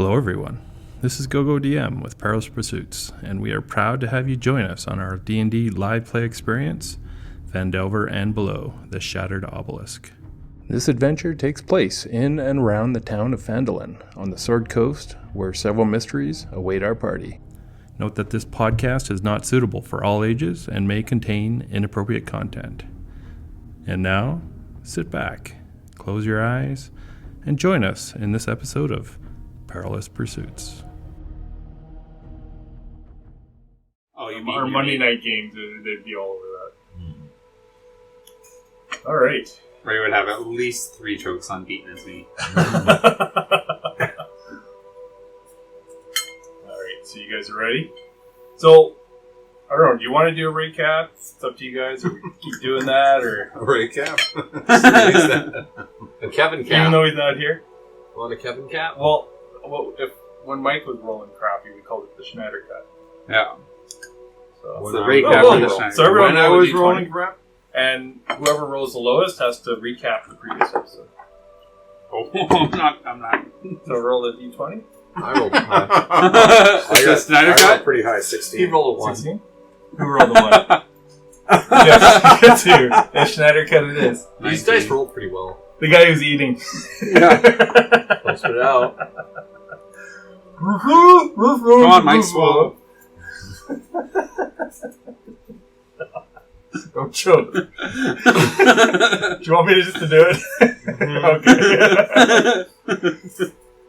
Hello everyone, this is GoGo DM with Perilous Pursuits, and we are proud to have you join us on our D&D live play experience, Phandelver&Below, the Shattered Obelisk. This adventure takes place in and around the town of Phandelin, on the Sword Coast, where several mysteries await our party. Note that this podcast is not suitable for all ages and may contain inappropriate content. And now, sit back, close your eyes, and join us in this episode of Perilous Pursuits. Oh, you mean our Monday night games? They'd be all over that. Mm-hmm. All right. Ray would have at least 3 chokes unbeaten as me. Alright, so you guys are ready? So, I don't know, do you want to do a recap? It's up to you guys, or we keep doing that, or... A recap? A Kevin cap. Even though he's not here? Want a Kevin cap? Well, when Mike was rolling crappy, we called it the Schneider cut. Yeah. So, It's the recap of the Schneider. So everyone When I was D20, rolling crap? and whoever rolls the lowest has to recap the previous episode. Oh, I'm not. So roll a d20. I rolled high. I I cut? rolled pretty high, He 16. rolled a 1. 16? Who rolled the 1? Yes, 2. The Schneider cut it is. These dice rolled pretty well. The guy who's eating. Let's put it out. Come on, Mike, swallow. Don't choke. Do you want me to do it?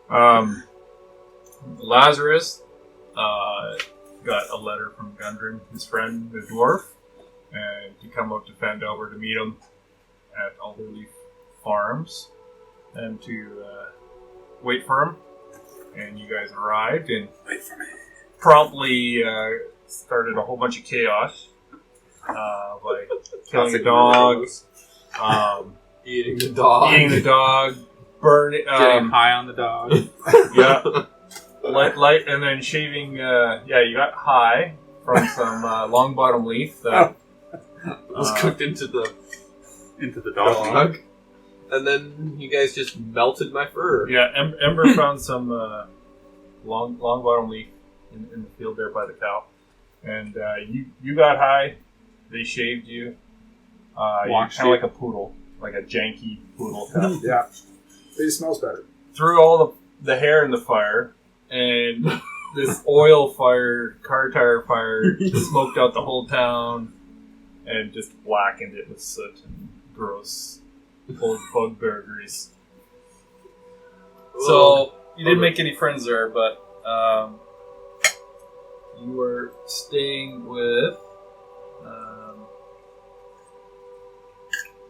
Okay. Lazarus got a letter from Gundren, his friend, the dwarf, and to come out to Phandelver to meet him at Alderleaf Farms and to wait for him. And you guys arrived and promptly started a whole bunch of chaos. By killing a dog, Eating the dog, burning, Getting high on the dog. yeah, light, and then shaving. You got high from some long bottom leaf that was cooked into the dog. And then you guys just melted my fur. Yeah, Ember found some long bottom leaf in the field there by the cow, and you got high. They shaved you. You're kind of like a poodle, like a janky poodle. Yeah. It smells better. Threw all the hair in the fire, and this oil fire, car tire fire, smoked out the whole town, and just blackened it with soot and gross old bugbear grease. So you didn't make any friends there, but you were staying with.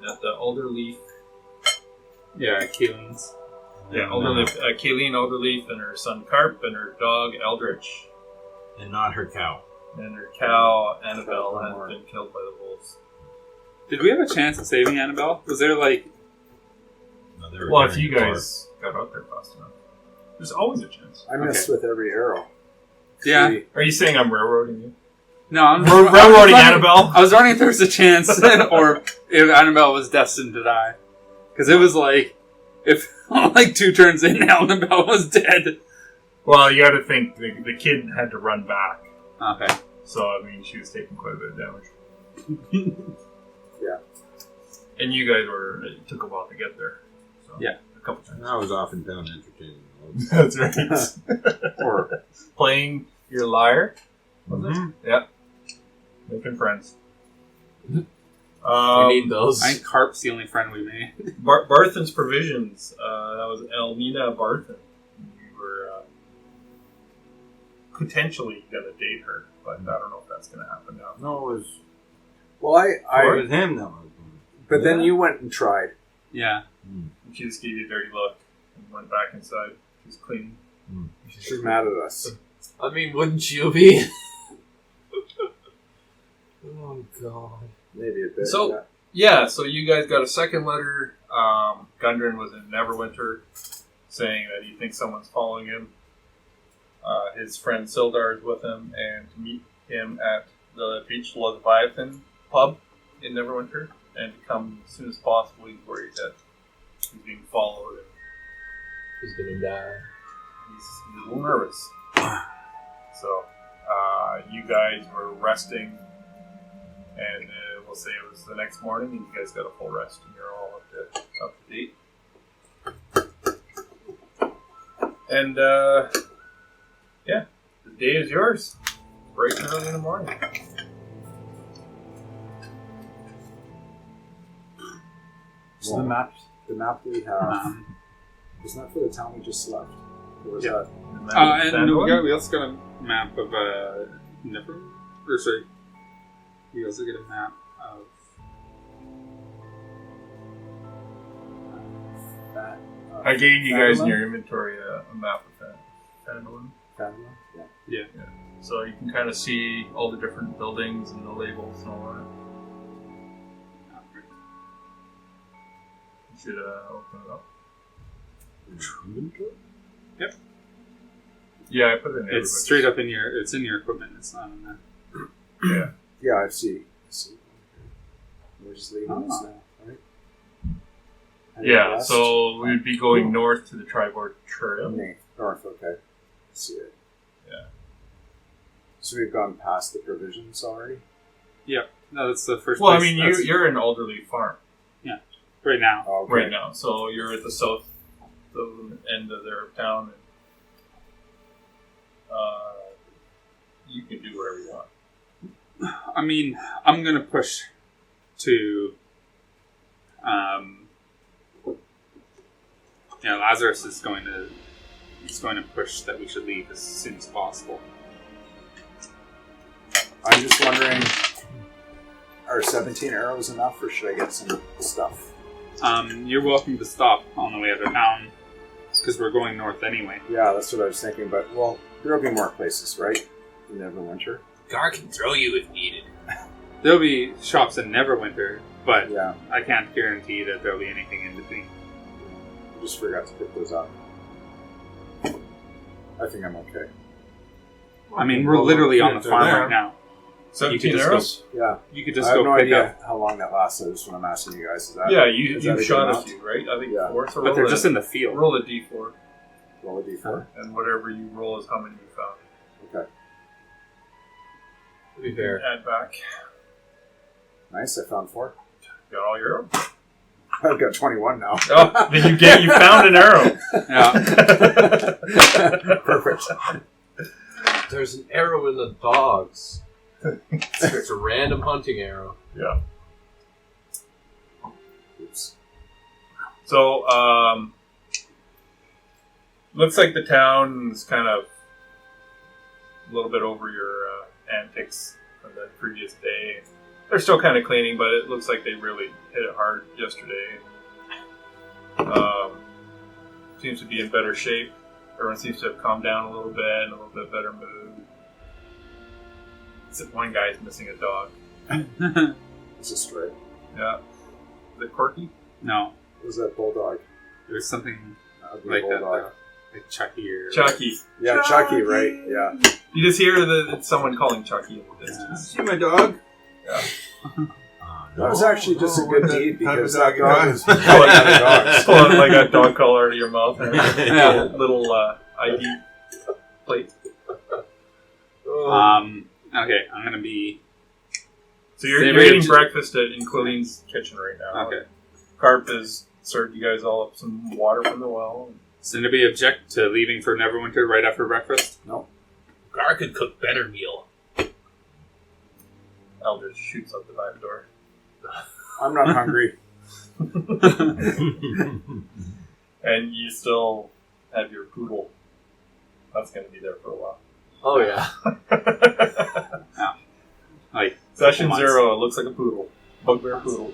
At the Alderleaf. Yeah, Keelan's. Yeah, Alderleaf. Kayleen Alderleaf and her son Carp and her dog Eldritch. And not her cow. And her cow Annabelle had been killed by the wolves. Did we have a chance at saving Annabelle? Was there like... No, well, if you guys got out there fast enough. There's always a chance. I missed with every arrow. Yeah. Are you saying I'm railroading you? No, I'm railroading Annabelle? I was wondering if there was a chance, or if Annabelle was destined to die. Because it was like, if like 2 turns in, Annabelle was dead. Well, you got to think, the kid had to run back. Okay. So, I mean, she was taking quite a bit of damage. Yeah. And you guys it took a while to get there. So, yeah. A couple times. I was off and down entertaining. That's right. Or playing your lyre. Was it? Yeah. Making friends. We need those. I think Carp's the only friend we made. Barthen's Provisions. That was Elmina Barthen. You were potentially going to date her, but I don't know if that's going to happen now. No, it was... Well, I was him, though. But then you went and tried. Yeah. She just gave you a dirty look and went back inside. She's cleaning. She's mad at us. I mean, wouldn't you be? Oh, God. Maybe a bit. So, yeah, so you guys got a second letter. Gundren was in Neverwinter saying that he thinks someone's following him. His friend Sildar is with him, and to meet him at the Beach Leviathan pub in Neverwinter, and to come as soon as possible. He's worried that he's being followed. He's gonna die. He's a little nervous. So, you guys were resting, and we'll say it was the next morning, and you guys got a full rest, and you're all up to date. And, yeah, the day is yours. Bright and early in the morning. So the map that we have, is that for the town we just left? Or was that? And we also got a map of we also get a map of That, I gave you guys in Phandelver? your inventory a map of Phandelver. Phandelver? Yeah. yeah. So you can kind of see all the different buildings and the labels and all that. You should open it up. Yep. Yeah, I put it in. It's straight up in your equipment. It's not in there. Yeah. Yeah, I see. We're just leaving this now, right? Heading Yeah, west? so we'd be going north to the Tribord Trail. North, okay. I see it. Yeah. So we've gone past the provisions already? Yep. No, that's the first. Well, I place. mean, That's you're in Alderley Farm right now. Oh, okay. right now, so you're at the south end of their town, and you can do whatever you want. I mean, I'm gonna push to. Lazarus is going to push that we should leave as soon as possible. I'm just wondering, are 17 arrows enough, or should I get some stuff? You're welcome to stop on the way out of town because we're going north anyway. Yeah, that's what I was thinking, but, well, there'll be more places, right? In Neverwinter? Gar can throw you if needed. There'll be shops in Neverwinter, but Yeah, I can't guarantee that there'll be anything in between. I just forgot to pick those up. I think I'm okay. I mean, we're literally on the farm right now. 17 just arrows? Yeah, You could just I have go no pick idea up, how long that lasts. That's what I'm asking you guys. Is that Yeah, is you that a good shot a amount? few, right? I think Yeah. 4. So but they're roll just in the field. roll a d4, Roll a d4? and whatever you roll is how many you found. Okay. To be fair. Add back. Nice, I found 4. Got all your arrows? I've got 21 now. Oh, then you found an arrow. Yeah. Perfect. There's an arrow in the dogs. It's a random hunting arrow. Yeah. Oops. So, looks like the town's kind of a little bit over your antics from the previous day. They're still kind of cleaning, but it looks like they really hit it hard yesterday. Seems to be in better shape. Everyone seems to have calmed down a little bit, and a little bit better mood. Except one guy's missing a dog. It's a stray. Yeah. Is it Corky? No, It was that bulldog. there's something Ugly like that, bulldog. like Chucky or Chucky. Yeah, Chucky, right? Yeah. You just hear someone calling Chucky in the distance. See my dog? Yeah. That was actually just a good deed because that Type of dog dog was you pulling other dogs. Pulling like a dog collar out of your mouth and Yeah. little ID plate. Okay, I'm gonna be So you're Anybody eating else- breakfast in Colleen's kitchen right now. okay. Carp has served you guys all up some water from the well. Does anybody object to leaving for Neverwinter right after breakfast? Gar could cook better meal. Eldridge shoots up the back door. I'm not hungry. And you still have your poodle. That's going to be there for a while. Oh, yeah. Like Session couple 0, it looks like a poodle. Bugbear poodle.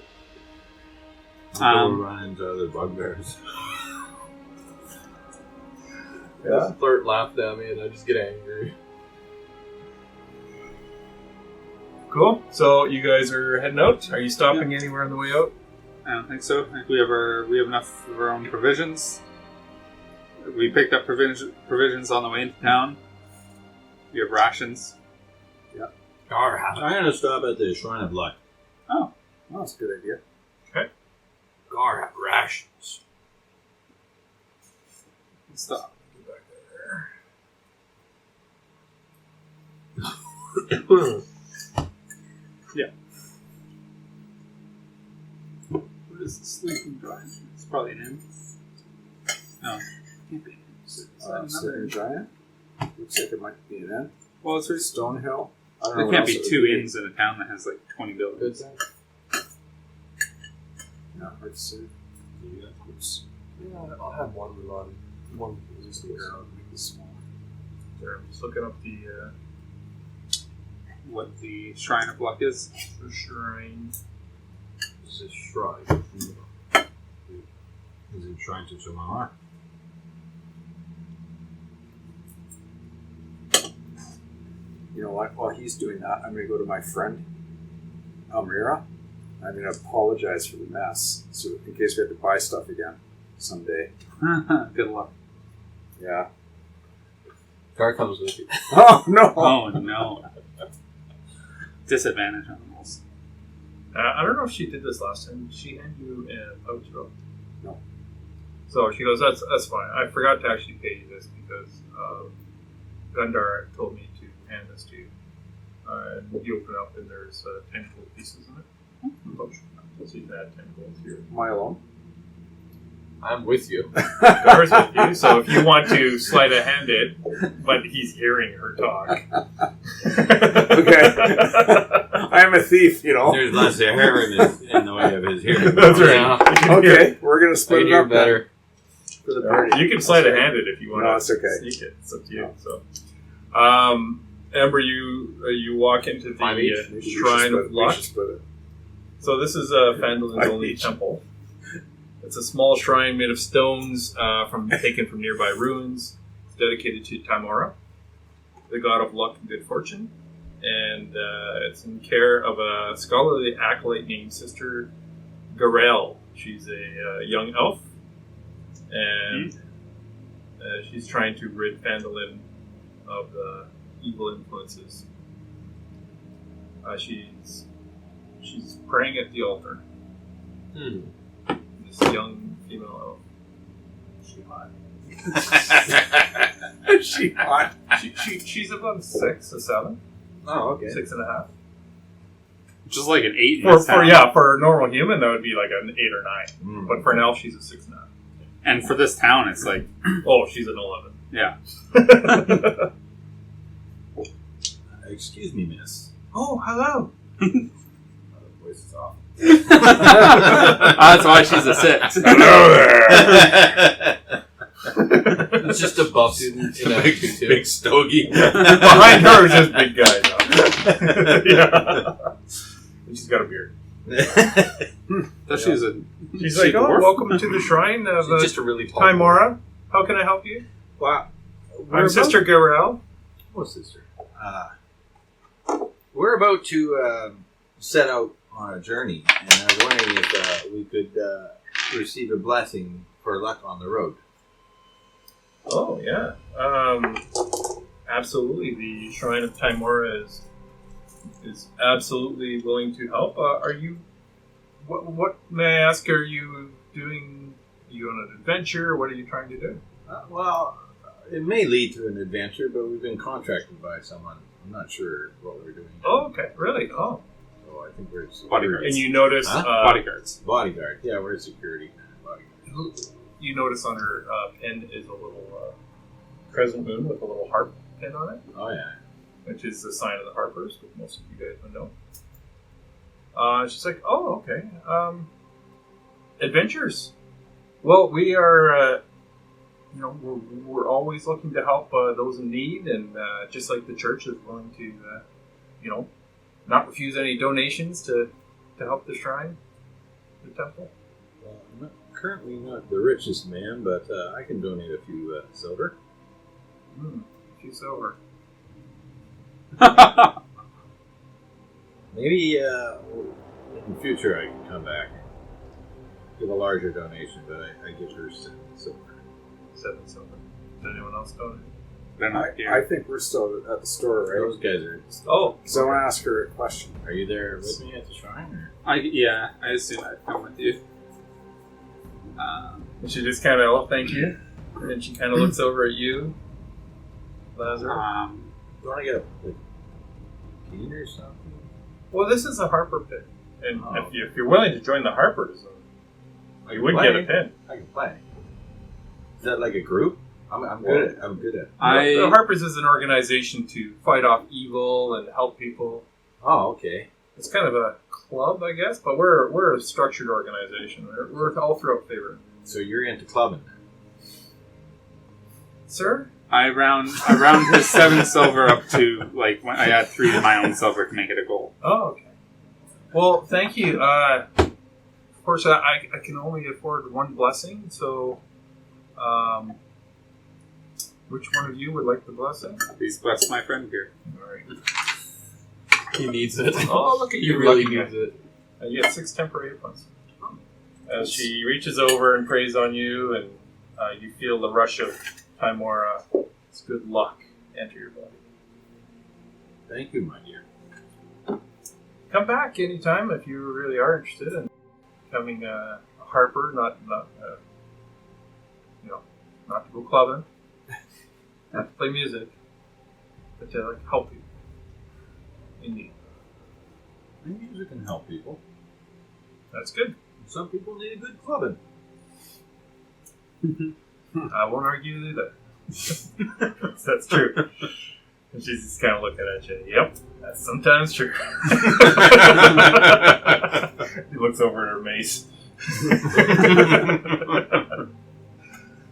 I'll go run into other bugbears. Yeah. Flirt laughed at me and I just get angry. Cool. So you guys are heading out. Are you stopping anywhere on the way out? I don't think so. I think we have enough of our own provisions. We picked up provisions on the way into town. We have rations. Gar have I'm gonna stop at the Shrine of Luck. Oh, that's a good idea. Gar have rations. Stop. What is the sleeping giant? It's probably an inn. No, can't be an inn. Is that another Sleeping inn? Giant. Looks like it might be an inn. Well, it's Stonehill. I don't know there what can't else be it would two inns in a town that has like 20 Good buildings. thing. Yeah, hard to see. Oops. Yeah, I'll have one on one. Just the arrow to make this smaller. Sorry, I'm just looking up the What the Shrine of Luck is? shrine. This is shrine. Is it shrine to Jamar? You know what? While he's doing that, I'm going to go to my friend, Almira. I'm going to apologize for the mess. So, in case we have to buy stuff again someday. Good luck. Yeah. Car comes with you. Oh, no! Oh no. Disadvantage on rolls. I don't know if she did this last time. Did she hand you an outro? No. So she goes, that's fine. I forgot to actually pay you this because Gundar told me to hand this to you. And you open it up and there's 10 gold pieces in it. So you can add 10 gold to your... Am I alone? I'm with you. Gar's with you, so if you want to sleight of hand it, but he's hearing her talk. Okay. I am a thief, you know. There's less hair in the way of his hearing. That's right. Yeah. Okay, we're going to I split can it hear up better. for the party. You can sleight of hand it if you want No, to it's okay. sneak it. It's up to you. No. So, Amber, you walk into the Five each. Maybe we should Shrine split of it. We Luck. should split it. So this is Phandelver's Five only each. temple. It's a small shrine made of stones taken from nearby ruins. It's dedicated to Tamora, the god of luck and good fortune. And it's in care of a scholarly acolyte named Sister Garel. She's a young elf. And she's trying to rid Phandelin of the evil influences. She's praying at the altar. This young female elf. She hot. She hot. She's about 6 or 7. Oh, okay. 6.5. Which is like an 8 in this town. For a normal human that would be like an 8 or 9. Mm. But for an elf she's a 6.5. And for this town, it's like, Oh, she's an 11. yeah. Excuse me, miss. Oh, hello. The voice is off. That's why she's a 6. Hello there. It's just a buff student in big, Ep.02. big stogie. Behind her is this big guy though. Yeah. And she's got a beard. That she's a. She's she like, oh, dwarf? welcome to the shrine of She's just a really tall Timora. How can I help you? Wow. I'm Sister Garel. Oh, sister. We're about to set out on a journey, and I was wondering if we could receive a blessing for luck on the road. Oh, yeah. Absolutely. The Shrine of Timora is absolutely willing to help. Are you... What may I ask, are you doing... Are you on an adventure? What are you trying to do? Well, it may lead to an adventure, but we've been contracted by someone. I'm not sure what we're doing. Oh, okay. Really? Oh. So I think we're Bodyguards. And you notice... Huh? Bodyguards. Bodyguard. Yeah, we're security kind of bodyguard. You notice on her pin is a little crescent moon with a little harp pin on it, Oh, yeah. which is the sign of the harpers, which most of you guys would know. She's like, oh, okay. Adventures. Well, we are, we're always looking to help those in need, and just like the church is willing to, not refuse any donations to help the shrine, the temple. Well, I'm currently not the richest man, but I can donate a few silver. A few silver. Maybe in the future I can come back and give a larger donation, but I give her 7 silver. 7 silver. Did anyone else donate? They're not I here. think we're still at the store, right? Those guys are. Oh, So I want to ask her a question. Are you there with me at the shrine? Or? I assume I'd come with you. and she just kind of, oh, thank you. And then she kind of looks over at you, Lazarus. Do you want to get a 15 or something? Well, this is a Harper pit. And Oh. if you're willing to join the Harpers, you would get a pin. I can play. Is that like a group? I'm good at. I'm good at. The Harpers is an organization to fight off evil and help people. Oh, okay. It's kind of a club, I guess, but we're a structured organization. We're all throughout favor. So you're into clubbing then? Sir? I round his 7 silver up to, like, when I add 3 to my own silver to make it a gold. Oh, okay. Well, thank you. Of course, I can only afford 1 blessing, so which one of you would like the blessing? Please bless my friend here. All right. He needs it. Oh, look at He you. really lucky needs guy. it. You get 6 temporary hit points. As she reaches over and prays on you, and you feel the rush of Timora, it's good luck, enter your body. Thank you, my dear. Come back anytime if you really are interested in becoming a harper, not to go clubbing, not to play music, but to help you. Indeed. Music can help people. That's good. Some people need a good clubbing. I won't argue with that. That's true. And she's just kind of looking at you. Yep, that's sometimes true. He looks over at her mace.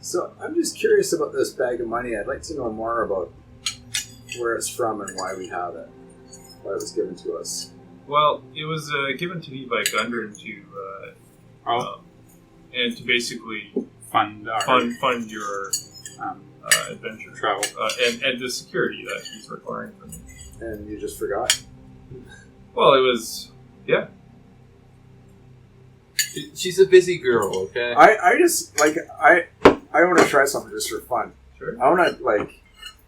So I'm just curious about this bag of money. I'd like to know more about where it's from and why we have it. Why it was given to us. Well, it was given to me by Gundren and to basically Fund your adventure travel. and the security that he's requiring from me. And you just forgot. Well, it was She's a busy girl, okay? I just I want to try something just for fun. Sure. I want to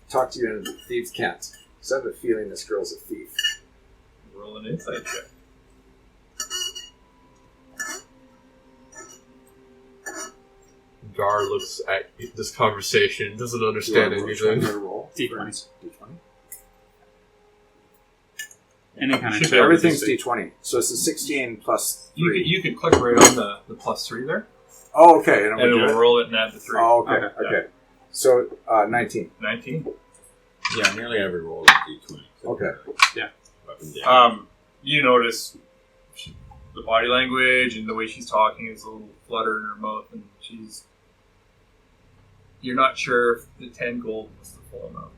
talk to you in thieves' can't. So I have a feeling this girl's a thief. Roll an insight check. Gar looks at this conversation, doesn't understand anything. Roll D20. D20. Any kind of Should check. Everything's D20. So it's a 16 plus 3. You could click right on the +3 there, Oh, okay. And and it will roll it and add the 3. Oh, okay. Okay. Okay. So 19. 19. Yeah, nearly every roll is D20. Okay. Weapon damage. You notice the body language and the way she's talking is a little flutter in her mouth, and you're not sure if the 10 gold was the full amount.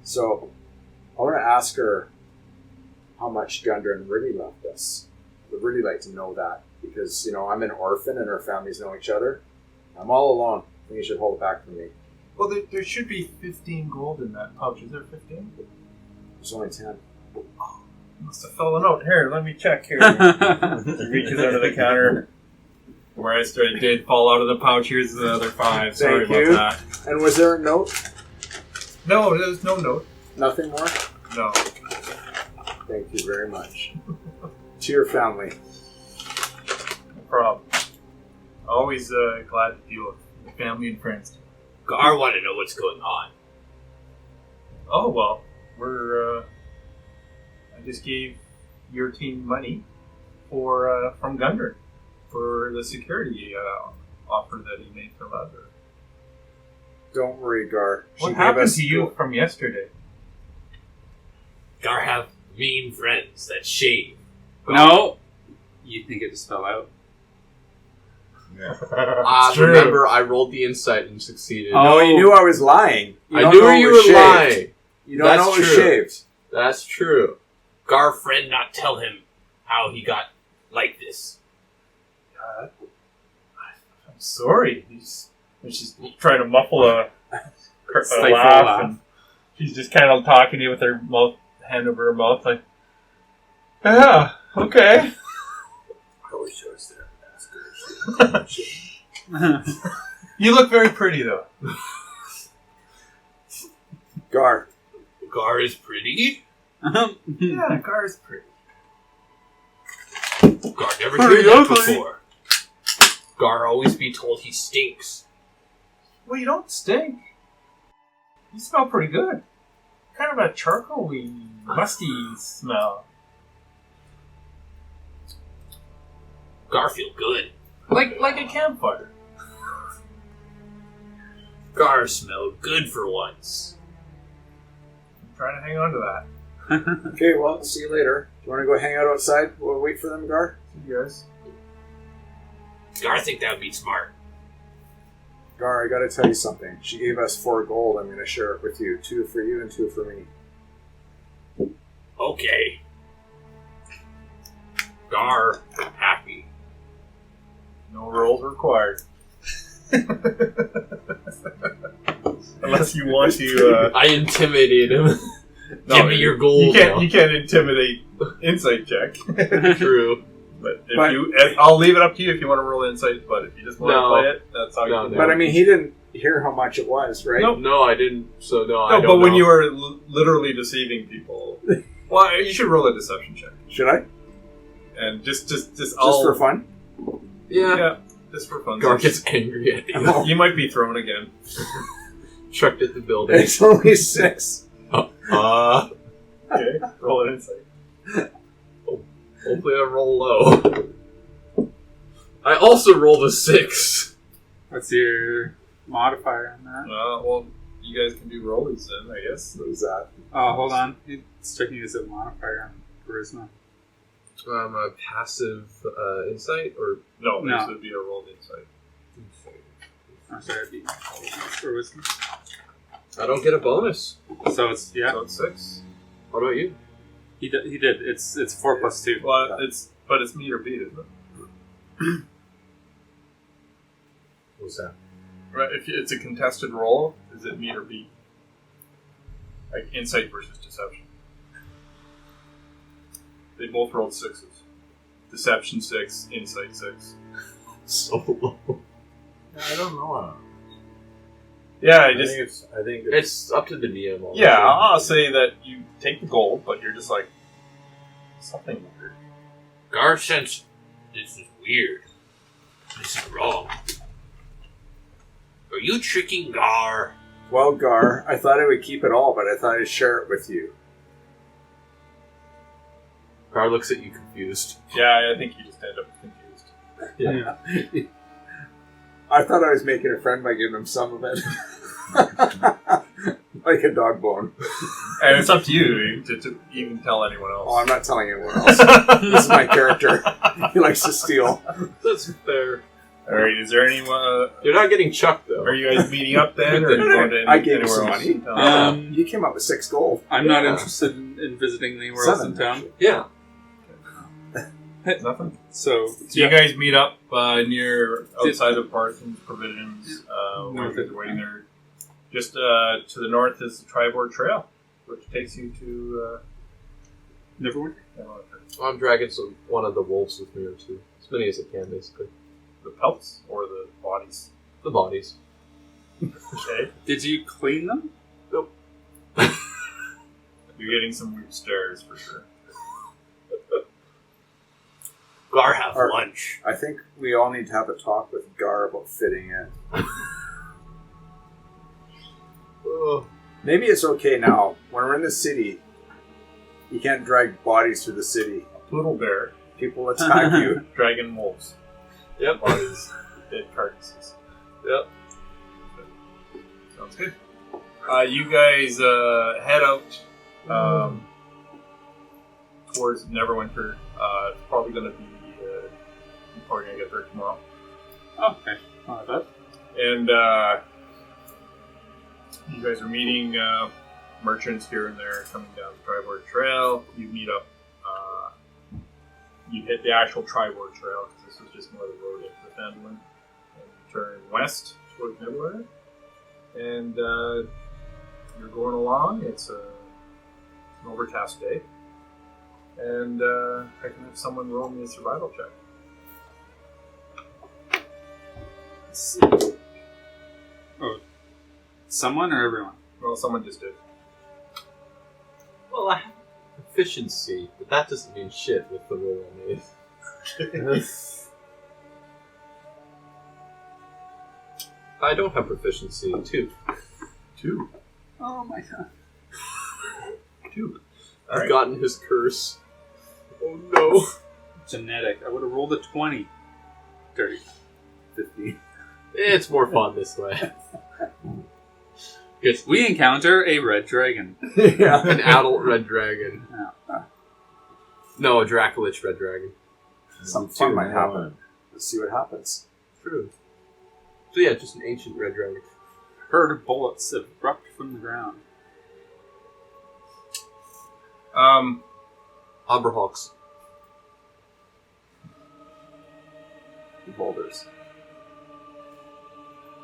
So I want to ask her how much Gundren really left us. I'd really like to know that because, I'm an orphan and our families know each other. I'm all alone. I think you should hold it back from me. Well, there should be 15 gold in that pouch. Is there 15? There's only 10. Must have fell a note. Here, let me check here. He reaches under the counter. Where I started did fall out of the pouch. Here's the other 5. Sorry Thank you. about that. And was there a note? No, there's no note. Nothing more? No. Thank you very much. To your family. No problem. Always glad to deal with family and friends. Gar want to know what's going on. Oh, well, I just gave your team money from Gundren for the security offer that he made for Lazarus. Don't worry, Gar. What happened to you from yesterday? Gar have mean friends that shave. No. You think it just fell out? true. Remember, I rolled the insight and succeeded. Oh. No, you knew I was lying. You I don't knew know it you was were shaved. lying. You don't That's know it was true. shaved. That's true. Gar friend not tell him how he got like this. I'm sorry. She's trying to muffle a Stifle laugh, and she's just kind of talking to you with her hand over her mouth, like, yeah, okay. I wish I was there. That's good. You look very pretty, though. Gar. Gar is pretty. Yeah, Gar's pretty. Gar never Pretty heard that ugly. before. Gar always be told he stinks. Well, you don't stink. You smell pretty good. kind of a charcoaly, musty smell. Garfield, good. Like a campfire. Gar smelled good for once. I'm trying to hang on to that. Okay, well, see you later. Do you want to go hang out outside? We'll wait for them, Gar? See you guys. Gar think that would be smart. Gar, I gotta tell you something. She gave us 4 gold. I'm gonna share it with you. 2 for you and 2 for me. Okay. Gar, happy. No rolls required. Unless you want to. I intimidated him. No, Give me your gold. You can't intimidate insight check. True. But I'll leave it up to you if you want to roll insight. But if you just want to play it, that's how you can do But it. I mean, he didn't hear how much it was, right? Nope. No, I didn't. So no, I No, don't but when know. you were literally deceiving people, well, you should roll a deception check. Should I? And just For fun? Yeah. just for fun. Gar gets angry at you. You might be thrown again. Chucked at the building. It's only 6. Okay, roll an insight. Hopefully I roll low. I also rolled a 6. What's your modifier on that? Well, you guys can do rollies then, I guess. What is that? Oh, hold on. It's checking as a modifier on charisma. A passive insight or No, No. this would be a rolled insight. I'm sorry, it'd be for wisdom. I don't get a bonus. So it's So it's 6. What about you? He did. It's 4 plus 2. Well, it's meet or beat, isn't it? What's that? Right. If it's a contested roll, is it meet or beat? Like insight versus deception. They both rolled 6s. Deception 6, insight 6. So low. I don't know. Yeah, I think It's up to the DM. Honestly. Yeah, I'll say that you take the gold, but you're just like something weird. Gar sense this is weird. This is wrong. Are you tricking Gar? Well, Gar, I thought I would keep it all, but I thought I'd share it with you. Gar looks at you confused. Yeah, I think you just end up confused. Yeah. I thought I was making a friend by giving him some of it. Like a dog bone. And it's up to you to even tell anyone else. Oh, I'm not telling anyone else. This is my character. He likes to steal. That's fair. Alright, is there anyone... You're not getting chucked though. Are you guys meeting up then, or are you going to I gave you anywhere some else? money. You came up with 6 gold. I'm not Yeah. interested in visiting anywhere else 7, in town. actually. Yeah. Nothing? So So you guys meet up near outside of Parsons Provisions. Where you guys are waiting there. Just to the north is the Tribord Trail, which takes you to Neverwinter. Neverwinter. I'm dragging one of the wolves with me or two. As many as I can, basically. The pelts or the bodies. The bodies. Okay. Did you clean them? Nope. You're getting some weird stares for sure. Gar have Or- lunch. I think we all need to have a talk with Gar about fitting in. Oh. Maybe it's okay now. When we're in the city, you can't drag bodies through the city. Poodle bear, People attack you. dragon wolves, Yep. bodies, dead carcasses. Yep. Sounds good. You guys head out towards Neverwinter. It's probably going to be you're probably going to get there tomorrow. Oh, okay. Not bad. And you guys are meeting merchants here and there coming down the Tribord Trail. You meet up. You hit the actual Tribord Trail because this was just more of the road into Phandelver. And you turn west towards Neverwinter. And you're going along. It's an overcast day. And I can have someone roll me a survival check. Oh, someone or everyone? Well, someone just did. Well, I have efficiency, but that doesn't mean shit with the roll I made. I don't have proficiency. 2. 2. Oh my god. 2. I've Alright. gotten his curse. Oh no. Genetic. I would have rolled a 20. Dirty. 50. It's more fun this way. It's We encounter a red dragon. Yeah. an adult red dragon. Yeah. No, a Dracolich red dragon. Some fun might happen. Let's see what happens. True. So yeah, just an ancient red dragon. Herd of bullets erupt from the ground. Aberhawks. Boulders.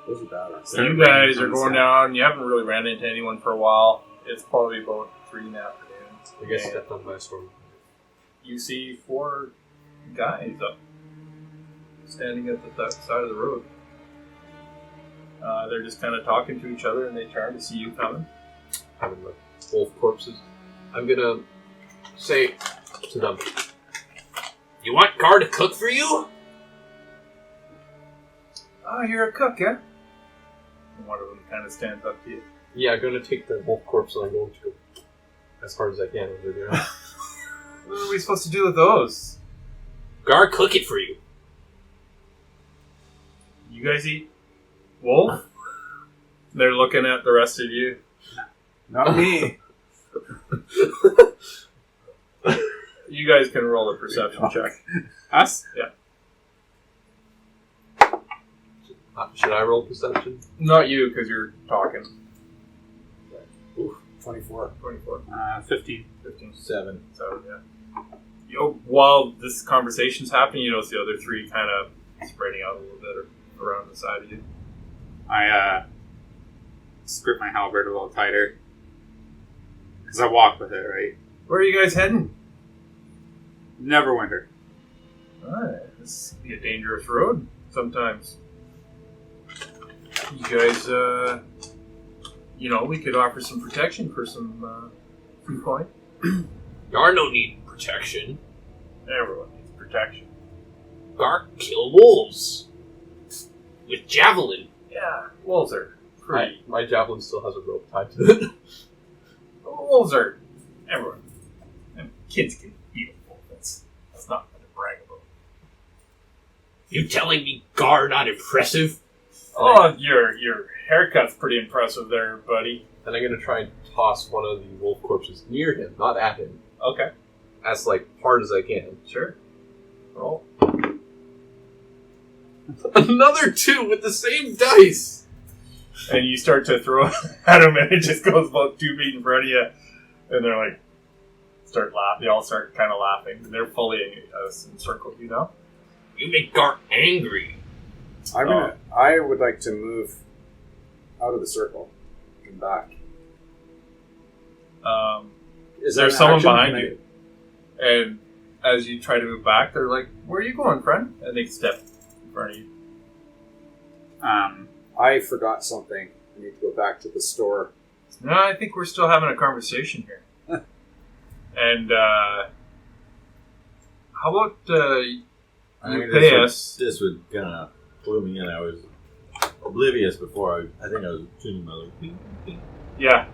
Those are badass. So you guys are going down. You haven't really ran into anyone for a while. It's probably about 3 in the afternoon. I guess And stepped on by a storm. you see 4 guys up, standing at the side of the road. They're just kind of talking to each other, and they turn to see you coming. Having the wolf corpses. I'm gonna say to them, "You want Gar to cook for you?" Oh, you're a cook, yeah? And one of them kind of stands up to you. Yeah, I'm gonna take the wolf corpse and I'm going to go as hard as I can over there. What are we supposed to do with those? Gar, cook it for you. You guys eat wolf? They're looking at the rest of you. Not me. You guys can roll a perception check. Us? Should I roll perception? Not you, because you're talking. 24. 24. 15. 15. 7. So, yeah. While this conversation's happening, you notice the other 3 kind of spreading out a little bit around the side of you. I grip my halberd a little tighter. Because I walk with it, right? Where are you guys heading? Neverwinter. Alright, this can be a dangerous road sometimes. You guys, we could offer some protection for some coin. Gar no need protection. Everyone needs protection. Gar kill wolves. With javelin. Yeah, wolves are pretty. My javelin still has a rope tied to it. Wolves are everyone. And kids can eat a wolf. That's not going to brag about. You telling me Gar not impressive? Oh, your haircut's pretty impressive there, buddy. And I'm gonna try and toss one of the wolf corpses near him, not at him. Okay, As hard as I can. sure. Roll. Another 2 with the same dice! And you start to throw it at him, and it just goes about 2 feet in front of you. And they're like, start laughing. They all start kind of laughing. They're fully encircled you now. You make Gar angry. I would like to move out of the circle and back. Is There's that an someone action? behind Can you. And as you try to move back, they're like, where are you going, friend? And they step in front of you. I forgot something. I need to go back to the store. No, I think we're still having a conversation here. And, how about, you pay us... This would kind of blew me in. I was oblivious before. I think I was tuning my little ping, ping. Yeah.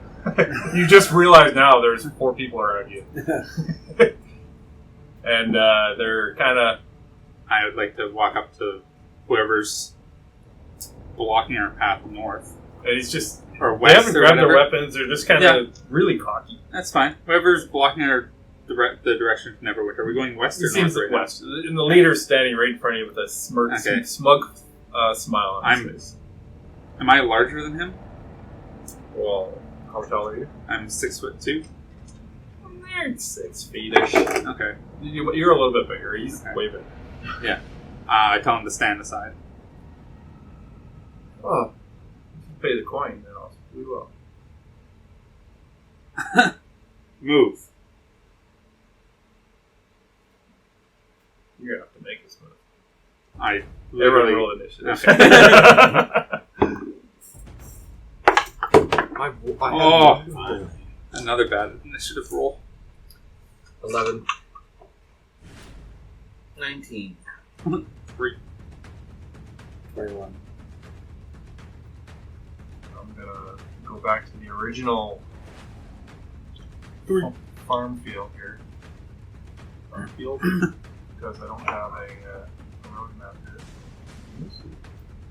You just realize now there's 4 people around you. And they're kind of... I would like to walk up to whoever's blocking our path north. And he's just... Or They west haven't or grabbed whatever. their weapons. They're just kind of really cocky. That's fine. Whoever's blocking the direction of Neverwinter. Are we going west or It seems north like right west. And the leader's standing right in front of you with a Okay. smug smile on his face. now? Am I larger than him? Well, how tall are you? I'm 6'2". You're 6 feet-ish. Okay. You're a little bit bigger. He's Okay. way bigger. Yeah. I tell him to stand aside. Oh, if you pay the coin, then we will. Move. You're going to have to make this move. I Everyone literally... roll initiative. Oh! Another bad initiative roll. 11. 19. 3. 21. I'm going to go back to the original farm field here. Farm field. Because I don't have a road map here.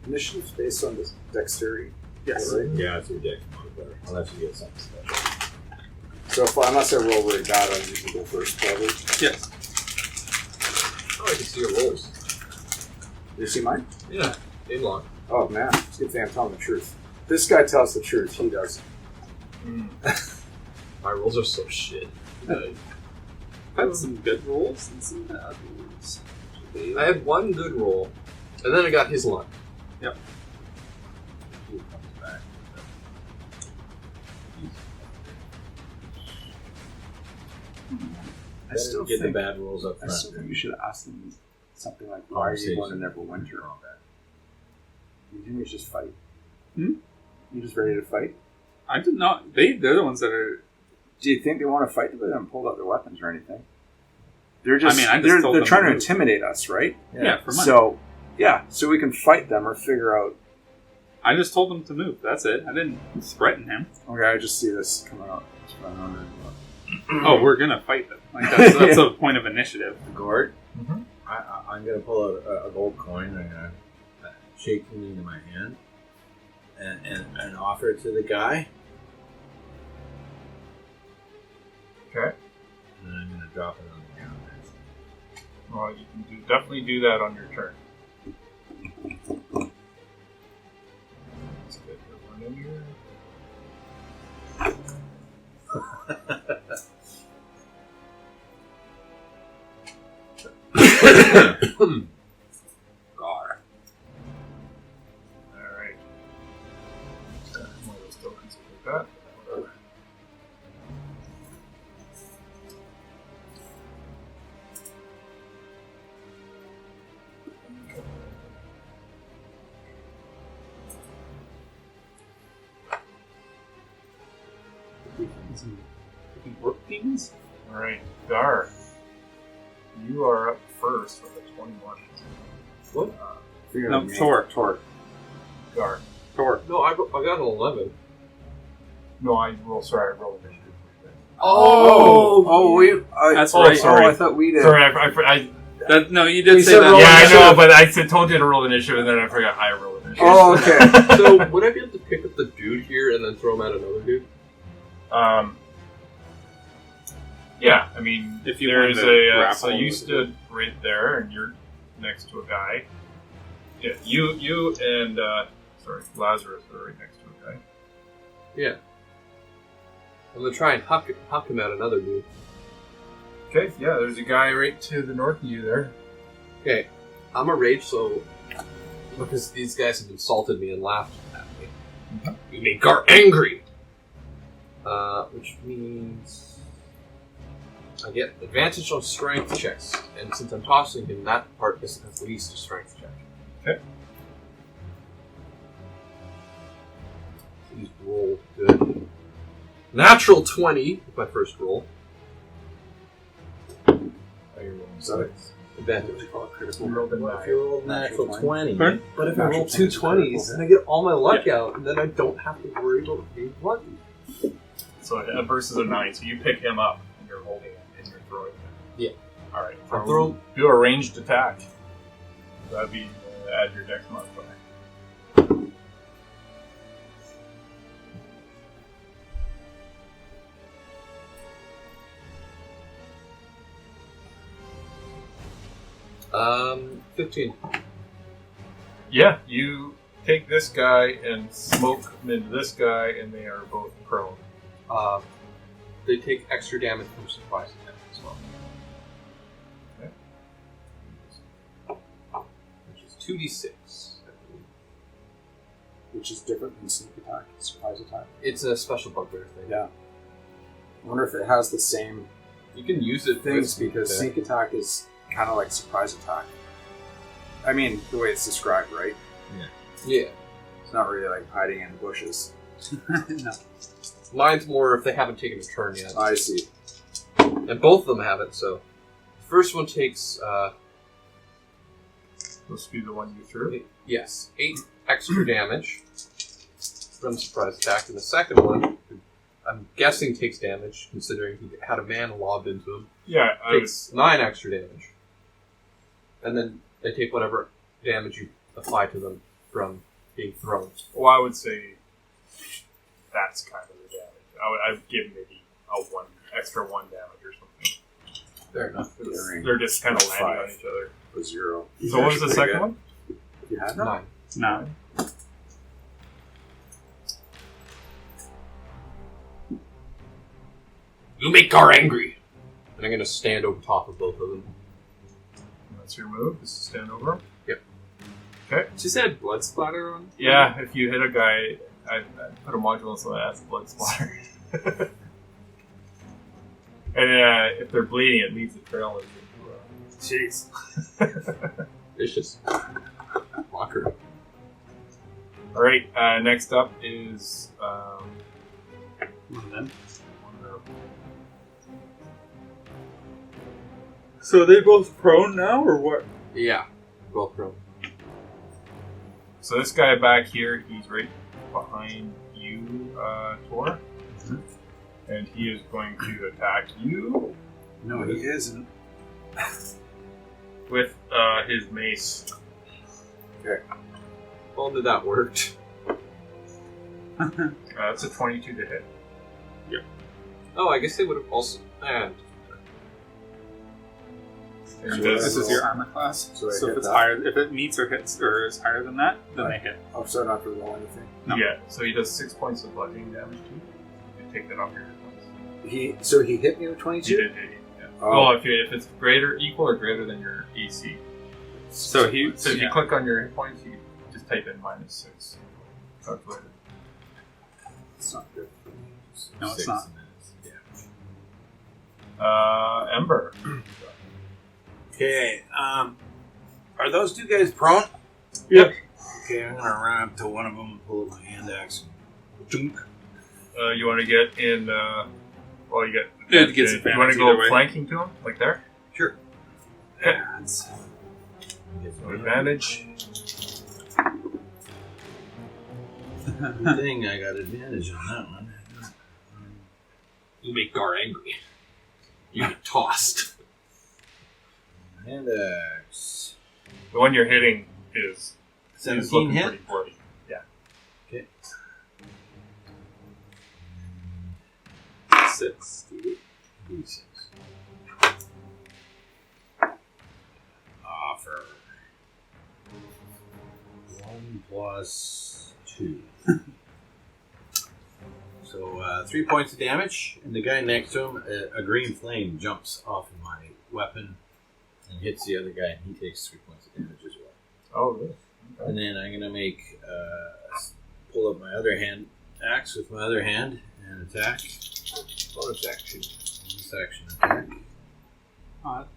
Initiative's based on this dexterity. Yes. Right? Yeah, it's your deck modifier, unless you get something special. So unless I roll really bad, I usually go first, probably. Yes. Oh, I can see your rolls. You see mine? Yeah, inlock. Oh man, it's a good thing I'm telling the truth. This guy tells the truth. He does. My rolls are so shit. I've had some good rolls and some bad rolls. I had one good roll, and then I got his luck. He comes back. I still get think the bad rolls up I front. still think you should ask them something like, "Why are you going to Neverwinter?" You think we should just fight? You just ready to fight? I did not. They're the ones that are. Do you think they want to fight? They haven't pulled out their weapons or anything. They're just. I mean, I just they're told they're them trying to to move. intimidate us, right? Yeah, for money. So so we can fight them or figure out. I just told them to move. That's it. I didn't threaten him. Okay, I just see this coming out. Oh, we're gonna fight them. Like that's the point of initiative. Gord, Mm-hmm. I'm going to pull out a gold coin and I'm going to shake it into my hand and offer it to the guy. Okay. And then I'm going to drop it on the ground. Well, you can definitely do that on your turn. Let's get that one in here. God. Alright. One of those tokens like that. Whatever. Work demons? Alright, Gar. You are up first with a 21. What? No, Tor. Gar. No, I got an 11. No, I rolled initiative. That's Oh, right. sorry. I thought we did. Sorry, I No, you did You say said that. roll yeah, I initiative. know, but I told you to roll initiative, and then I forgot I rolled initiative. Oh, okay. So, would I be able to pick up the dude here and then throw him at another dude? Yeah, I mean, If you there's wanted to a. grapple So you with stood right there, and you're next to a guy. Yeah, you and Lazarus are right next to a guy. Yeah. I'm gonna try and huck him at another dude. Okay, yeah, there's a guy right to the north of you there. Okay, I'm a rage, so because these guys have insulted me and laughed at me, you made Gar angry. Which means I get advantage on strength checks, and since I'm tossing him, that part is at least a strength check. Okay. Please roll good. Natural 20 with my first roll. Advantage. You rolled a What if nine. you roll a natural 20? Pardon? But if I roll Natural 2 20 is 20s, then I get all my luck out, and then I don't have to worry about being lucky. So versus a 9, so you pick him up, and you're holding him, and you're throwing him. Yeah. Alright, I'm throwing- do a ranged attack. That'd be add your dex modifier. Um, 15. Yeah, you take this guy and smoke him into this guy, and they are both prone. They take extra damage from surprise attack as well. Okay. Which is 2d6. I believe. Which is different than sneak attack, surprise attack. It's a special bugbear thing. Yeah. I wonder if it has the same You can use it things with- because sneak attack is kind of like surprise attack. I mean, the way it's described, right? Yeah. It's not really like hiding in bushes. No. Mine's more if they haven't taken a turn yet. I see. And both of them haven't, so. The first one takes, Let's be the one you threw. 8 extra damage from surprise attack, and the second one, I'm guessing takes damage, considering he had a man lobbed into him. Yeah, Takes 9 extra damage. And then they take whatever damage you apply to them from being thrown. well, I would say that's kind of the damage. I'd give maybe a 1 damage or something. Fair enough. They're just kind of landing on each other. A 0. So what was the second one? You had 9. No. You make Gar angry! And I'm going to stand over top of both of them. That's your move, is to stand over him. Yep. Okay. Did you say had blood splatter on? Yeah, if you hit a guy, I put a module so that adds blood splatter. And if they're bleeding, it leaves a trail. Jeez. Vicious. Walker. Alright, next up is... And then? So are they both prone now, or what? Yeah. Both prone. So this guy back here, he's right behind you, Tor. Mhm. And he is going to attack you No, he isn't. with his mace. Well, did that work? That's a 22 to hit. Oh, I guess they would have also... And And So does- This is your armor class. So I So hit if it's that. higher, if it meets or hits or is higher than that, then Right. they hit. Oh, so I don't have to roll anything. No. Yeah, so he does 6 points of bludgeoning damage to you. You take that off your hit points. So he hit me with He 22? did hit you, yeah. Oh. Well, if it's greater, equal, or greater than your AC. So So if you click on your hit points, you just type in -6. Calculator. It's not good. No, it's 6 not. minutes. Ember. Okay, are those two guys prone? Yep. Okay, I'm gonna run up to one of them and pull up my hand axe. Dunk. You want to get in? Well, you get. Yeah, it gets you advantage want to go either way. flanking to him, like there? Sure. Okay. That's- So advantage. Good thing I got advantage on that one. you make Gar angry. You get tossed. Hand axe. The one you're hitting is 17 looking hit? pretty bloody. Yeah. Okay. 6. D6. Offer. 1 plus 2. So 3 points of damage, and the guy next to him, a green flame jumps off of my weapon and hits the other guy, and he takes 3 points of damage as well. Oh, really? Okay. And then I'm gonna make pull up my other hand axe with my other hand and attack. Bonus action. Bonus action attack. Alright.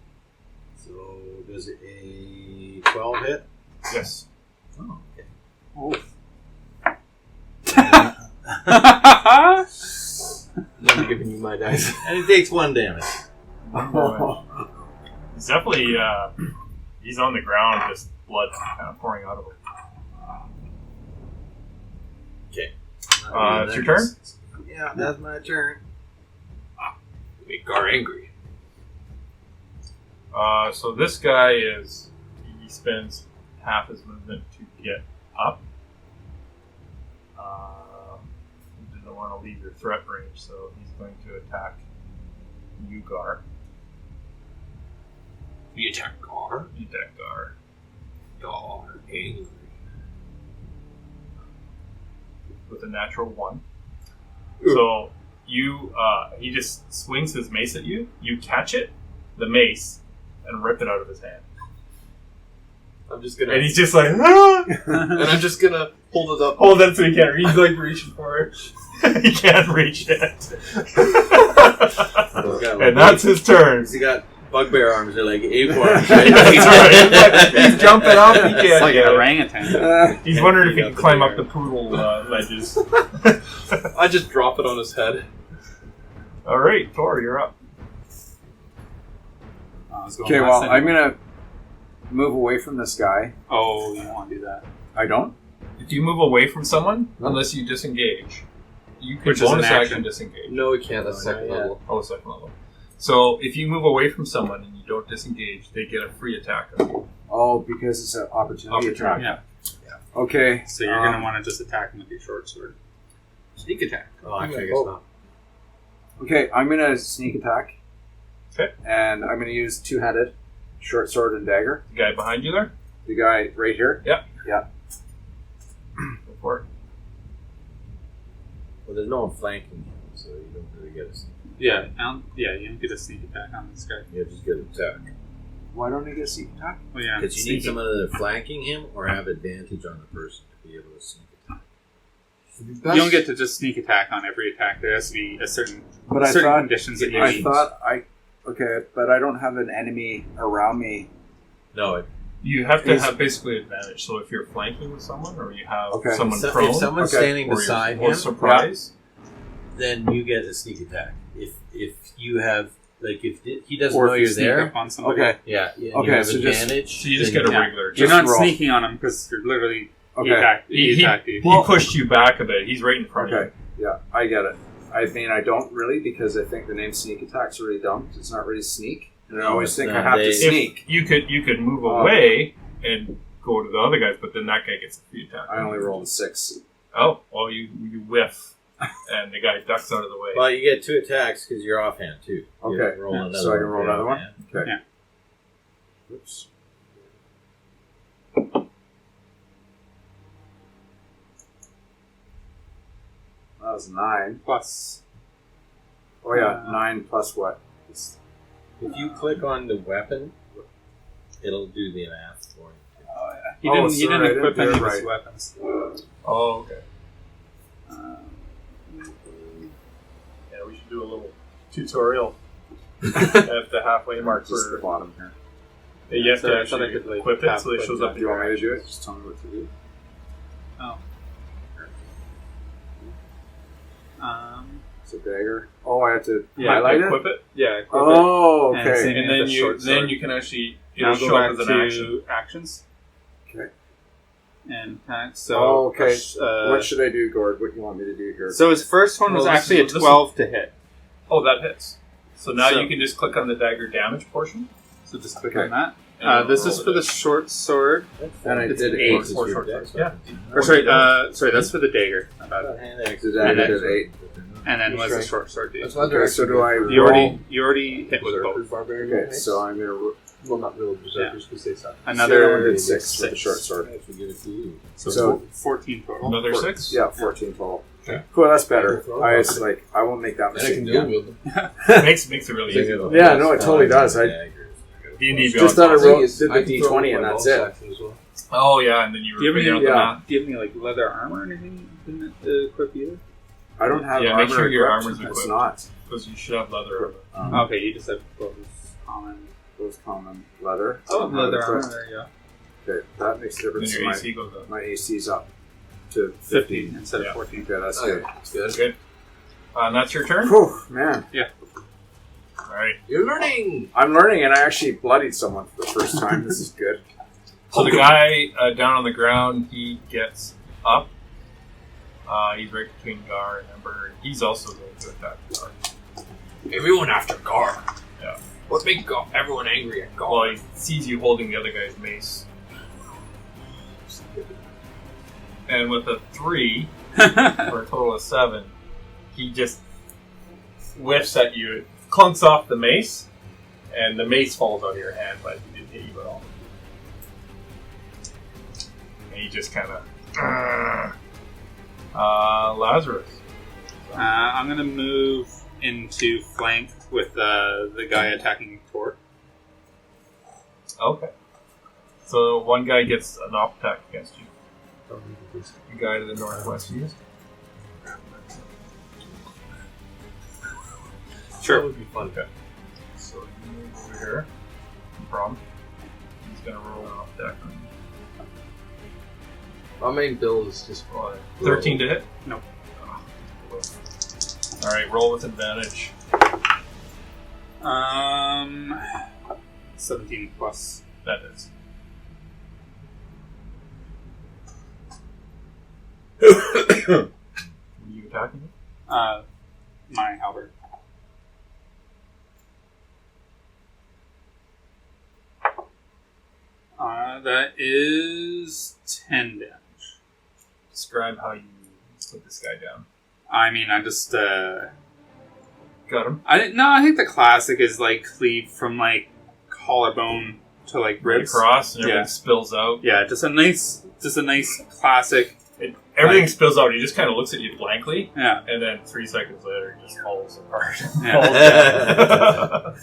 So does a 12 hit? Yes. Oh, okay. Oh. I'm giving you my dice. And it takes 1 damage. He's definitely. He's on the ground, just blood kind of pouring out of him. Okay. It's your turn? Yeah, that's my turn. You make Gar angry. So this guy he spends half his movement to get up. He doesn't want to leave your threat range, so he's going to attack you, Gar. You attack Gar. You attack Gar. Gar angry. With a natural 1. So he just swings his mace at you. You catch it, the mace, and rip it out of his hand. I'm just gonna. And he's just like, ah! and I'm just gonna hold it up. Oh, that's what he can't reach. He's like reaching for it. He can't reach it. And that's his turn. He got bugbear arms. They're like acorns. That's right. He's jumping up. He can't It's like get an it. orangutan. He's wondering if he can climb up the poodle ledges. I just drop it on his head. All right, Tor, you're up. Okay, well, I'm going to move away from this guy. Oh, you don't want to do that. I don't? If you move away from someone, unless you disengage, You can Which is an bonus action action. disengage. No, we can't. That's No, second not yet. level. Oh, second level. So if you move away from someone and you don't disengage, they get a free attack on you. Oh, because it's an opportunity attack. Yeah. Okay. So you're going to want to just attack him with your short sword. Sneak attack. Oh, actually, I guess not. Okay, I'm gonna sneak attack. Okay. And I'm gonna use two-handed, short sword and dagger. The guy behind you there? The guy right here. Yeah. Yeah. Go for it. Well, there's no one flanking him, so you don't really get a sneak. Yeah, you don't get a sneak attack on this guy. You just get an attack. Why don't I get a sneak attack? Well, yeah, Because you need sneaky. someone either flanking him or have advantage on the person to be able to sneak attack. You don't get to just sneak attack on every attack. There has to be a certain But I certain thought conditions that you I need. thought I okay, but I don't have an enemy around me. No, You have to Is- have basically advantage. So if you're flanking with someone or you have Okay. someone so prone if someone's Okay. standing or, beside or him, surprise, then you get a sneak attack. If you have like if he doesn't or know if you you're sneak there, up on somebody. Okay. yeah, and Okay, you have so just- advantage. so you just then get a Yeah. regular You're attack. not roll. sneaking on him because you're literally Okay. he attacked you. He pushed you back a bit. He's right in front of Okay. Yeah, I get it. I mean, I don't really because I think the name sneak attack's really dumb. It's not really sneak, and I always it's think I not. have to They- sneak. you. You could move away and go to the other guys, but then that guy gets a free attack. I only rolled a 6. Oh, well, you whiff, and the guy ducks out of the way. Well, you get 2 attacks because you're offhand too. You Okay. roll Yeah. another So I can one roll for another one? offhand. Okay. Yeah. Oops. That was 9. Plus, Oh yeah, 9 plus what? It's- If you click on the weapon, it'll do the math for you. he Oh, didn't. He sorry, I didn't equip didn't any do of it his right. weapons. Oh, okay. Yeah, we should do a little tutorial at the halfway mark Just the for bottom here. You have So to I thought I actually could, like, equip it tap so it click shows that. up Do in you your want me to do it? actions. Just tell me what to do. Oh. It's a dagger. Oh, I have to Yeah, highlight it? equip it. yeah, equip Oh, And okay. same- And then the you short sword. can actually Now it'll go show back up as to an action. actions. Okay. And attack. So Oh, okay. uh, What should I do, Gord? What do you want me to do here? so his first one was Well, this actually a is- this 12 to hit. Oh, that hits. So now So- you can just click on the dagger damage portion. So just click Okay. on that. and This roll is for the short sword. and I it's did an 8. eight. Or short sword. Yeah. Or sorry, that's for the dagger. My bad. The dagger did 8. And then what's the Right. short sword do? That's one Okay, so do I You roll? already hit with both. Okay, so I'm going to... Well, not real berserkers because they suck. Another did 6 with the short sword. So 14 total. Another 6. Yeah, 14 total. Okay. Cool, that's better. I was like, I won't make that And I mistake can again. dual wield them. makes it really easy. Yeah, no, it totally does. D&D Just thought I Beyond. rolled, Thing is, did I the can throw D20 my and that's bonus it. action as well. Oh yeah, and then you Do you were have figuring out any? the Yeah. math. Do you have any like leather armor or anything to equip either? I don't have Yeah, armor make sure your equipped. armor's It's equipped. not. Because you should have leather armor. Okay, you just have clothes common. Those common leather. Oh, Not leather armor. equipped. There you go. Okay, that makes a Then difference. your My, AC goes up. my AC's up to 15 instead Yeah. of 14. Okay, that's Oh, good. yeah, that's good. Good. And that's your turn. Whew, man. All right. You're learning! I'm learning, and I actually bloodied someone for the first time. This is good. So the guy down on the ground, he gets up. He's right between Gar and Ember. And he's also going to attack Gar. Everyone after Gar. Yeah. Let's make everyone angry at Gar. Well, he sees you holding the other guy's mace. And with a 3, for a total of 7, he just whiffs at you. It clunks off the mace, and the mace falls out of your hand, but he didn't hit you at all. And he just kind of... Lazarus. I'm gonna move into flank with the guy attacking Tor. Okay. So one guy gets an off attack against you. The guy to the northwest of you. Sure. That would be fun. Okay. So you move over here. No problem. He's gonna roll an off attack on you. My main build is just 13 to hit? Nope. Alright, roll with advantage. 17 plus. That is. Are you attacking him? My halberd. That is 10 damage. Describe how you put this guy down. I mean, I just, Got him. I think the classic is, like, cleave from, like, collarbone to, like, Right ribs. across, and everything Yeah. spills out. Yeah, just a nice classic. Everything Like- spills out. He just kind of looks at you blankly, Yeah. and then 3 seconds later, he just falls apart. Yeah.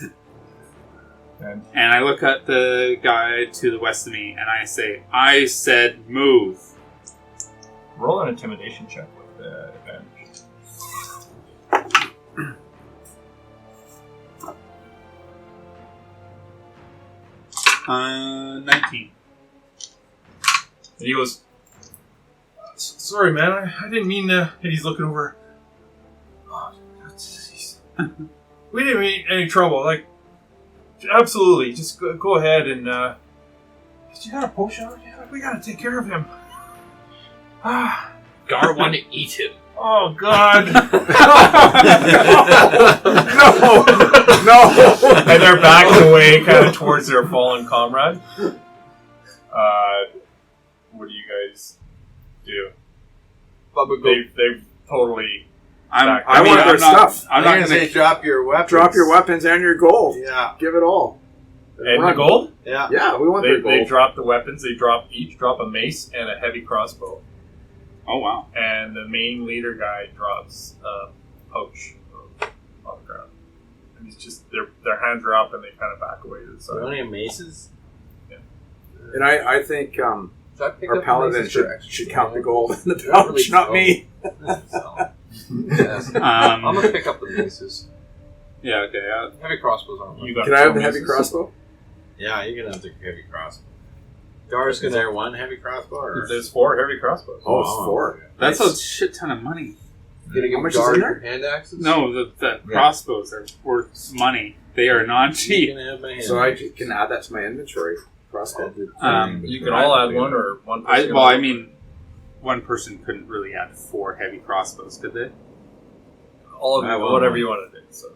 And And I look at the guy to the west of me, and I say, I said move. roll an intimidation check with advantage. 19. And he goes, "Sorry, man. I didn't mean to." And he's looking over. Oh, jeez. We didn't mean any trouble. Like, absolutely. Just go ahead and. You got a potion? Yeah, we gotta take care of him. Ah. Gar want to eat him. Oh God! No! And they're backing away, kind of towards their fallen comrade. What do you guys do? Bubba, go. They've totally. I want their stuff. I'm not gonna going say to. drop your weapons. Drop your weapons and your gold. Yeah. Give it all. And Run. the gold? Yeah. Yeah, we want their They gold. drop the weapons. They each drop a mace and a heavy crossbow. Oh, wow. And the main leader guy drops a pouch on the ground. And he's just their hands are up and they kind of back away to the Do side. you want any maces? And I think Should I pick our up the paladin maces for extra should count the gold in the They're not really pouch, not gold. me. So, yes. I'm gonna pick up the maces. Yeah, okay. Heavy crossbows aren't. You got Can I have two the heavy maces. crossbow? Yeah, you're gonna have to heavy crossbow. Gar's is there one heavy crossbow? Or? There's 4 heavy crossbows. Oh, it's 4. That's Nice. a shit ton of money. Gonna How give much is Gar in your there? hand axes? No, the crossbows are worth money. They are not You cheap. can have my hand. So I can add that to my inventory. Crossbow. You can all add one or one person. I mean, one person couldn't really add 4 heavy crossbows, could they? all of I you, want whatever one. you want to do. So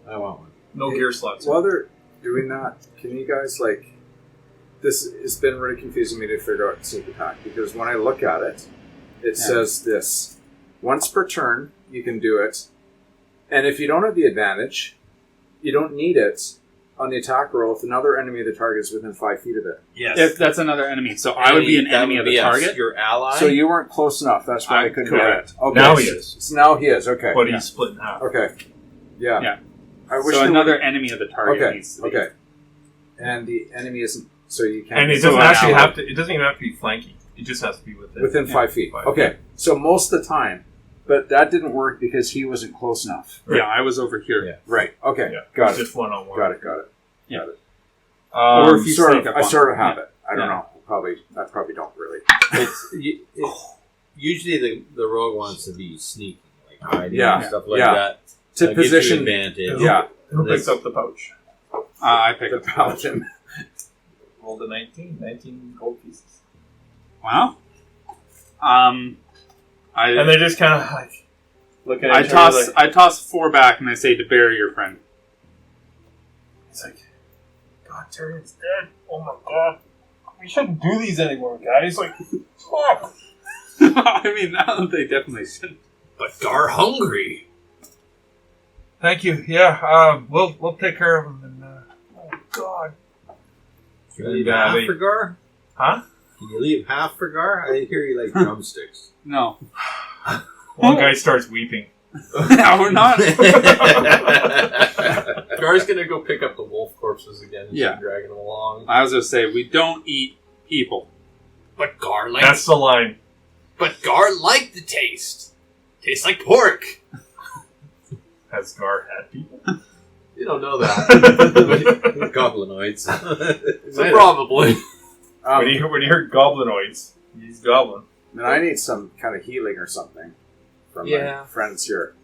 I want one. no gear slots. While they're doing that, can you guys, like... This has been really confusing me to figure out sneak attack, because when I look at it, it says this. Once per turn, you can do it. And if you don't have the advantage, you don't need it on the attack roll if another enemy of the target is within 5 feet of it. Yes. If that's another enemy. So I would be an That enemy would of the be target. Your ally. So you weren't close enough. That's why I couldn't correct. get it. Okay. Now he is. So now he is. Okay. But Yeah. he's split in half. Okay. Yeah. Yeah. I wish So there another were- enemy of the target Okay. needs to be. Okay. And the enemy isn't. So you can't. And it So doesn't an actually ally. have to. It doesn't even have to be flanking. It just has to be within 5 feet. 5 Okay. So most of the time, but that didn't work because he wasn't close enough. Yeah, I was over here. Yeah. Right. Okay. Yeah, Got it's it. just one on one. Got it. Yeah. Got it. Or if you sort sneak of, up I on sort of them. have it. I don't Yeah. know. I probably don't really. Usually the rogue wants to be sneaky, like hiding Yeah. and stuff like Yeah. that. To That gives you position. advantage. Yeah. Who This- picks up the pouch? I picked The up paladin. Rolled a 19. 19 gold pieces. Wow. And I they just kind of like looking at each other. I toss 4 back and I say to bury your friend. It's like, God, Tyrion's dead. Oh my God. We shouldn't do these anymore, guys. Like, fuck. I mean, they definitely shouldn't. But Gar hungry. Thank you. Yeah. We'll take care of him. And oh God. Can you leave Yeah, half they- for Gar? Huh? Can you leave half for Gar? I hear you like drumsticks. No. One guy starts weeping. No, we're not. Gar's gonna go pick up the wolf corpses again and Yeah. start dragging them along. I was going to say, we don't eat people. But Gar That's the line. liked the taste. Tastes like pork. Has Gar had people? You don't know that. Goblinoids. So probably. When you heard goblinoids, he's goblin. And I need some kind of healing or something from Yeah. my friends here,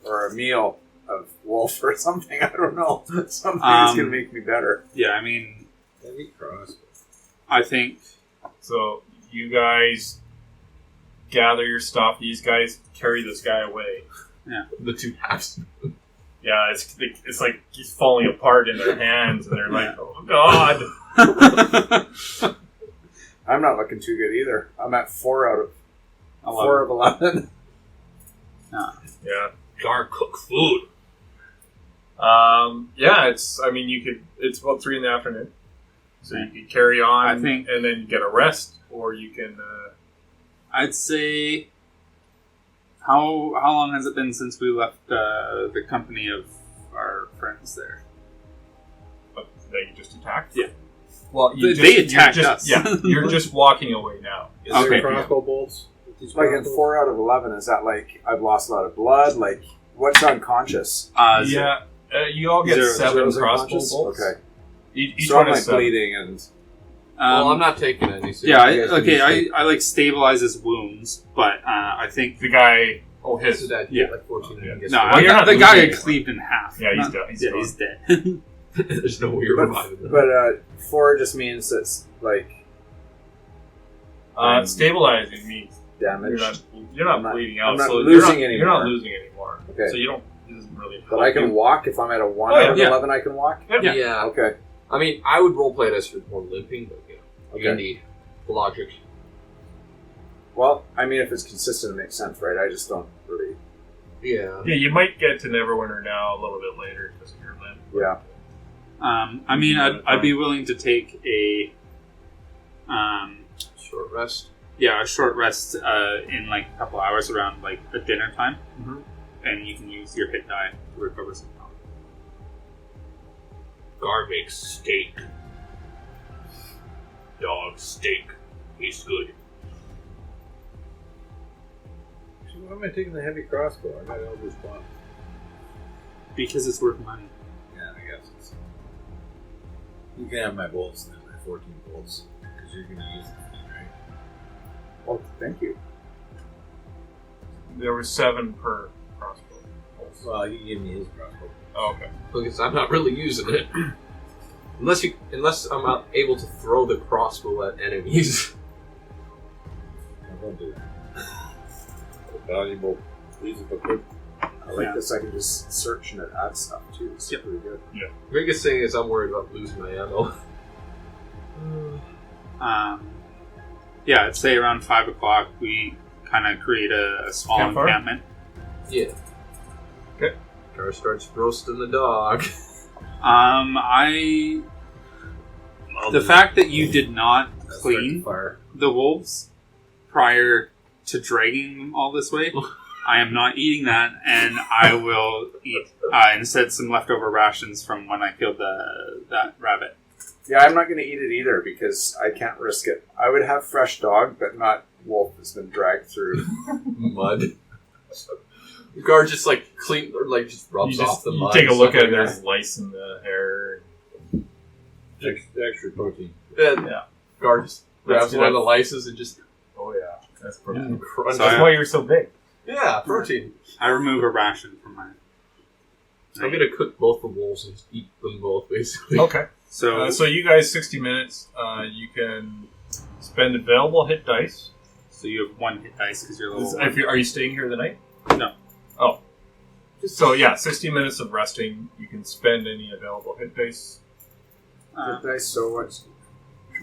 or a meal of wolf or something. I don't know. Something that's gonna make me better. Yeah, I mean, Heavy crossbow. I think... So you guys gather your stuff. These guys carry this guy away. The two halves. Yeah, it's like he's falling apart in their hands, and they're like, "Oh God!" I'm not looking too good either. I'm at 4 out of 4 of 11. Yeah. Gar cook food. Yeah, it's about 3 in the afternoon. So you could carry on I think- and then get a rest, or you can I'd say. How long has it been since we left the company of our friends there? that you just attacked. Yeah. Well, They attacked us. Yeah, you're just walking away now. Is there Okay. crossbow bolts? These Like in crossbows? 4 out of 11, is that like I've lost a lot of blood? Like, what's unconscious? Yeah, you all get 7 Zero's crossbow unconscious? bolts. Okay. Each So one I'm is like 7. bleeding and... Well, I'm not taking any. So Yeah, you guys can just take- I like stabilize his wounds, but I think The guy. Oh, So his. that Yeah. like 14. Yeah. I guess. no, Well, you're not the guy losing got cleaved in half. Yeah, he's Not- dead. He's yeah, gone. he's dead. There's no way you're reviving them. But 4 just means it's like Stabilizing means damaged. you're not I'm not- bleeding I'm out. not so losing you're not anymore. losing anymore. Okay. So you don't. It doesn't really. But I can help walk if I'm at a 1 Oh, out of yeah. 11. I can walk. you. Yeah. Yeah. Okay. I mean, I would roleplay it as you're more limping, but you Okay. need logic. Well, I mean, if it's consistent, it makes sense, right? I just don't really. Yeah. Yeah, you might get to Neverwinter now a little bit later because of your limp. Yeah. I mean, I'd be willing to take a Short rest. a short rest in like a couple hours around like a dinner time, Mhm. and you can use your hit die to recover some health. Gar makes steak. Dog steak. Tastes good. So why am I taking the heavy crossbow? I got all this buff. Because it's worth money. Yeah, I guess it's... You can have my bolts then, my 14 bolts. Because you're going to use them, right? Well, thank you. There was 7 per crossbow. Well, he gave me his crossbow. Oh, okay. Because I'm not really using it. Unless I'm not able to throw the crossbow at enemies. I won't do that. Valuable piece of equipment. I like Yeah. this. I can just search and it adds stuff too. It's Yep. pretty good. The biggest thing is I'm worried about losing my ammo. Yeah, I'd say around 5 o'clock we kind of create a small Campfire? encampment. Yeah. Okay. Gar starts roasting the dog. The fact that you did not Start clean the fire. the wolves prior to dragging them all this way, I am not eating that, and I will eat instead some leftover rations from when I killed that rabbit. Yeah, I'm not going to eat it either because I can't risk it. I would have fresh dog, but not wolf that's been dragged through. Mud. Gar just like clean or like just rubs You off the you mud. take a look at it. it. There's lice in the hair. Extra protein. Yeah. Gar just grabs That's one of the what- lices and just Oh yeah, that's protein. crunches. So That's why you're so big. Yeah, protein. I remove a ration from mine. I'm gonna cook both the wolves and just eat them both, basically. Okay. So, So you guys, 60 minutes. You can spend available hit dice. so you have 1 hit dice because you're level If are you staying here the night? No. Oh. So yeah, 60 minutes of resting. You can spend any available hit dice. Good dice, so much.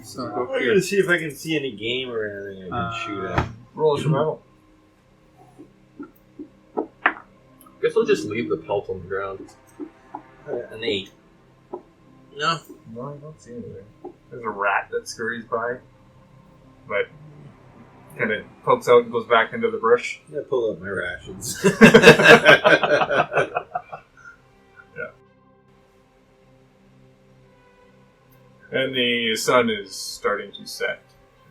so I'm go going here. to see if I can see any game or anything I can shoot at. Roll a survival. Guess I'll just leave the pelt on the ground. An 8. No. No, I don't see anything. There's a rat that scurries by, but kind of pokes out and goes back into the brush. I'm going to pull up my rations. And the sun is starting to set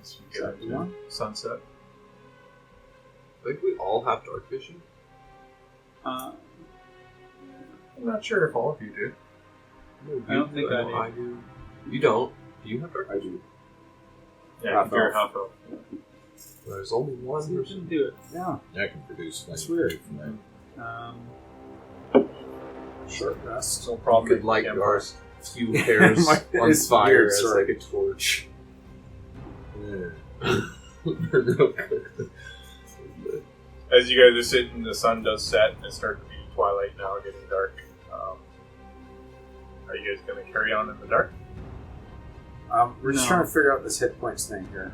as you get into sunset. I think we all have dark vision. Uh, I'm not sure if all of you do. I don't think I do. I do. You don't. Do you have dark I do. Yeah, Half if you're elf. half elf. There's only one You person. can do it. Yeah, I can produce that's like weird. Short rest. No You problem. could light Yeah, Gar's few hairs My- on it's fire weird, as sorry. like a torch. as you guys are sitting, the sun does set, and it's starting to be twilight now, getting dark. Are you guys going to carry on in the dark? We're just trying to figure out this hit points thing here.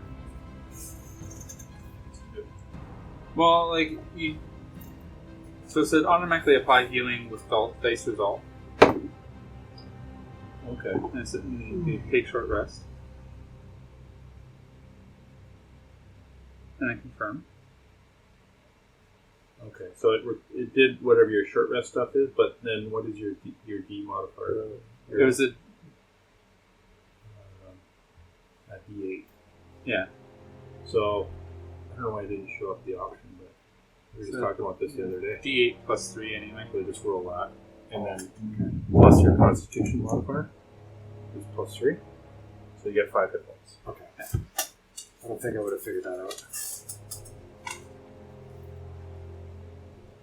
Well, like, so it said automatically apply healing with dice resolve. Okay. And it said you take short rest. And then confirm. Okay. So it did whatever your short rest stuff is, but then what is your D modifier? It was a D8. Yeah. So I don't know why it didn't show up the option, but we were just talking about this the other day. D8 plus 3 anyway. So just roll that, and then plus your Constitution modifier is +3, so you get 5 hit points. Okay. I don't think I would have figured that out.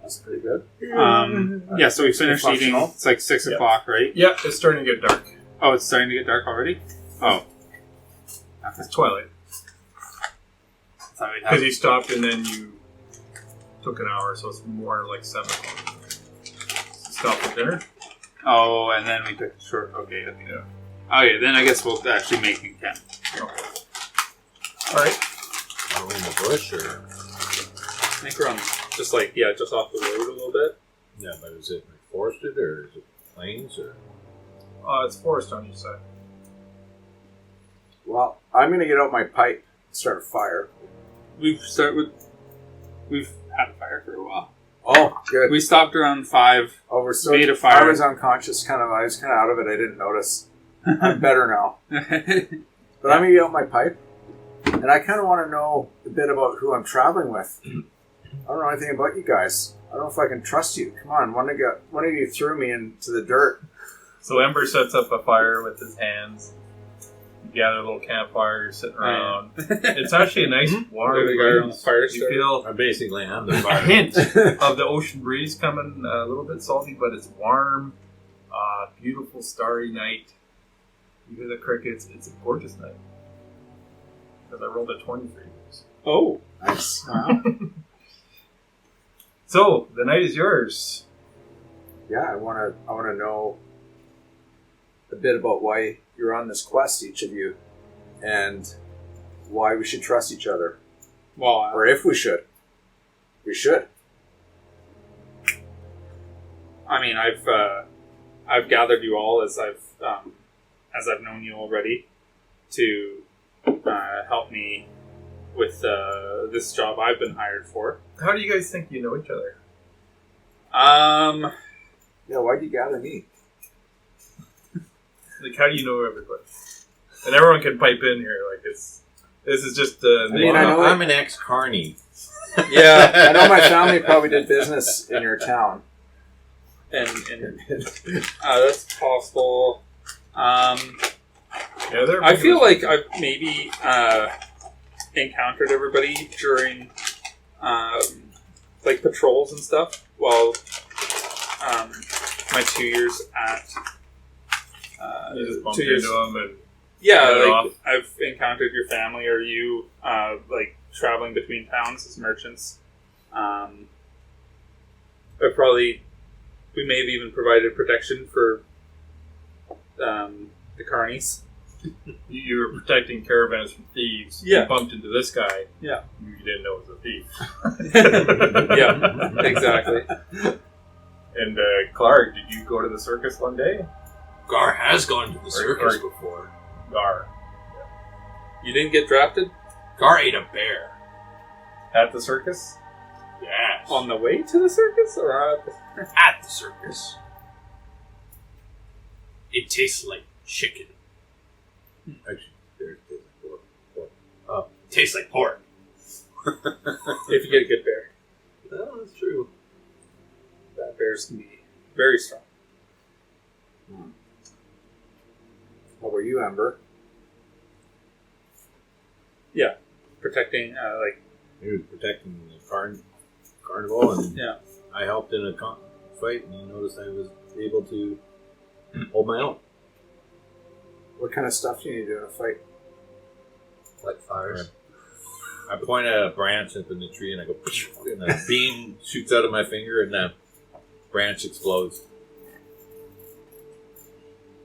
That's pretty good. Yeah, so we finished eating. Functional. It's like 6 Yep. o'clock, right? Yeah, it's starting to get dark. Oh, it's starting to get dark already? Oh. It's twilight. Because you stopped and then you took an hour, so it's more like 7 o'clock. Stop for dinner? Oh, and then we took a short. Okay, okay. Yeah. Okay, then I guess we'll actually make it camp. Alright. Are we in the bush, or? I think we're on just off the road a little bit. Yeah, but is it like forested, or is it plains, or? It's forest on each side. Well, I'm going to get out my pipe and start a fire. We've had a fire for a while. Oh, good. We stopped around 5. Oh, we're still, made a fire. I was unconscious, I was kind of out of it. I didn't notice. I'm better now. But I'm going to get out my pipe, and I kind of want to know a bit about who I'm traveling with. I don't know anything about you guys. I don't know if I can trust you. Come on, one of you threw me into the dirt. So Ember sets up a fire with his hands. You gather a little campfire, you're sitting around. It's actually a nice warm There's a guy on the breeze. fire You starter. feel Basically, I'm the a fire. hint of the ocean breeze coming, a little bit salty, but it's warm. Beautiful starry night. You hear the crickets. It's a gorgeous night. Because I rolled a 20 for you. Oh. Nice. Wow. So, the night is yours. Yeah, I want to know a bit about why you're on this quest, each of you, and why we should trust each other, Well, or if we should. We should. I mean, I've gathered you all as I've known you already to help me with this job I've been hired for. How do you guys think you know each other? Yeah, why'd you gather me? Like, how do you know everybody? And everyone can pipe in here. Like, this is just I know I'm an ex-carny. Yeah, I know my family probably did business in your town. and that's possible. yeah, I feel like I've maybe encountered everybody during like patrols and stuff. While my 2 years at you just bumped 2 years. into them and Yeah, Cut it like off. I've encountered your family or you, like traveling between towns as merchants. We may have even provided protection for the carnies. you were protecting caravans from thieves. Yeah. You bumped into this guy. Yeah. You didn't know it was a thief. Yeah, exactly. And Clark, did you go to the circus one day? Gar has gone to the circus or- before. Gar. You didn't get drafted Gar ate a bear. At the circus? Yes. on the way to the circus, or At the circus. It tastes like chicken. Actually, there's pork. Tastes like pork. if you get a good bear? Oh, that's true. That bears can be very strong. What were you, Ember? Yeah, protecting He was protecting the carnival, and Yeah. I helped in a fight, and he noticed I was able to hold my own. What kind of stuff do you need to do in a fight? Like fires. I point at a branch up in the tree and I go, and a beam shoots out of my finger and that branch explodes.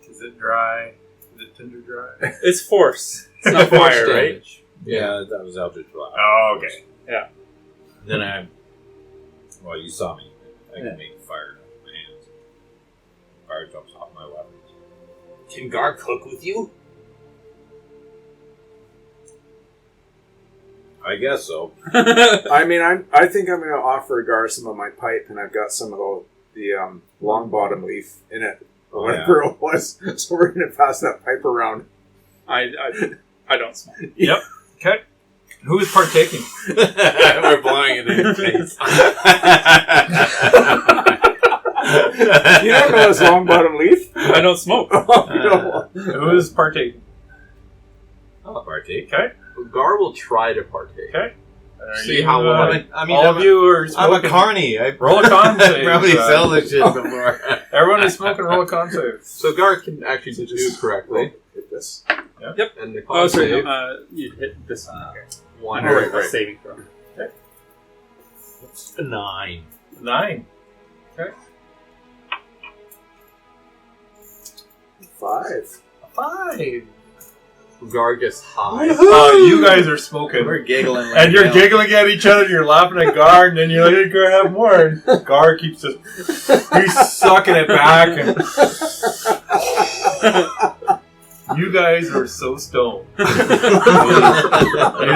Is it dry? Is it tinder dry? It's force. It's not Force fire, right? damage. Yeah, that was Eldritch Blast. Oh, okay. And then well, you saw me. I can make fire with my hands. Fire jumps off my weapons. Can Gar cook with you? I guess so. I mean, I think I'm going to offer Gar some of my pipe, and I've got some of the long bottom leaf in it, or whatever it was. So we're going to pass that pipe around. I don't smoke. Yep. Okay. Who is partaking? We're blowing it in your face. You don't know this long bottom leaf? I don't smoke. Who is partaking? I'll partake. Okay. Gar will try to partake. Okay. Are See you, how well all of you are I'm a smoking. carny. I Roll a con save. probably sell this shit before. Everyone is smoking. Roll a con save. So Gar can actually do correctly. Hit this. Yep. And the Oh, con sorry. save, You hit this one. Okay. one. Or right, right. a saving throw. What's a 9? 9. Okay. 5. 5. Gar gets high. You guys are smoking. We're giggling. And you're giggling at each other, and you're laughing at Gar, and then you're like, hey, Gar, have more. And Gar keeps just, he's sucking it back, and you guys are so stoned. You're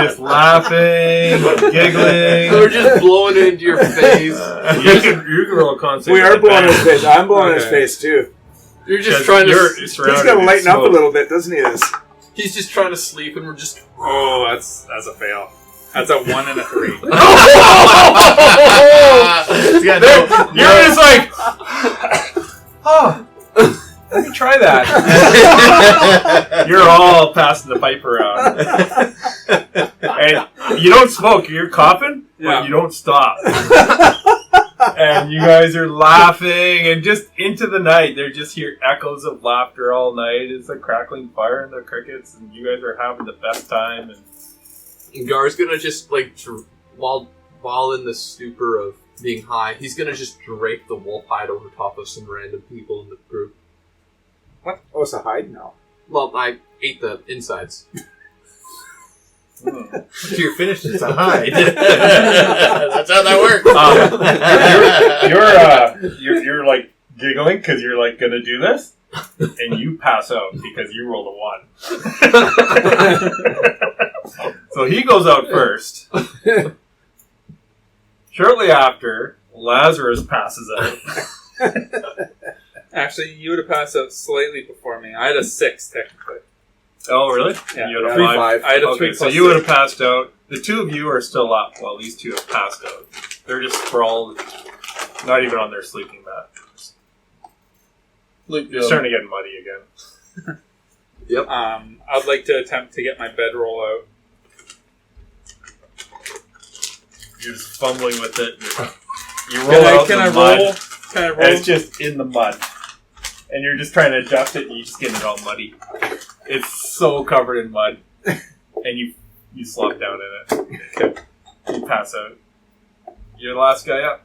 just laughing, giggling. We're just blowing it into your face. You can roll a con save. We are blowing his face. I'm blowing his Okay. face, too. You're just trying to. He's got to lighten up a little bit, doesn't he? This. He's just trying to sleep, and we're just. Oh, that's a fail. That's a 1 and a 3. You're just like, oh, let me try that. You're all passing the pipe around. And you don't smoke, you're coughing, Yeah. but you don't stop. And you guys are laughing, and just into the night, they just hear echoes of laughter all night. It's a crackling fire and the crickets, and you guys are having the best time. And Gar's gonna just, like, while in the stupor of being high, he's gonna just drape the wolf hide over top of some random people in the group. What? Oh, it's a hide now. Well, I ate the insides. So you're finished. It's a hide. That's how that works. You're like giggling because you're like gonna do this, and you pass out because you rolled a 1. So he goes out first. Shortly after, Lazarus passes out. Actually, you would have passed out slightly before me. I had a 6, technically. Oh, really? Yeah. You had a 3-5. I had a Okay, 3 so plus you would have 6. passed out. The two of you are still up. Well, these two have passed out. They're just sprawled, not even on their sleeping mat. You're starting to get muddy again. Yep. I'd like to attempt to get my bedroll out. You're just fumbling with it. You roll out Can in I the mud, roll? Can I roll? and it's just in the mud. And you're just trying to adjust it, and you just get it all muddy. It's so covered in mud. And you slop down in it. Okay. You pass out. You're the last guy up.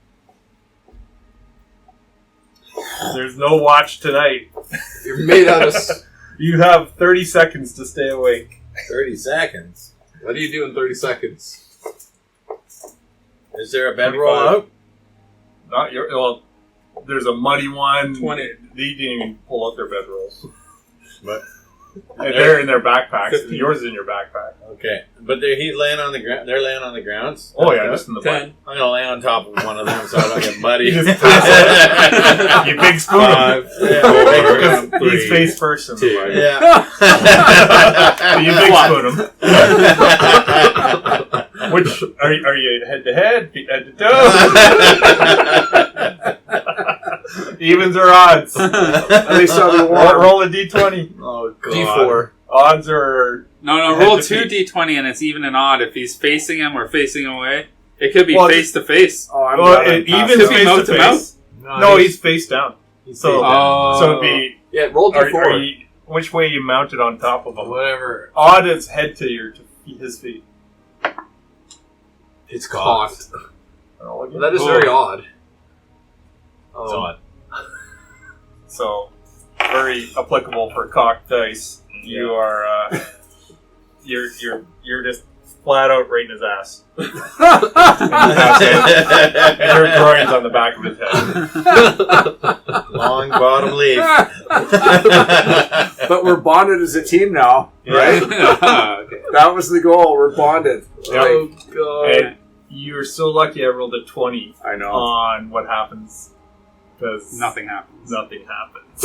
There's no watch tonight. You're made out of. You have 30 seconds to stay awake. 30 seconds. What do you do in 30 seconds? Is there a bedroll 25. out? Not your. Well, there's a muddy one. 20. They didn't even pull out their bedrolls. But And they're in their backpacks. 15. Yours is in your backpack. okay, but he's laying on the ground. They're laying on the grounds. Oh yeah, just in the mud. 10. I'm gonna lay on top of one of them so I don't get muddy. You just pass out. You big spoon him. 5, 4, Because 3, he's face first in the 2. mud. Yeah. So you big spoon him. Which are you head to head, head to toe? Evens or odds? At least I'll be warm. Roll a d20. Oh god. D4. Odds are No, Head roll to 2 feet. d20 and it's even and odd if he's facing him or facing away. It could be Well, face to face. Oh, I'm well, glad I it passed evens Could be face mouth to to face. No, he's face down. So Oh. so it'd be Yeah, roll D4. are you, which way you mounted on top of him? Whatever. Odd is head to his feet. It's caught. Roll again. That is very odd. It's odd. So, very applicable for cocked dice. You are, you're just flat out right in his ass. And your groin's on the back of his head. Long bottom leaf. But we're bonded as a team now, right? Okay. That was the goal. We're bonded. Oh, God. And you're so lucky I rolled a 20 I know. on what happens. Because Nothing happens. nothing happens.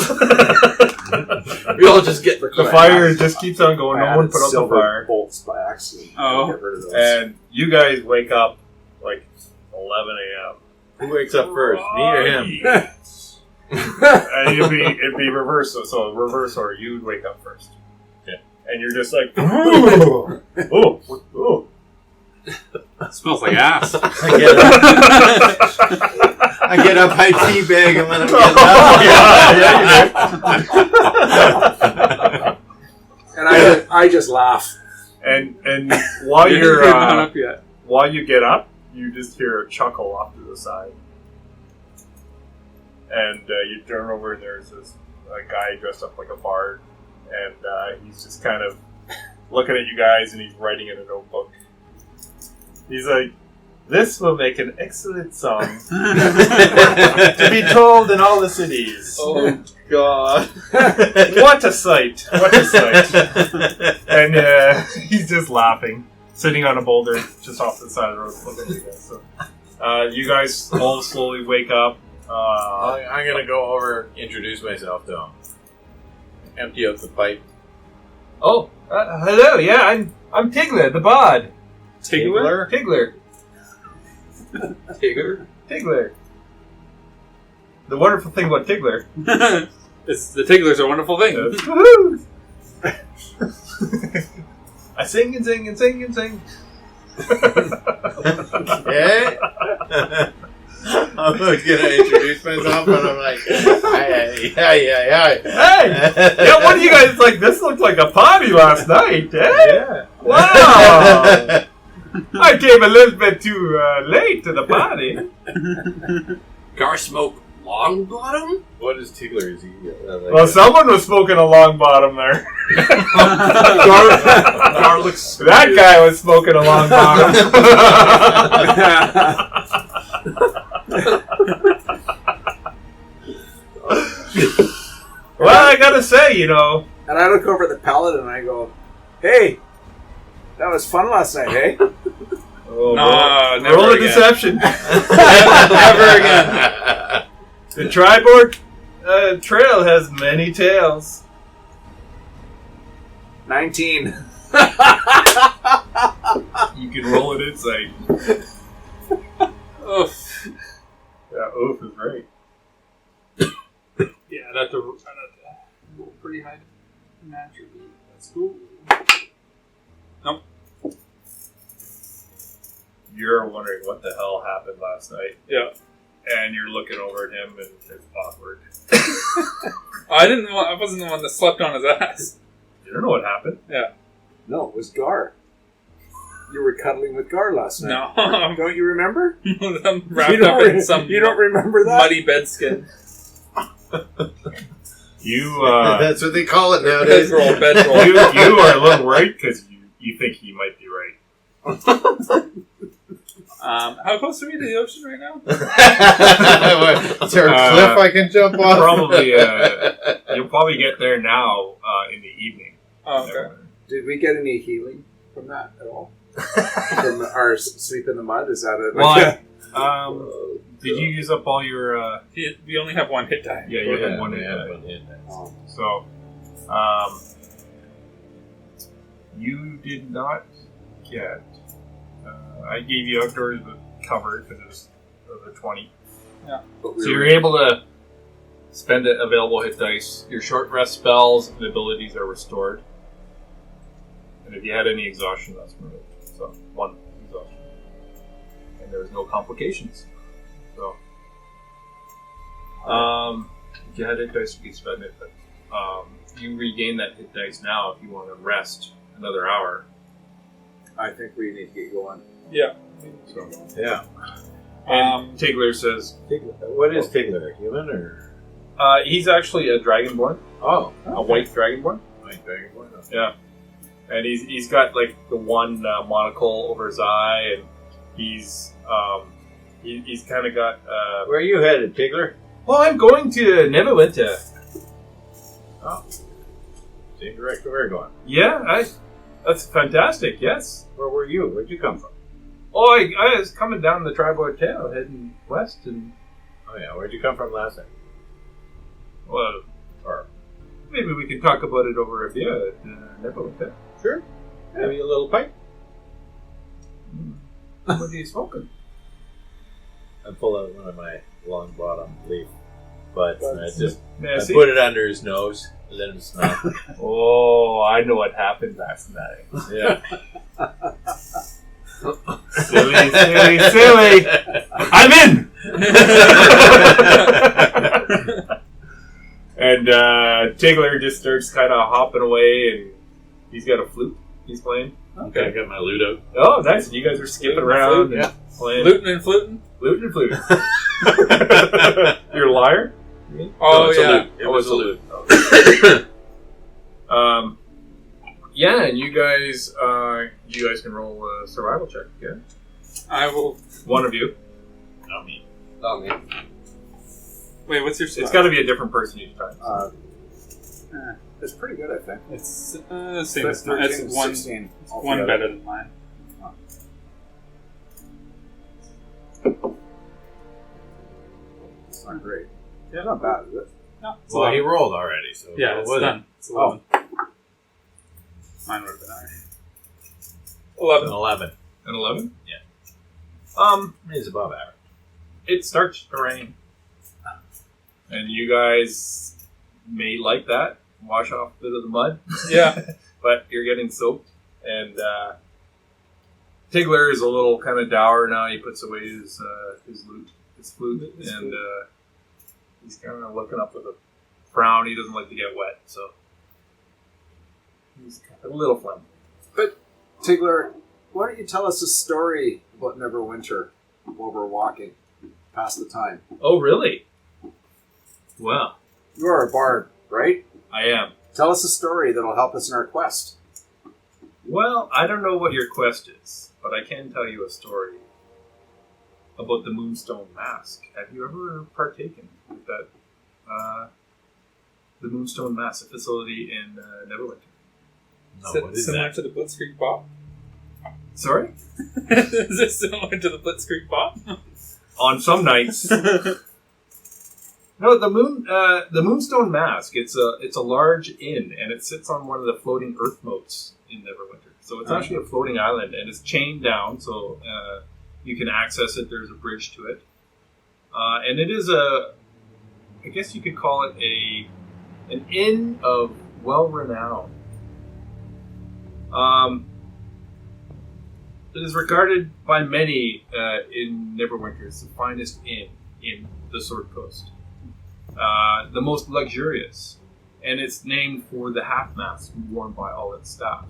We all just get The fire just keeps on going. I No one added put out the silver fire. bolts by accident. Oh. Get rid of those. And you guys wake up like 11 a.m. Who wakes up first, me or him? And it'd be reverse. So reverse order. You'd wake up first. Okay. And you're just like, oh. It smells like ass. I get up, I teabag, and let him get up. And I just laugh. And while you're not up yet. while you get up, you just hear a chuckle off to the side. And you turn over and there's this guy dressed up like a bard, and he's just kind of looking at you guys and he's writing in a notebook. He's like, "This will make an excellent song to be told in all the cities." Oh, God. What a sight! What a sight! And he's just laughing, sitting on a boulder just off the side of the road looking at you guys. So, you guys all slowly wake up. I'm gonna go over, introduce myself to him. Empty out the pipe. Oh, hello! Yeah, I'm Tigler, the bard. Tigler? Tigler. Tigger? Tigler. The wonderful thing about Tigler. The Tigler's a wonderful thing. Woohoo! I sing and sing and sing and sing. Okay. I'm gonna introduce myself, and I'm like, hi. Hey! Yeah, what do you guys like? This looked like a party last night, eh? Yeah. Wow! I came a little bit too late to the party. Gar smoke long bottom? What is Tigler? Is he? Well, someone was smoking a long bottom there. Gar looks. That guy was smoking a long bottom. Well, I gotta say, And I look over at the paladin and I go, "Hey, that was fun last night, hey?" Oh, No, never roll a again. deception. Never again. The Triboard Trail has many tales. 19. You can roll it insight. Oof. Yeah, oof is right. Yeah, I'd have to roll pretty high naturally. That's cool. Nope. You're wondering what the hell happened last night. Yeah. And you're looking over at him and it's awkward. I wasn't the one that slept on his ass. You don't know what happened. No, it was Gar. You were cuddling with Gar last night. No. Don't you remember? I'm wrapped up in some You don't remember that? muddy bedskin. You, That's what they call it nowadays. Bedroll. you are a little worried because you think he might be right. How close are we to the ocean right now? Is there a cliff I can jump off? Probably, you'll probably get there now in the evening. Oh, okay. Did we get any healing from that at all? From our sleep in the mud? Is that it? Well, did you use up all your... We only have one hit die. Yeah, you had one we hit had die. one hit. So, you did not get... I gave you outdoors but covered because it was the 20. Yeah. But So you're able to spend available hit dice. Your short rest spells and abilities are restored. And if you had any exhaustion, that's removed. So, one exhaustion. And there's no complications. So, if you had hit dice, you could spend it. But you regain that hit dice now if you want to rest another hour. I think we need to get going. Yeah. So, Yeah. And Tigler says, What is Tigler? A human or? he's actually a dragonborn, Oh, a white dragonborn. White Dragonborn. Okay. Yeah. And he's got like the one monocle over his eye, and he's kind of got. Where are you headed, Tigler? Well, I'm going to Neverwinter. Oh, same direction we're going. Yeah, that's fantastic. Yes. Where were you? Where'd you come from? Oh, I was coming down the Tri-Board Trail, heading west, and Oh yeah, where'd you come from last time? well, or maybe we can talk about it over a beer at Neverwinter. Sure. Maybe a little pipe. What are you smoking? I pull out one of my long bottom leaf, but I just May I I see? put it under his nose and let him smell. Oh, I know what happened last night. Yeah. Silly. I'm in! And Tigler just starts kind of hopping away, and he's got a flute he's playing. Okay, I got my lute out. Oh, nice. And you guys are skipping around flute, and playing. Looting and fluting? Lute and flute. You're a liar? Oh, it's a yeah. lute. It was a lute. Yeah, and you guys can roll a survival check, yeah? I will. One of you. Not me. Not me. Wait, what's your It's got to be a different person each time. It's pretty good, I think. It's same as mine. 13, It's one, 16 one altogether. better than mine. It's not great. Yeah, not bad, is it? No, it's Well, he 11. rolled already, so Yeah, what it's was done. It's Oh. 11. Mine would have been higher. it? 11. An 11. An 11? Yeah. He's above average. It starts to rain. And you guys may like that. Wash off a bit of the mud. Yeah. But you're getting soaked. And Tigler is a little kind of dour now. He puts away his lute, his flute, and he's kind of looking up with a frown. He doesn't like to get wet, so he's kind of a little flammable. Tigler, why don't you tell us a story about Neverwinter while we're walking? Pass the time. Oh, really? Well, You are a bard, right? I am. Tell us a story that'll help us in our quest. Well, I don't know what your quest is, but I can tell you a story about the Moonstone Mask. Have you ever partaken with that? The Moonstone Mask, a facility in Neverwinter. No, what is similar that? to the Blitzkrieg Pop? Sorry? Is it similar to the Blitzkrieg Pop? On some nights. No, the Moonstone Mask. It's a large inn, and it sits on one of the floating earth moats in Neverwinter. So it's actually a floating island, and it's chained down, so you can access it. There's a bridge to it, and it is I guess you could call it an inn of well renown. It is regarded by many in Neverwinter as the finest inn in the Sword Coast. The most luxurious, and it's named for the half mask worn by all its staff,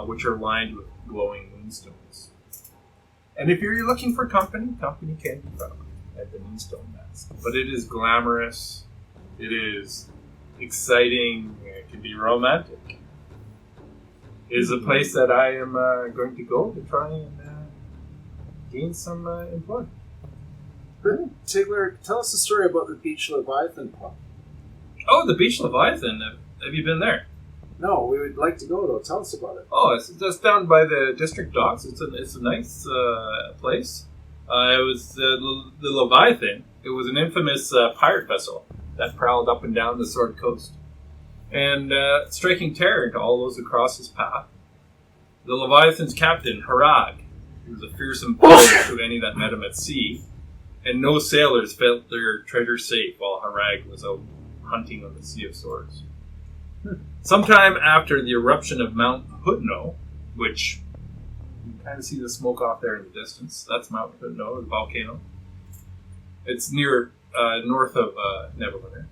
which are lined with glowing moonstones. And if you're looking for company can be found at the Moonstone Mask. But it is glamorous, it is exciting, it can be romantic. It is a place that I am going to go to try and gain some employment. Tigler, tell us a story about the Beach Leviathan pub. Oh, the Beach Leviathan. Have you been there? No, we would like to go though. Tell us about it. Oh, it's just down by the district docks. It's a nice place. It was the Leviathan. It was an infamous pirate vessel that prowled up and down the Sword Coast, and striking terror to all those who crossed his path. The Leviathan's captain, Harag, he was a fearsome foe to any that met him at sea, and no sailors felt their treasure safe while Harag was out hunting on the Sea of Swords. Sometime after the eruption of Mount Hutno, which you can kind of see the smoke off there in the distance, that's Mount Hutno, the volcano. It's near north of Neverwinter.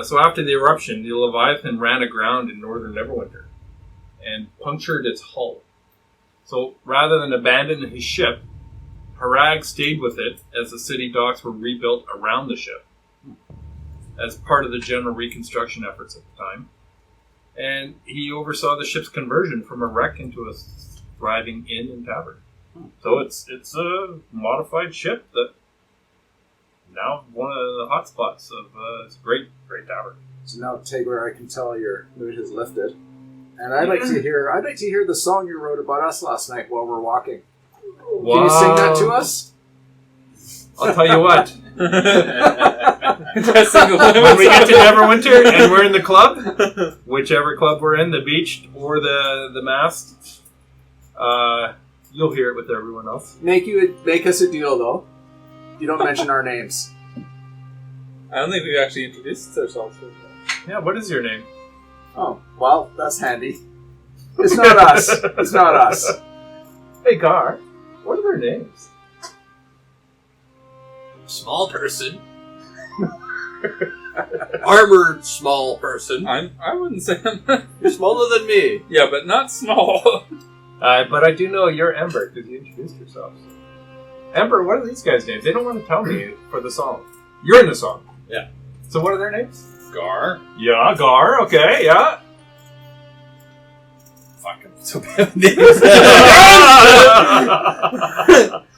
So after the eruption, the Leviathan ran aground in northern Neverwinter and punctured its hull. So rather than abandon his ship, Harag stayed with it as the city docks were rebuilt around the ship as part of the general reconstruction efforts at the time. And he oversaw the ship's conversion from a wreck into a thriving inn and tavern. So it's a modified ship that now one of the hotspots of it's a great tavern. So now, Tigler, I can tell your mood has lifted, and I'd like to hear the song you wrote about us last night while we're walking. Wow. Can you sing that to us? I'll tell you what. When we get to Neverwinter and we're in the club, whichever club we're in, the beach or the mast, you'll hear it with everyone else. Make us a deal, though. You don't mention our names. I don't think we've actually introduced ourselves. Yeah, what is your name? Oh, well, that's handy. It's not us. It's not us. Hey, Gar. What are their names? Small person. Armored small person. I wouldn't say I'm... You're smaller than me. Yeah, but not small. But I do know you're Ember because you introduced yourself. Ember, what are these guys' names? They don't want to tell me for the song. You're in the song. Yeah. So what are their names? Gar. Yeah, Gar. Okay, yeah. Fucking so bad names.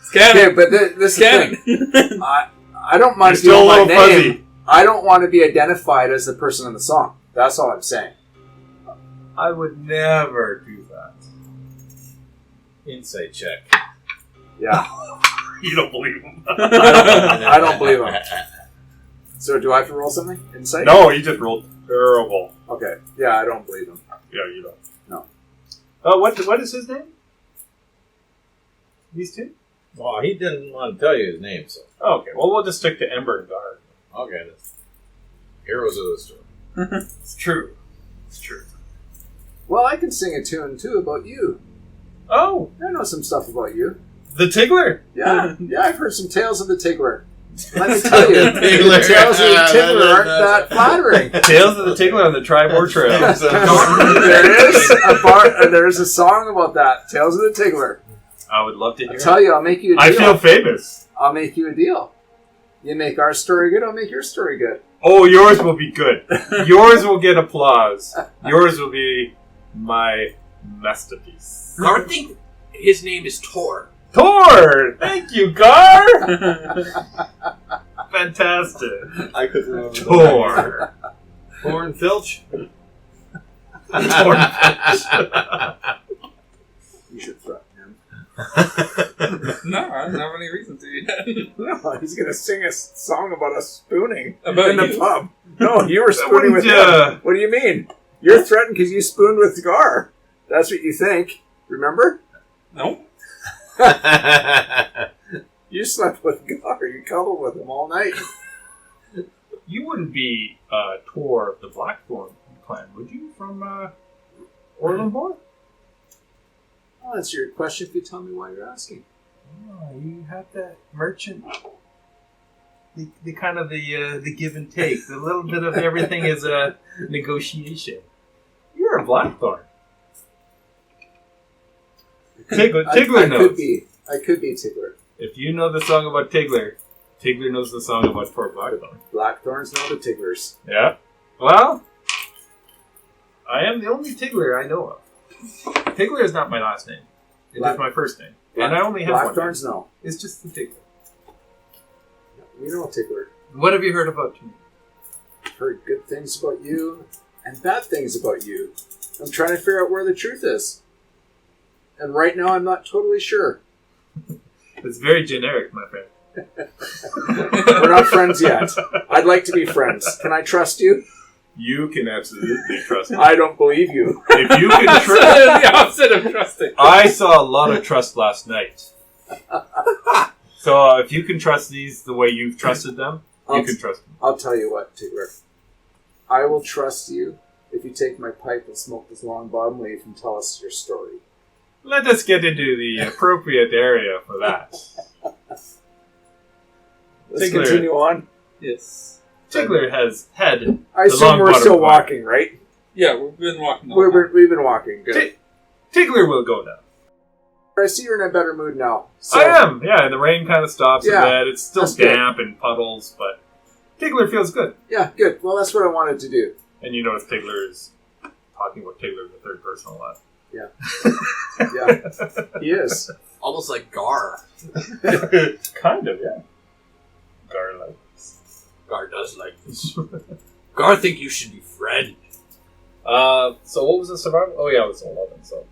Okay, but this is the thing. I don't mind You're still stealing a my little name. fuzzy. I don't want to be identified as the person in the song. That's all I'm saying. I would never do that. Insight check. Yeah, You don't believe him. I don't believe him. So do I have to roll something? Insight? No, you just rolled terrible. Okay. Yeah, I don't believe him. Yeah, you don't. No. What is his name? These two? Well, he didn't want to tell you his name, so. Okay, well, we'll just stick to Ember and Gar. Okay, that's heroes of the story. It's true. It's true. Well, I can sing a tune, too, about you. Oh, I know some stuff about you. the Tiggler. Yeah, I've heard some tales of the Tiggler. Let me tell you, the Tiggler. tales of the Tiggler aren't that flattering. Tales of the Tiggler on the Tribord Trail. There's a song about that. Tales of the Tiggler. I would love to hear I'll it. tell you, I'll make you a deal. I feel famous. I'll make you a deal. You make our story good, I'll make your story good. Oh, yours will be good. Yours will get applause. Yours will be my masterpiece. I think his name is Tor. Tor! Thank you, Gar! Fantastic. I couldn't remember. Tor. Thorn Filch? Tor. You should threaten him. No, I don't have any reason to yet. No, he's going to sing a song about us spooning About in the you? pub. No, you were spooning with wouldn't, him. What do you mean? You're threatened because you spooned with Gar. That's what you think. Remember? No. You slept with Gar. You cuddled with him all night. You wouldn't be Tor of the Blackthorn clan, would you? From Orlandborn? I'll answer your question if you tell me why you're asking. Oh, you have that merchant. The kind of the give and take. The little bit of everything is a negotiation. You're a Blackthorn. Tiggler knows. I could be Tiggler. If you know the song about Tiggler, Tiggler knows the song about Tor Blackthorn. Blackthorns know the Tigglers. Yeah. Well, I am the only Tiggler I know of. Tiggler is not my last name. It is my first name. And I only have one name. Blackthorns know. It's just the Tiggler. We know Tiggler. What have you heard about me? I've heard good things about you and bad things about you. I'm trying to figure out where the truth is. And right now I'm not totally sure. It's very generic, my friend. We're not friends yet. I'd like to be friends. Can I trust you? You can absolutely trust me. I don't believe you. If you can trust, The opposite of trusting. I saw a lot of trust last night. So if you can trust these the way you've trusted them, you can trust them. I'll tell you what, Tiggler. I will trust you if you take my pipe and smoke this long bottom leaf and tell us your story. Let us get into the appropriate area for that. Let's Tiggler. continue on. Yes. Tiggler has had I the assume long we're bottom still pipe. walking, right? Yeah, we've been walking. all the time. We've been walking. Good. Tiggler will go now. I see you're in a better mood now. So, I am, yeah, and the rain kind of stops Yeah, a bit. It's still that's good. damp and puddles, but Tigler feels good. Yeah, good. Well, that's what I wanted to do. And you notice Tigler is talking about Tigler in the third person a lot. Yeah. Yeah, he is. Almost like Gar. Kind of, yeah. Garlic. Gar does like this. Gar think you should be friend. So what was the survival? Oh yeah, it was 11. So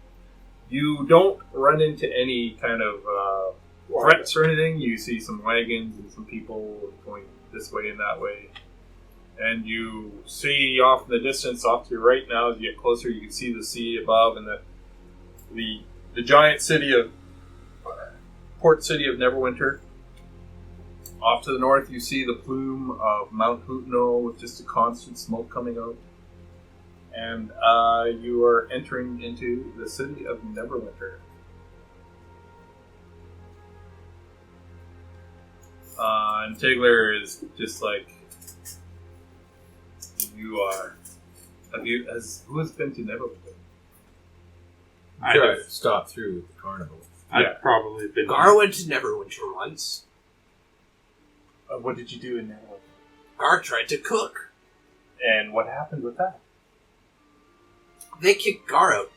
you don't run into any kind of threats or anything. You see some wagons and some people going this way and that way. And you see off in the distance, off to your right now, as you get closer, you can see the sea above and the giant port city of Neverwinter. Off to the north, you see the plume of Mount Hootno with just a constant smoke coming out. And you are entering into the city of Neverwinter. And Tigler is just like, you are. Who has been to Neverwinter? I'd Sure, have, I'd stop through with the carnival. Yeah. I'd probably been. Gar went to Neverwinter once. What did you do in Neverwinter? Gar tried to cook. And what happened with that? They kicked Gar out.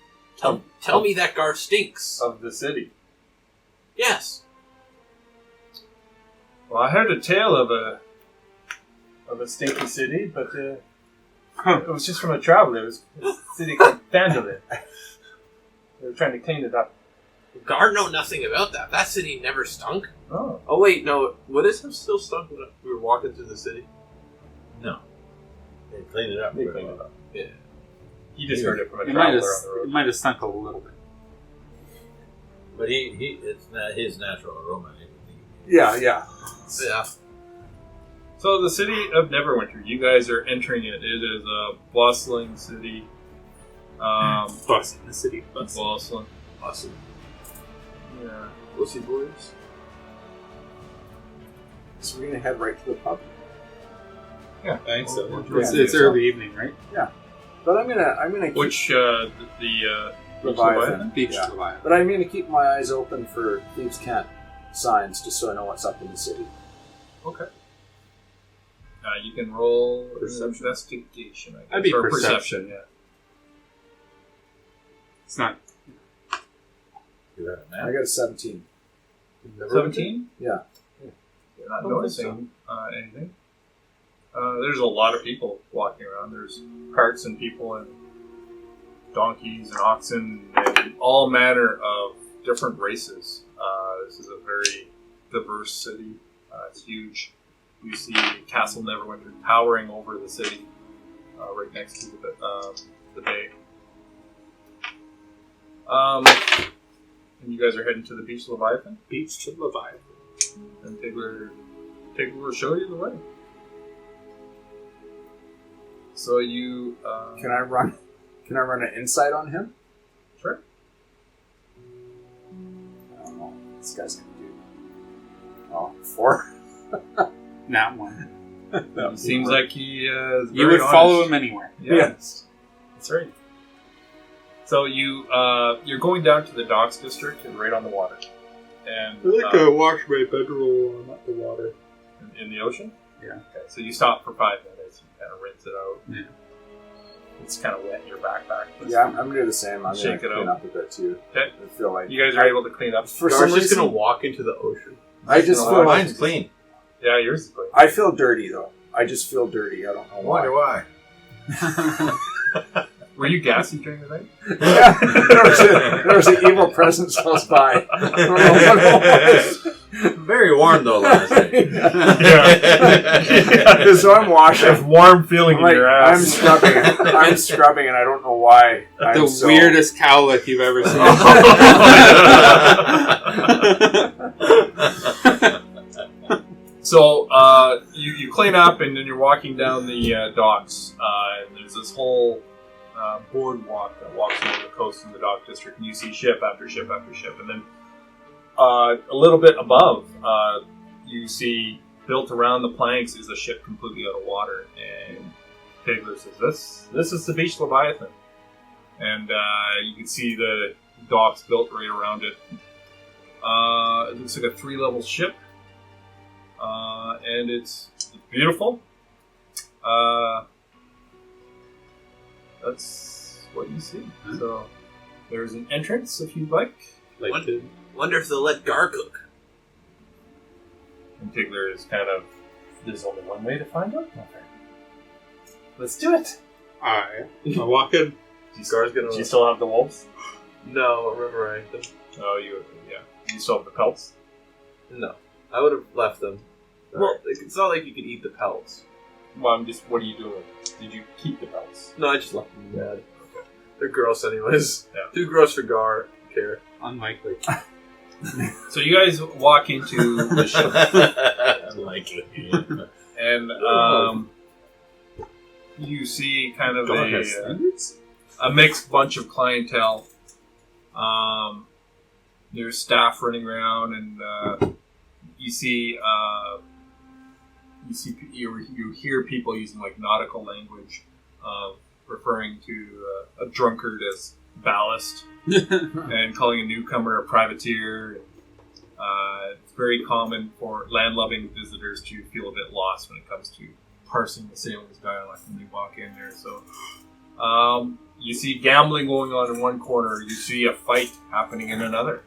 Tell me that Gar stinks. Of the city. Yes. Well, I heard a tale of a stinky city, but it was just from a traveler. It was a city called Phandelver. They were trying to clean it up. Gar know nothing about that. That city never stunk. Oh. Oh wait, no. Would it have still stunk when we were walking through the city? No. They cleaned it up. They pretty cleaned it well. up. Yeah. You just heard it from a It might traveler have. on the road. It might have stunk a little bit. But it's not his natural aroma. Yeah. Yeah. So the city of Neverwinter, you guys are entering it. It is a bustling city. Bus in the city. Bus. Bustling. Awesome. Yeah. Pussy boys. So we're gonna head right to the pub. Yeah. I think so. Yeah. It's early evening, right? But I'm gonna keep Which the Leviathan. Beach Yeah. Leviathan. But I'm gonna keep my eyes open for Thieves' Cant signs, just so I know what's up in the city. Okay. You can roll Perception. investigation. I guess. That'd be Or perception. Yeah. It's not. You have a I map? got a 17. 17? Yeah. You're not I don't think noticing anything. There's a lot of people walking around. There's carts and people and donkeys and oxen and all manner of different races. This is a very diverse city. It's huge. You see Castle Neverwinter towering over the city, right next to the bay. And you guys are heading to the beach Leviathan, Beach to Leviathan. and Tigler will show you the way. So you Can I run an insight on him? sure. I don't know. This guy's gonna do. Oh, 4. Not one. It seems like he is You very would follow honest. him anywhere. Yes, that's right. So you're going down to the docks district and right on the water, and wash my bedroll at the water. in the ocean. Yeah. Okay, so you stop for 5 minutes, you kind of rinse it out. Yeah. It's kind of wet in your backpack. Yeah, I'm gonna do the same. I'm Shake gonna it clean out. up a bit too. Okay. I feel like You guys are able to clean up. for Gar's some just reason gonna walk into the ocean. I just No, feel Mine's like clean. Yeah, yours is clean. I feel dirty though. I just feel dirty. I don't know I why. wonder why. Were you gassy during the night? Yeah, there was an evil presence close by. I don't know what it was. Very warm though last night. Yeah. So I'm washing. That warm feeling I'm, like, in your I'm ass. scrubbing. I'm scrubbing, and I don't know why. I'm The so... weirdest cowlick you've ever seen. So you clean up, and then you're walking down the docks, and there's this whole boardwalk that walks along the coast in the dock district, and you see ship after ship after ship, and then a little bit above, you see built around the planks is a ship completely out of water, and Tigler says, "This is the beach Leviathan," and you can see the docks built right around it. It looks like a 3-level ship. And it's beautiful. That's what you see. So there's an entrance if you'd like. Wonder if they'll let Gar cook. In particular, is kind of there's only one way to find out. Let's do it. I walk in. Do you still have the wolves? No, I'm memorizing them. Oh, yeah. You still have the pelts? No. I would have left them. Well, it's not like you could eat the pelts. Well, what are you doing? Did you keep the pelts? No, I just left them in bed. Okay. They're gross anyways. Yeah. Too gross for Gar. Don't care. Unlikely. So you guys walk into the ship. Unlikely. And you see kind of a mixed bunch of clientele. There's staff running around, and you hear people using like nautical language, referring to a drunkard as ballast, and calling a newcomer a privateer. It's very common for land-loving visitors to feel a bit lost when it comes to parsing the sailor's dialect when they walk in there. So you see gambling going on in one corner. You see a fight happening in another.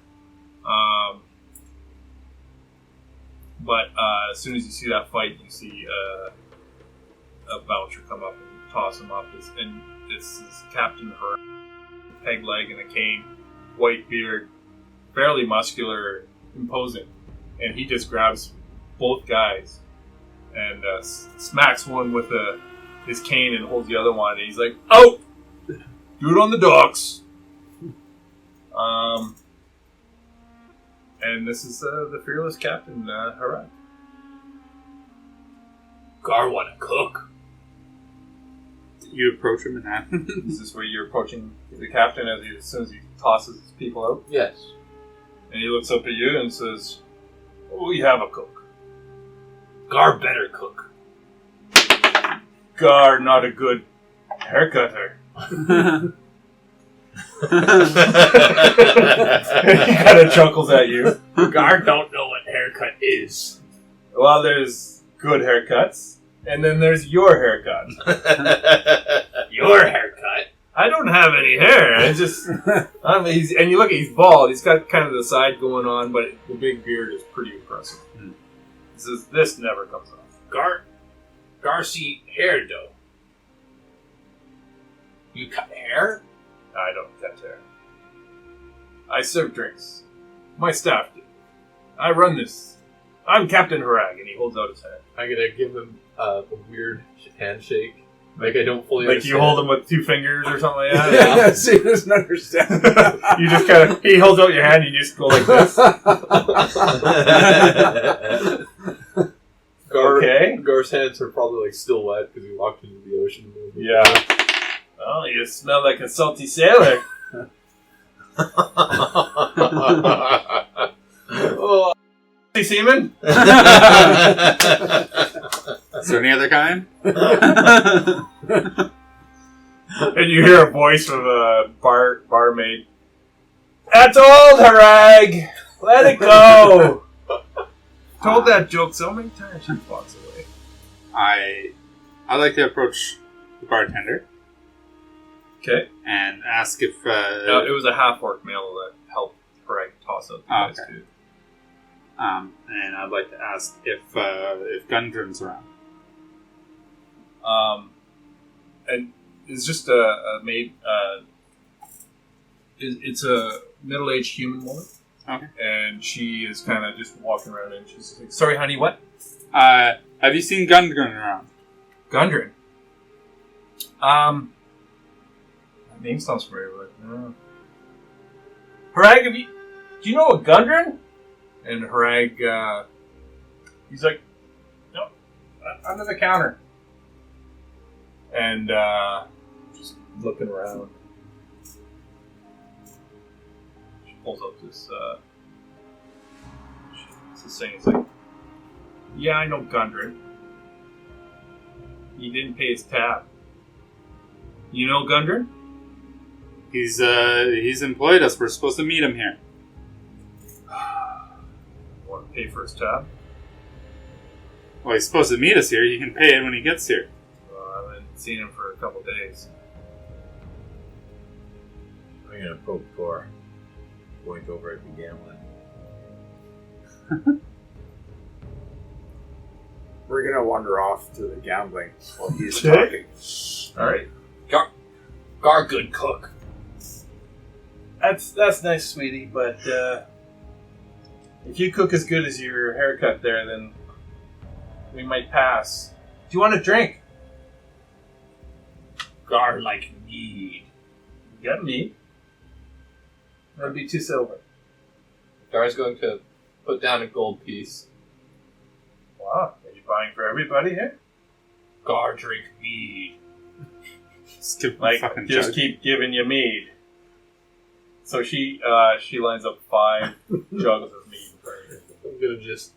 But as soon as you see that fight, you see a bouncer come up and toss him up. And this is Captain Her, peg leg and a cane, white beard, fairly muscular, imposing. And he just grabs both guys and smacks one with his cane and holds the other one. And he's like, "Out! Do it on the docks." And this is the fearless Captain Harad. Gar want to cook. You approach him and ask. Is this where you're approaching the captain as soon as he tosses his people out? Yes. And he looks up at you and says, "We have a cook." Gar better cook. Gar, not a good haircutter. He kind of chuckles at you. Gar don't know what haircut is. Well, there's good haircuts, and then there's your haircut. Your haircut? I don't have any hair. I just, and you look at he's bald. He's got kind of the side going on, but the big beard is pretty impressive. This never comes off. Gar see hair though. You cut hair? I don't cut hair. I serve drinks. My staff do. I run this. I'm Captain Harag, and he holds out his hand. I'm gonna give him a weird handshake. Like I don't fully like understand. You hold him with 2 fingers or something like that? Yeah, so he doesn't understand. You just kind of, he holds out your hand, you just go like this. Okay. Gar's hands are probably like still wet because he walked into the ocean. Yeah. Oh, you smell like a salty sailor. Oh. Hey, seaman? Is there any other kind? And you hear a voice from a barmaid. That's old, Harag! Let it go! Told that joke so many times she walks away. I like to approach the bartender. Okay. And ask if... No, it was a half-orc male that helped Harag toss out the guys, too. And I'd like to ask if Gundren's around. And it's just a maid. It's a middle-aged human woman. Okay. And she is kind of just walking around, and she's like, "Sorry, honey, what?" Have you seen Gundren around? Gundren. That name sounds familiar, but Harag, do you know a Gundren? And Harag, he's like, "No, under the counter." And just looking around, she pulls up this thing. It's like, "Yeah, I know Gundren. He didn't pay his tab. You know Gundren?" He's employed us. We're supposed to meet him here. pay for his tab. Well, he's supposed to meet us here. You can pay it when he gets here. I haven't seen him for a couple days. I'm gonna poke Thor. Point over at the gambling. We're gonna wander off to the gambling while he's Okay. talking. All right. Gar, good cook. That's nice, sweetie, but if you cook as good as your haircut there, then we might pass. Do you want a drink? Gar like mead. You got me. That'd be 2 silver. Gar's going to put down a gold piece. Wow. Are you buying for everybody here? Gar drink mead. Just give him a Like, fucking just jug. keep giving you mead. So she lines up 5 jugs of mead for you. I'm gonna just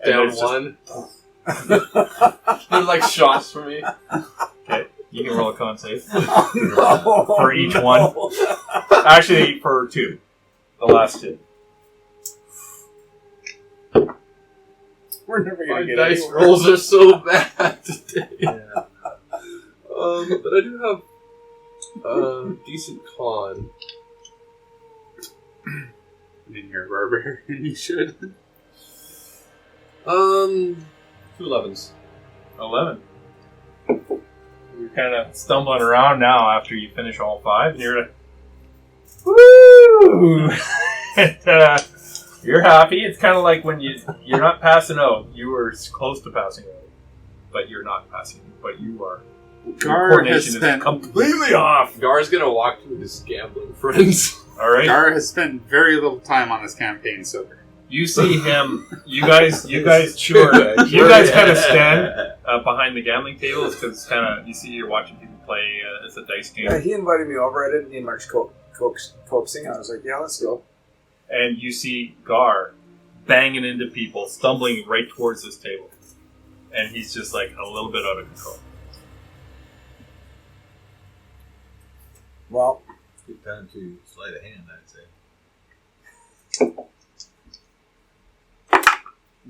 And down it's just- one. They're like shots for me. Okay. You can roll a con save. No, For each no. one. Actually, for 2. The last 2. We're never My gonna get dice anywhere. rolls are so bad today. But I do have decent con. In your barbarian, you should. 2 11s. 11. You're kind of stumbling around now after you finish all 5, and you're like, woo! And, you're happy. It's kind of like when you're not passing out. You were close to passing out, but you're not passing. But you are. Your Gar coordination has spent is completely off. Gar's gonna walk to his gambling friends. All right. Gar has spent very little time on this campaign so far. You see him. You guys sure. You guys kind of stand behind the gambling tables because kind of you see you're watching people play. It's a dice game. Yeah, he invited me over. I didn't need much coaxing. I was like, yeah, let's go. And you see Gar banging into people, stumbling right towards this table. And he's just like a little bit out of control. Well, Good time to sleight of hand, I'd say.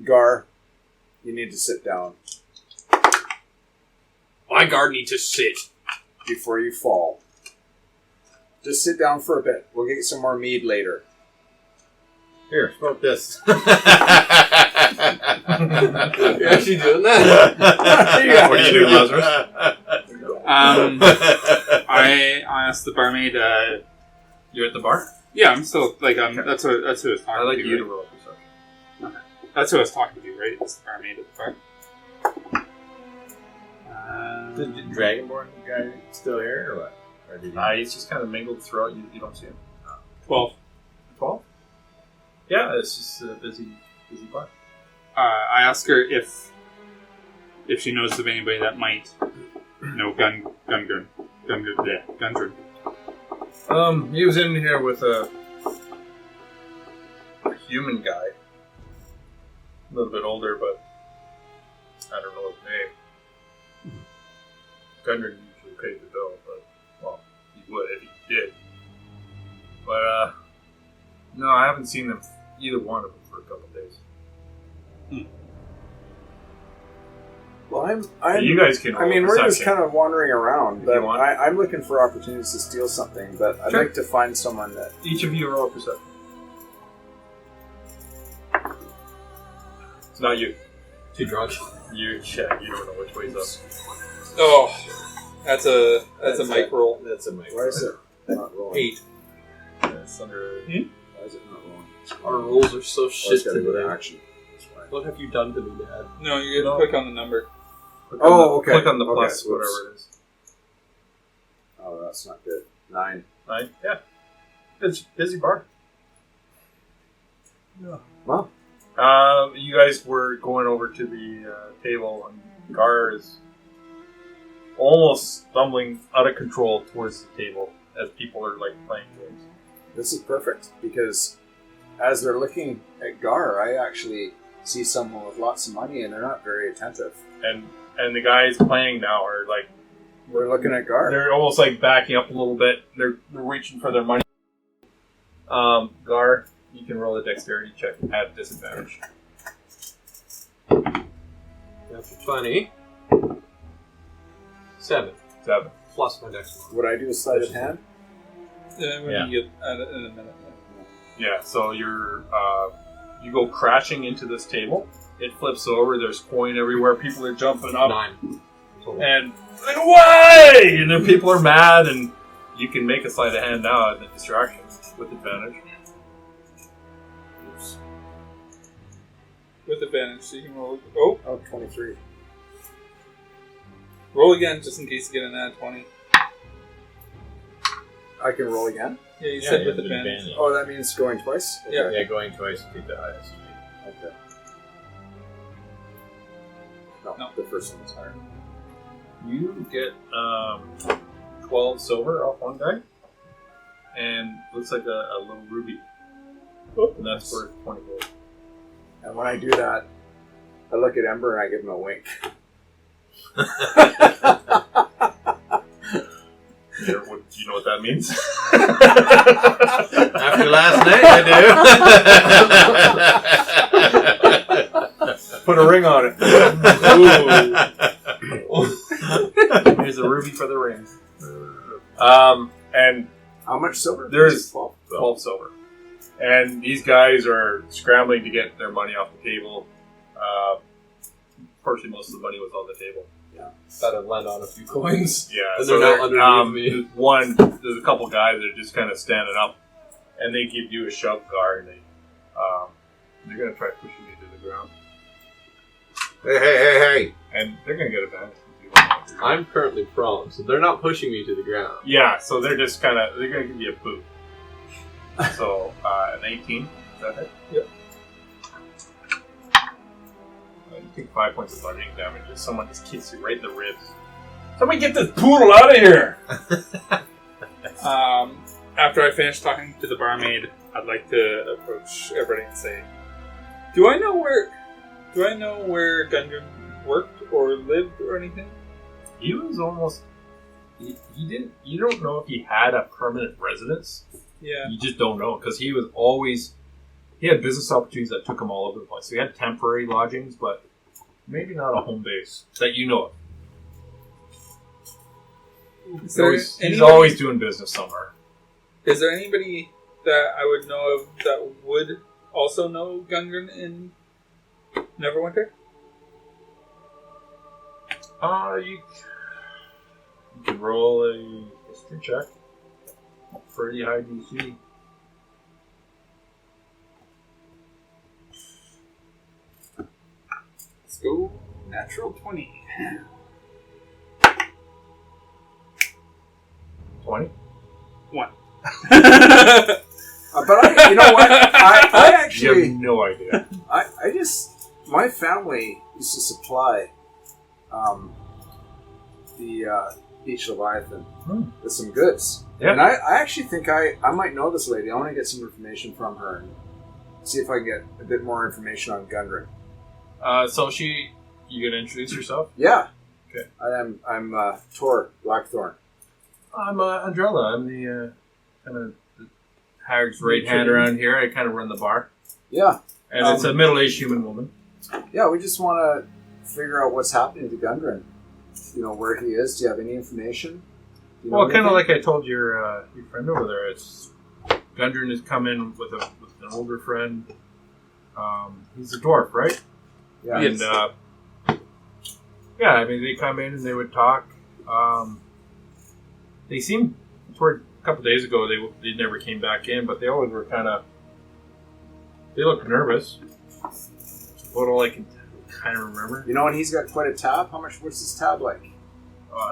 Gar, you need to sit down My guard needs to sit. before you fall. Just sit down for a bit. We'll get you some more mead later. Here, smoke this. You're actually doing that? What do you do, Lazarus? I asked the barmaid. You're at the bar? Yeah, I'm still like that's who I was talking I like to. you to Right? roll perception. That's who I was talking to, right? It's the barmaid at the bar. The Dragonborn guy still here, or what? Or did he... He's just kind of mingled throughout. You don't see him. 12. 12? Yeah, it's just a busy bar. I asked her if she knows of anybody that might know Gundren. He was in here with a human guy. A little bit older, but I don't know his name. Gundren usually paid the bill, but, well, he would if he did. But, no, I haven't seen them, either one of them, for a couple of days. Well, I'm You guys can I mean, roll we're just perception. kind of wandering around, If but you want. I'm looking for opportunities to steal something, but I'd Sure. like to find someone that... Each of you roll a perception. It's not you. Too drunk. You don't know which way's up. Oh, that's a That's mic roll. That's a mic. Why is it not rolling? 8. It's under... Why is it not rolling? Our rolls are so Oh, shit it's got to go to today. action. That's why. What have you done to me, Dad? No, you have to click on the number. Click Oh, on the, okay. Click on the Okay, plus, whoops. whatever it is. Oh, that's not good. 9. Right? Yeah. It's busy bar. Well, You guys were going over to the table, and Gar is almost stumbling out of control towards the table as people are like playing games. this is perfect, because as they're looking at Gar, I actually see someone with lots of money, and they're not very attentive. And the guys playing now are like We're looking at Gar. they're almost like backing up a little bit. They're reaching for their money. Gar, you can roll a dexterity check at disadvantage. That's 20. 7. 7. Plus my next one. Would I do a sleight of hand? When Yeah. you get at it in a minute. Yeah, so you go crashing into this table. It flips over. There's coin everywhere. People are jumping up. 9. Total. And like, why? And then people are mad, and you can make a sleight of hand now at the distraction with advantage. Oops. With advantage, so you can roll. Oh, Oh, 23. roll again just in case you get an ad 20. I can roll again? Yeah, you Yeah, said you with have advantage. Oh, that means going twice? Yeah. Yeah, going twice to take the highest. Okay. No. The first one was higher. You get 12 silver off one guy, and looks like a little ruby. And that's worth 20 gold. And when I do that, I look at Ember and I give him a wink. Do you know what that means? After last night, I do. Put a ring on it. Here's a ruby for the ring. And How much silver? There's 12. 12 silver. And these guys are scrambling to get their money off the table. Fortunately, most of the money was on the table. Gotta lend on a few coins. Yeah, And so they're not underneath me. there's a couple guys that are just kind of standing up, and they give you a shove guard, and they're going to try pushing you to the ground. Hey. And they're going to get advantage. I'm currently prone, so they're not pushing me to the ground. Yeah, so they're just they're going to give you a boot. So, an 18, is that it? Yep. You take 5 points of bludgeoning damage if someone just kicks you right in the ribs. Somebody get this poodle out of here! After I finish talking to the barmaid, I'd like to approach everybody and say, Do I know where Gundren worked or lived or anything? He was almost... He didn't... You don't know if he had a permanent residence. Yeah. You just don't know, because he was always... He had business opportunities that took him all over the place. So he had temporary lodgings, but maybe not a home base that you know of. He's always doing business somewhere. Is there anybody that I would know of that would also know Gundren in Neverwinter? You can roll a history check. Pretty high DC. Let's go natural 20. 20? 1. But you know what? I actually... You have no idea. My family used to supply the Beach Leviathan with some goods. Yeah. And I actually think I might know this lady. I want to get some information from her and see if I can get a bit more information on Gundren. So you gonna introduce yourself? Yeah. Okay. I'm Tor Blackthorn. I'm Andrella. I'm the kind of Hag's right hand around here. I kind of run the bar. Yeah. And it's a middle-aged human woman. Yeah, we just want to figure out what's happening to Gundren. You know, where he is. Do you have any information? Do you know Well, kind of anything? like I told your friend over there. It's Gundren has come in with an older friend. He's a dwarf, right? Yeah. And yeah, I mean, they come in and they would talk. They seemed toward a couple days ago they never came back in, but they always were they looked nervous. What all I can kind of remember. You know, and he's got quite a tab. What's his tab like?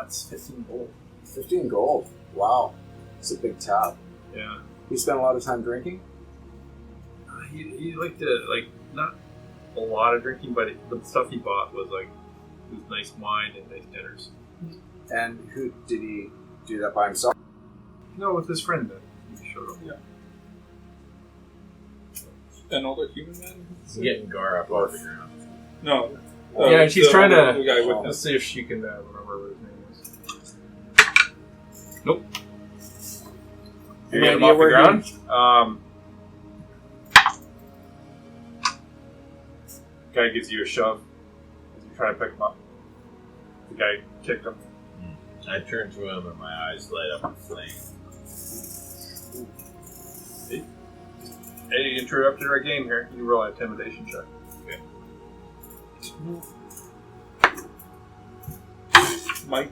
It's 15 gold. 15 gold. Wow. It's a big tab. Yeah. He spent a lot of time drinking? He liked to, not a lot of drinking, but the stuff he bought was it was nice wine and nice dinners. And who did he do that by himself? No, with his friend then. He showed up. Yeah. An older human man? I'm getting Gar up off the ground. No. Yeah, she's trying to... The guy with Let's see if she can remember what his name is. Nope. You Any get him idea off the where ground? Guy gives you a shove. try to pick him up. The guy kicked him. I turn to him and my eyes light up with flame. Hey, you interrupted our game here. You roll an intimidation check. Mike.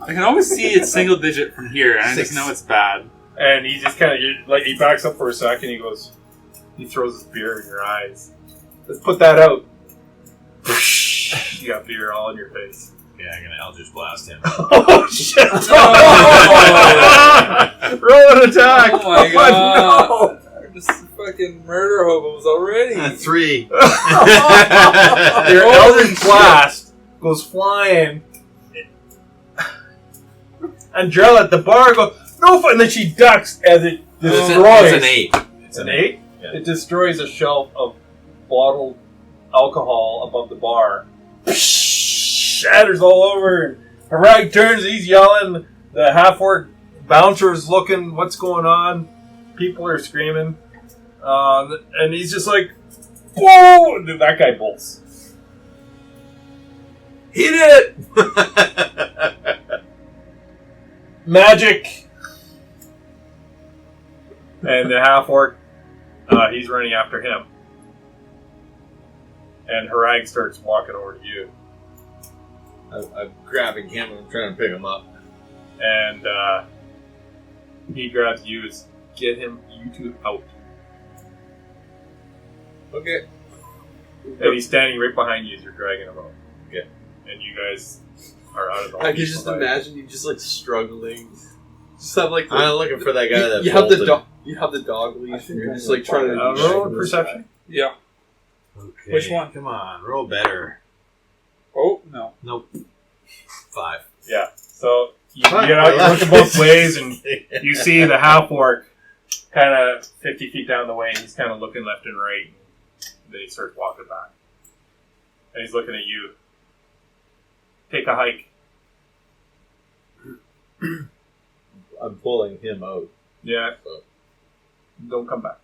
I can always see it's single digit from here, and I just know it's bad. And he just kind of, like, he backs up for a second. He goes, he throws his beer in your eyes. Let's put that out. You got beer all in your face. Yeah, I'm gonna Eldritch Blast him. Oh, shit! Oh. Roll an attack! Oh my god! Oh, They're just fucking murder hobos already. 3. no. Your Eldritch Blast goes flying. Andrella at the bar goes, no fun! And then she ducks as it destroys. It's an 8. It's an 8? Yeah. It destroys a shelf of bottled alcohol above the bar. Shatters all over. And Harag turns, he's yelling. The half-orc bouncer's looking, what's going on? People are screaming. And he's just like, whoa! And that guy bolts. He did it! Magic! And the half-orc, he's running after him. And Harag starts walking over to you. I'm grabbing him and I'm trying to pick him up. And he grabs you and get him, you two out. Okay. And he's standing right behind you as you're dragging him out. Okay. And you guys are out of the I can just imagine you just like struggling. Just have like I'm looking for that guy that you have the bolted. you have the dog leash. And you're I just know. like trying to roll a perception. Yeah. Okay. Which one? Come on, roll better. Oh, no. Nope. 5. Yeah. So you get out, you're looking both ways, and you see the half-orc kind of 50 feet down the way, and he's kind of looking left and right. And then he starts walking back. And he's looking at you. Take a hike. I'm pulling him out. Yeah. So. Don't come back.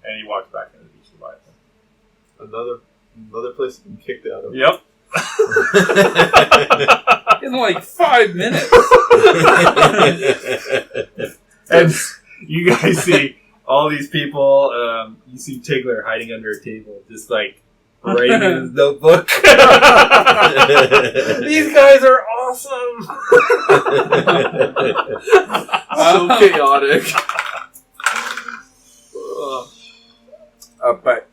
And he walks back into the beach Leviathan. another place to be kicked out of. Yep. In like 5 minutes. And you guys see all these people. You see Tigler hiding under a table, just like writing in his notebook. These guys are awesome. So chaotic. But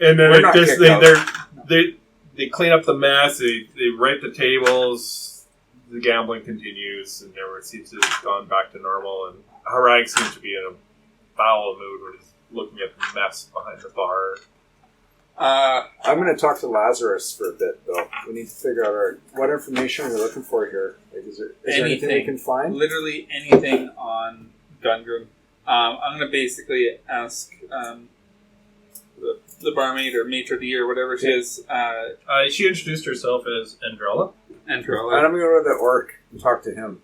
And then We're it not just kicked they clean up the mess. They write the tables. The gambling continues, and everyone seems to have gone back to normal. And Harag seems to be in a foul mood when he's looking at the mess behind the bar. I'm going to talk to Lazarus for a bit, though. We need to figure out what information we're looking for here. Like, is there anything we can find? Literally anything on Gundren. I'm going to basically ask the barmaid or maitre d' or whatever she is. She introduced herself as Andrella. Enter And I'm going to go to the orc and talk to him.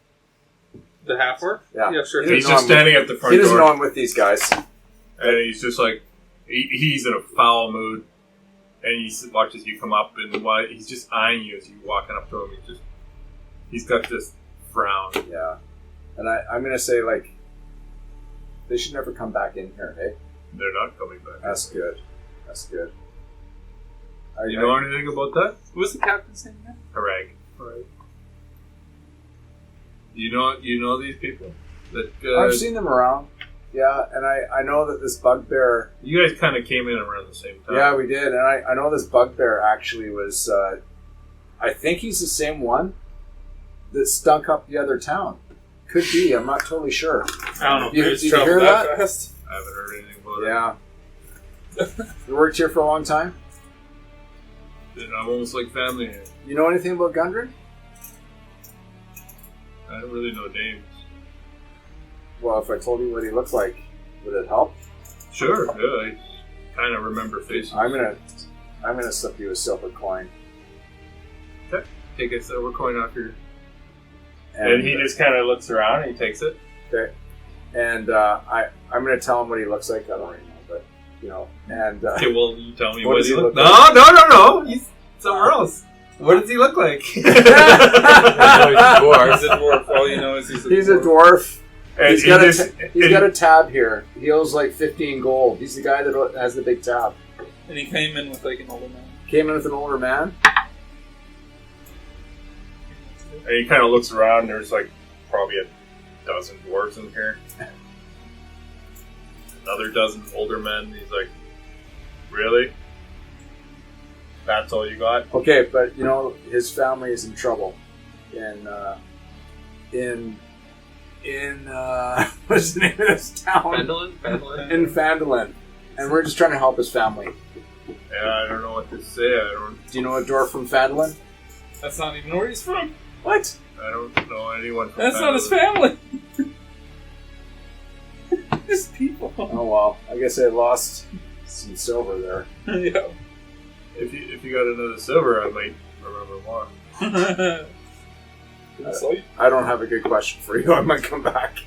the half orc. Yeah. Yeah, sure. He He's doesn't just know I'm standing at the front He doesn't door. know I'm with these guys. And he's just like, he's in a foul mood. And he watches you come up, and he's just eyeing you as you walking up to him. He's got this frown. Yeah. And I'm going to say, like, they should never come back in here, hey? They're not coming back. That's good. That's good. You know anything about that? What was the captain's name again? Harag. Right. You know these people? That I've seen them around. Yeah, and I know that this bugbear... you guys kind of came in around the same time. Yeah, we did. And I know this bugbear actually was... I think he's the same one that stunk up the other town. Could be. I'm not totally sure. I don't know. You- If did you traveled hear that that? fast. I haven't heard anything about Yeah. You worked here for a long time? it. I'm almost like family here. You know anything about Gundren? I don't really know names. Well, if I told you what he looked like, would it help? Sure, yeah, I kind of remember faces. I'm gonna slip you a silver coin. Take a silver coin off your... And he just kind of looks around and he takes it. Okay. And I'm gonna tell him what he looks like. I don't really know, but you know, and Okay, well, you tell me What what does he he look look like. No! He's somewhere else. What does he look like? He's a dwarf. He's a dwarf. All you know is he's a he's a dwarf. dwarf. And He's got a tab here. He owes like 15 gold. He's the guy that has the big tab. And he came in with like an older man. Came in with an older man. And he kind of looks around, and there's like probably a dozen dwarves in here. Another dozen older men. He's like, really? That's all you got? Okay, but you know his family is in trouble. In what's the name of this town? Phandelver? In Phandelver, and we're just trying to help his family. Yeah, I don't know what to say. Do you know a dwarf from Phandelver? That's not even where he's from. What? I don't know anyone from That's not his Phandelver. family. His people. Oh well, I guess I lost some silver there. Yeah. If you got another silver, I might remember more. I don't have a good question for you. I might come back.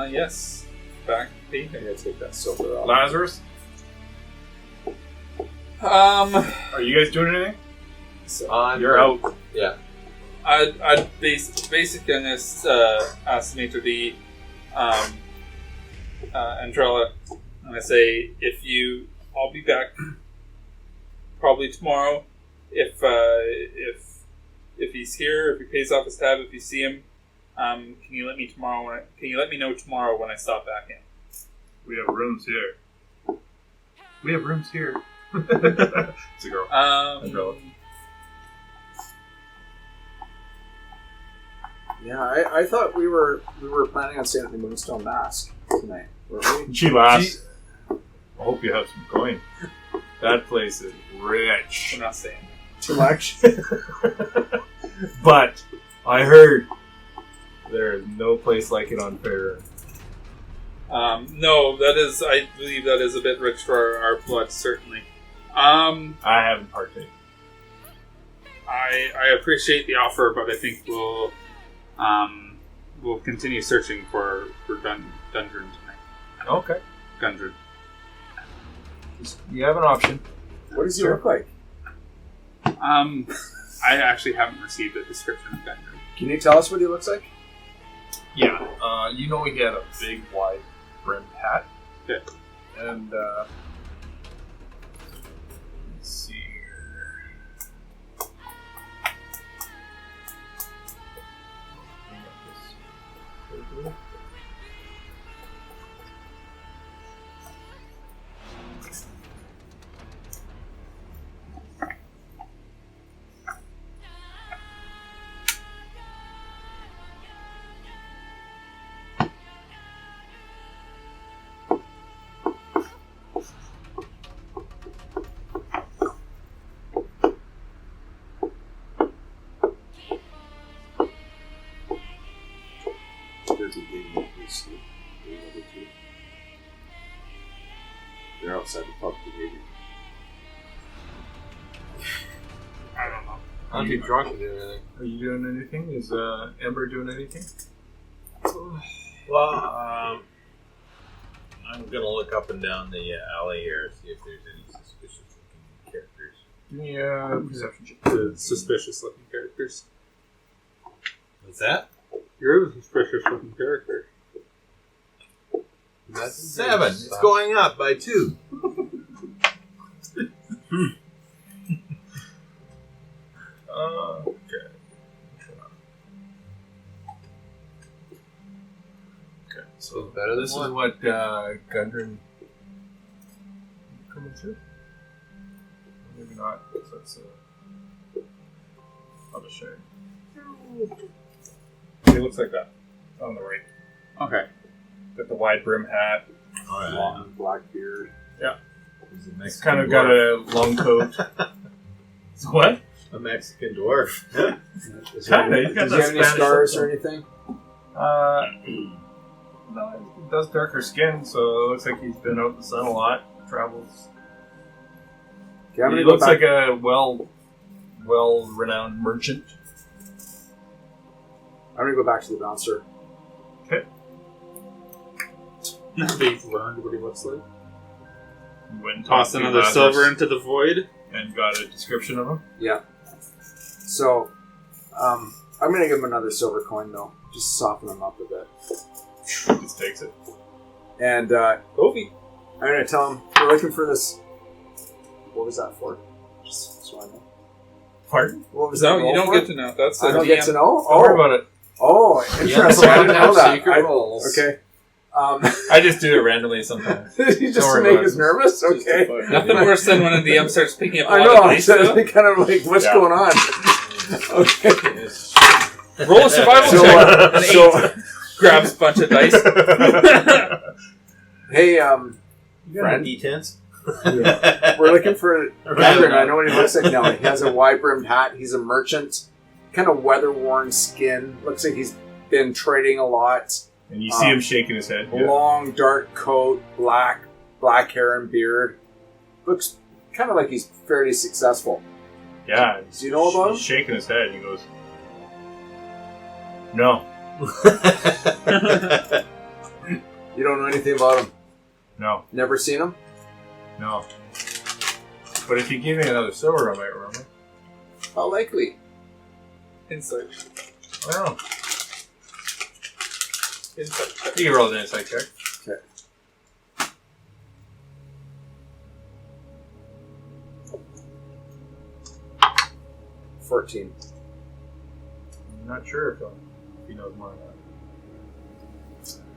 Yes. Back I'm gonna take that silver off. Lazarus, are you guys doing anything? You're out. Yeah. I'd basically on this ask Maitre D, Andrella, and I say I'll be back probably tomorrow. If he's here, if he pays off his tab, if you see him, can you let me know tomorrow when I stop back in? We have rooms here. It's a girl. Andrella. Yeah, I thought we were planning on staying at the Moonstone Mask tonight, weren't we? She laughs. I hope you have some coin. That place is rich. We're not saying. Too much. But I heard there is no place like it on Fair. No, I believe that is a bit rich for our blood, certainly. I haven't partaken. I appreciate the offer, but I think we'll continue searching for Gundren tonight. Okay. Gundren. You have an option. What does he look like? I actually haven't received a description of Gundren. Can you tell us what he looks like? Yeah. You know he had a big, wide brimmed hat. Yeah. And, let's see here. Bring up this. They're outside the pub, maybe. I don't know. I'm too drunk to do anything. Are you doing anything? Is Amber doing anything? Well, I'm gonna look up and down the alley here, see if there's any suspicious looking characters. Give me a perception check. Suspicious looking characters. What's that? You're the suspicious looking character. That's 7. It's going up by 2. Okay. Okay. So better than this is one. what Gundren coming through. Maybe not. So that's I'll just show you. It looks like that on the right. Okay. Got the wide brim hat. Alright. Long black beard. It's kind of got a long coat. What? A Mexican dwarf. Kinda. He's got Does he that have any Spanish scars look. or anything? No, he does darker skin, so it looks like he's been out in the sun a lot. Travels. Okay, I'm He gonna go looks back. like a well-renowned merchant. I'm gonna go back to the bouncer. Okay. Now that you've learned what he looks like. You went and Toss talked to another Lazarus silver into the void. and got a description of him. Yeah. So, I'm going to give him another silver coin, though. Just soften him up a bit. Just takes it. And Kobe. I'm going to tell him, we're looking for this... What was that for? Just so I know. Pardon? What was No, that you roll don't for? get to know. That's I the don't DM. get to know? Don't worry about it. Oh, Yeah, interesting. I didn't know have that. secret rolls. Okay. I just do it randomly sometimes. Just Don't to worry make about us it. nervous? Okay. Nothing worse than when a DM starts picking up a I lot know. of dice. I'm though. kind of like, what's Yeah. going on? Okay. Roll a survival So, check. An so 8. Grabs a bunch of dice. hey, Friend D10s? we're looking for Gundren. I know what he looks like now. He has a wide-brimmed hat. He's a merchant. Kind of weather-worn skin. Looks like he's been trading a lot. And you see him shaking his head. Yeah. Long, dark coat, black hair and beard. Looks kind of like he's fairly successful. Yeah. Do you know about He's him? shaking his head. He goes, no. You don't know anything about him? No. Never seen him? No. But if you give me another silver, I might remember. How likely? Insight. I don't know. Insight check. You can roll an insight check. Okay. $14. I'm not sure if he knows more than that.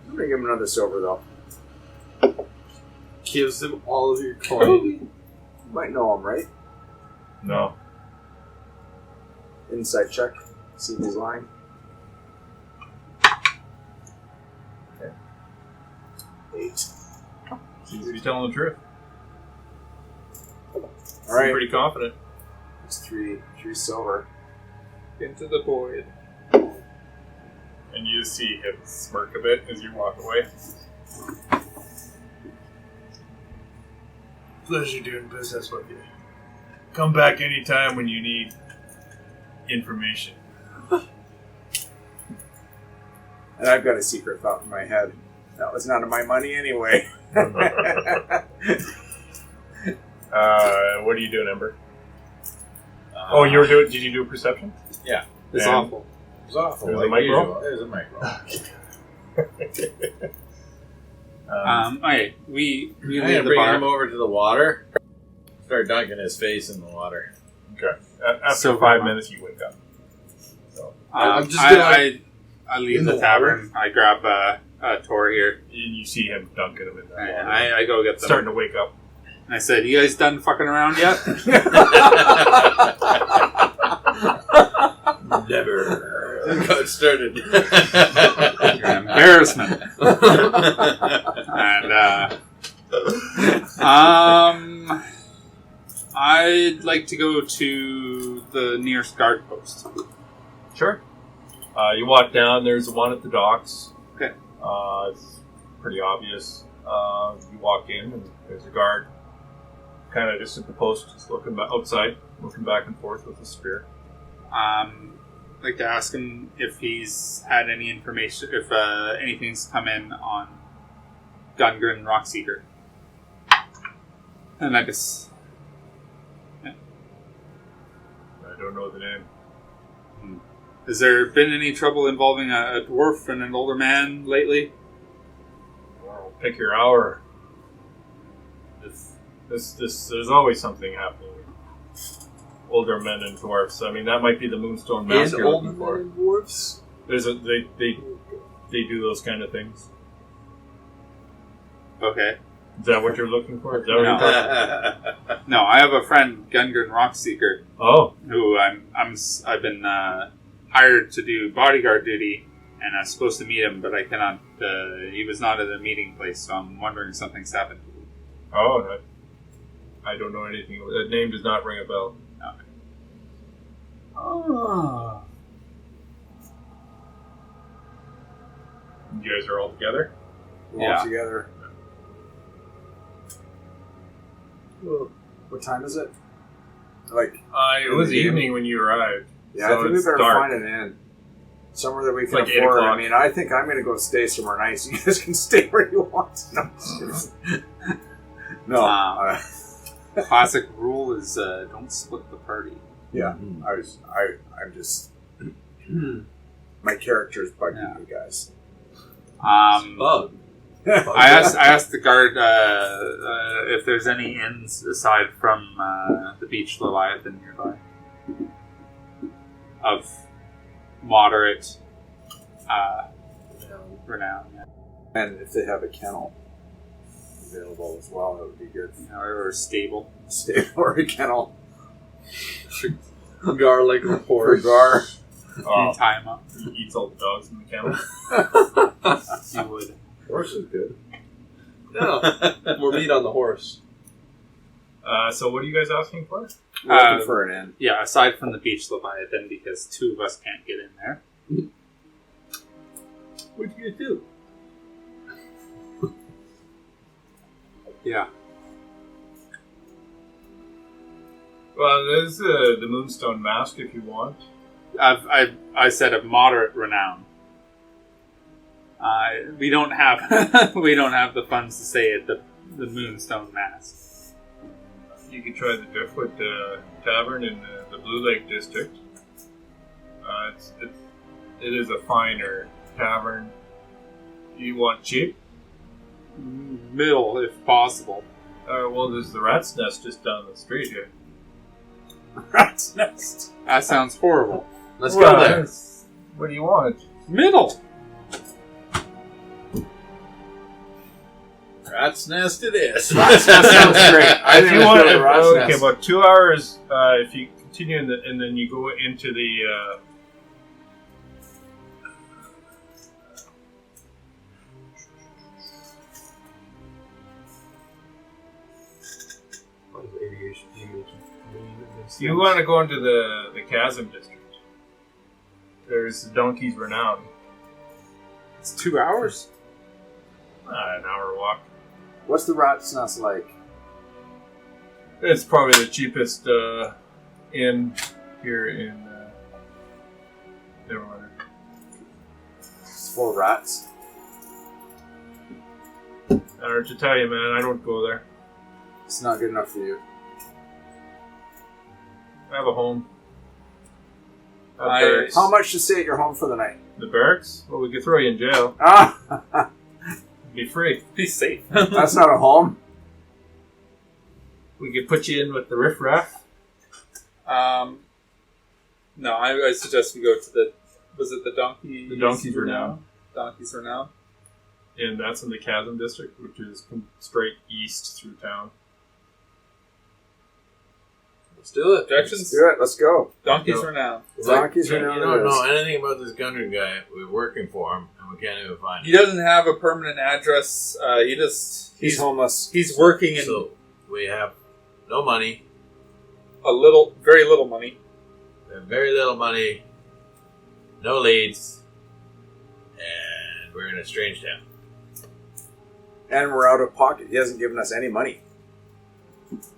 I'm going to give him another silver, though. Gives him all of your coin. You might know him, right? No. Insight check. See if he's lying. Okay. 8. Seems to be telling the truth. All I'm right. pretty confident. It's 3 silver. Into the void. And you see him smirk a bit as you walk away. Pleasure doing business with you. Come back anytime when you need information. And I've got a secret thought in my head. That was none of my money anyway. What are you doing, Ember? Oh, you were doing? Did you do a perception? It's And- awful. It was awful. There's a like mic roll? usual. There's a mic roll. Okay, we I'm leave gonna the bring him bar. over to the water. Start dunking his face in the water. Okay. After So 5 far. minutes, you wake up. So I'm just gonna, I leave in the the tavern. I grab a Tor here. you see him dunking him in that water. I go get them. Starting to wake up. And I said, "You guys done fucking around yet?" Never. That's how it started. You're an embarrassment. And I'd like to go to the nearest guard post. Sure. You walk down. There's one at the docks. Okay. It's pretty obvious. You walk in, and there's a guard, kind of just at the post, just looking outside, looking back and forth with a spear. I'd like to ask him if he's had any information, if anything's come in on Gundren Rockseeker. And I just... I don't know the name. Has there been any trouble involving a dwarf and an older man lately? Well, pick your hour. There's always something happening. Older men and dwarfs. I mean, that might be the Moonstone Mask you're looking for. dwarfs? There's they do those kind of things. Okay. Is that what you're looking for? Is that what No. you're talking No, I have a friend, Gundren Rockseeker, Oh, who I've been hired to do bodyguard duty, and I'm supposed to meet him, but I cannot. He was not at a meeting place, so I'm wondering if something's happened. I don't know anything. That name does not ring a bell. Oh. You guys are all together? We're all Yeah. together. What time is it? Like, It was evening when you arrived. yeah, So I think we it's better dark. find an inn. somewhere that we can Like 8 afford. o'clock. I mean, I think I'm going to go stay somewhere nice. You guys can stay where you want. No, just kidding. No. Classic rule is don't split the party. Yeah, I'm just my character's bugging you guys. Bug. I asked the guard if there's any inns aside from the beach Leviathan nearby of moderate renown, And if they have a kennel available as well, that would be good. or stable. Stay or a kennel Gar like a for horse. Gar. You tie him up. He eats all the dogs in the kennel. You would. Horse is good. Yeah. More meat on the horse. So what are you guys asking for? We're looking for an inn. Yeah, aside from the beach Leviathan, because 2 of us can't get in there. What'd you do? Yeah. Well, there's the Moonstone Mask if you want. I said of moderate renown. We don't have we don't have the funds to stay at the Moonstone Mask. You could try the Driftwood Tavern in the Blue Lake District. It is a finer tavern. You want cheap? Middle, if possible. Well, there's the Rat's Nest just down the street here. Rat's Nest. That sounds horrible. Let's go there. that's- What do you want? Middle. Rat's Nest it is. Rat's Nest sounds great. I If think you let's want, go to the Rat's okay, Nest. about 2 hours. If you continue, and then you go into the. You want to go into the Chasm District. There's Donkey's Renown. It's 2 hours. An hour walk. What's the Rat's Nest like? It's probably the cheapest inn here in Neverwinter. It's full of rats. I don't know what to tell you, man. I don't go there. It's not good enough for you. I have a home. Nice. Barracks. How much to stay at your home for the night? The barracks? Well, we could throw you in jail. Ah, Be free. Be safe. that's not a home. We could put you in with the riffraff. No, I suggest we go to the. Was it the Donkey? The Donkey's Renown. Donkeys Renown. And that's in the Chasm District, which is straight east through town. Let's do it. Directions. Let's do it. Let's go. Donkeys Go. Renown. Donkeys You Renown don't it know is. anything about this Gundren guy. We're working for him, and we can't even find He him. doesn't have a permanent address. He's homeless. He's working in So we have no money. very little money. We have very little money. No leads. And we're in a strange town. And we're out of pocket. He hasn't given us any money.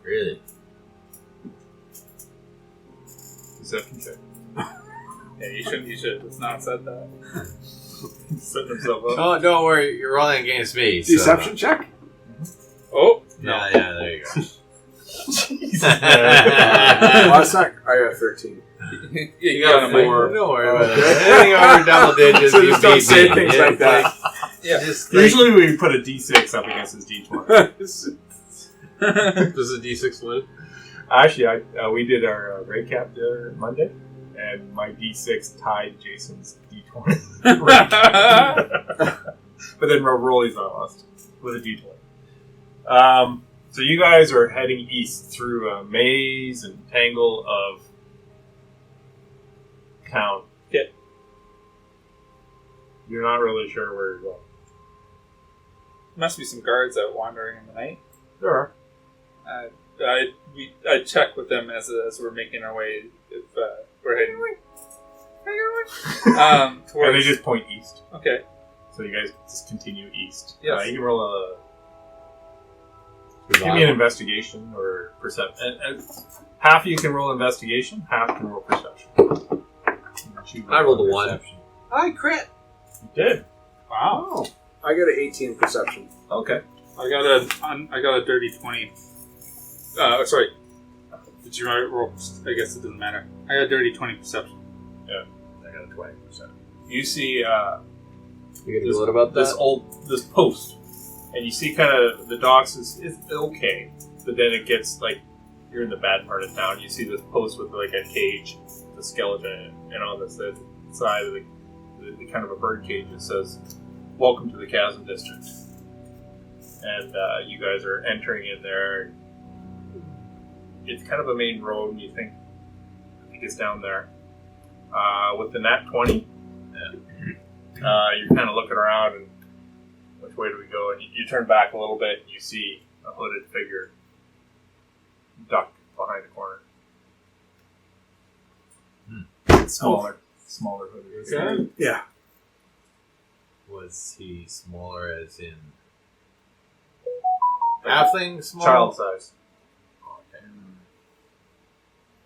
Really? Deception check. Yeah, you shouldn't. You should. It's not said that. Set himself up. Oh, don't worry. You're rolling against me. so- Deception check? Oh no. Yeah, there you go. Well, that's not. I got 13. You got a mic. Don't worry about it. Okay. Anything over double digits, So you just don't beat say me. things Yeah, like that. Yeah. Just like- Usually we put a D6 up against his D20. Does a D6 win? Actually, we did our recap there Monday, and my D6 tied Jason's D20. But then Rolly's I lost with a D20. So you guys are heading east through a maze and tangle of town. Yeah. You're not really sure where you're going. Must be some guards out wandering in the night. There are. I check with them as we're making our way. If we're heading. And they Towards. just point east. Okay. So you guys just continue east. Yes. You can roll a... Give me an investigation or perception. Half you can roll investigation, half can roll perception. I rolled a 1. I crit. You did. Wow. Oh, I got an 18 perception. Okay. I got a dirty 20. Sorry. Did you roll? I guess it doesn't matter. I got a dirty 20 perception. I got a 20%. You see You get a little about that? this post, and you see kind of the docks is okay, but then it gets like you're in the bad part of town. You see this post with like a cage, the skeleton, and on the side of the kind of a bird cage. It says, "Welcome to the Chasm District," and you guys are entering in there. It's kind of a main road, and I think it's down there. With the nat 20, you're kind of looking around and which way do we go? And you turn back a little bit and you see a hooded figure duck behind the corner. Smaller hooded figure. Yeah. Was he smaller as in halfling small? Child size. Okay.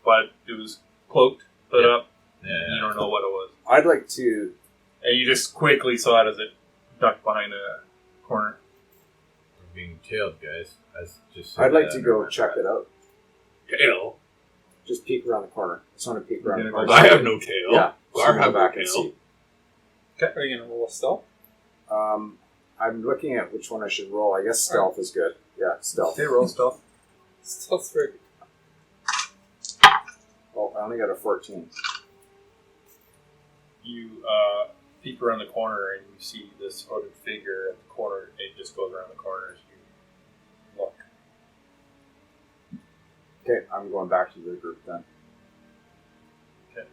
But it was cloaked, put up. Yeah. You don't know what it was. I'd like to. And you just quickly saw it as it ducked behind a corner. We're being tailed, guys. I'd like to go check it out. Tail. Just peek around the corner. I just want to peek around the You're corner. gonna I have no tail. Yeah. Gar Go have back no and tail. see. Are you going to roll a stealth? I'm looking at which one I should roll. I guess stealth is good. Yeah, stealth. Okay, roll stealth. Stealth's very good. Oh, I only got a 14. You peek around the corner and you see this hooded figure at the corner. It just goes around the corner as you look. Okay, I'm going back to the group then. Okay.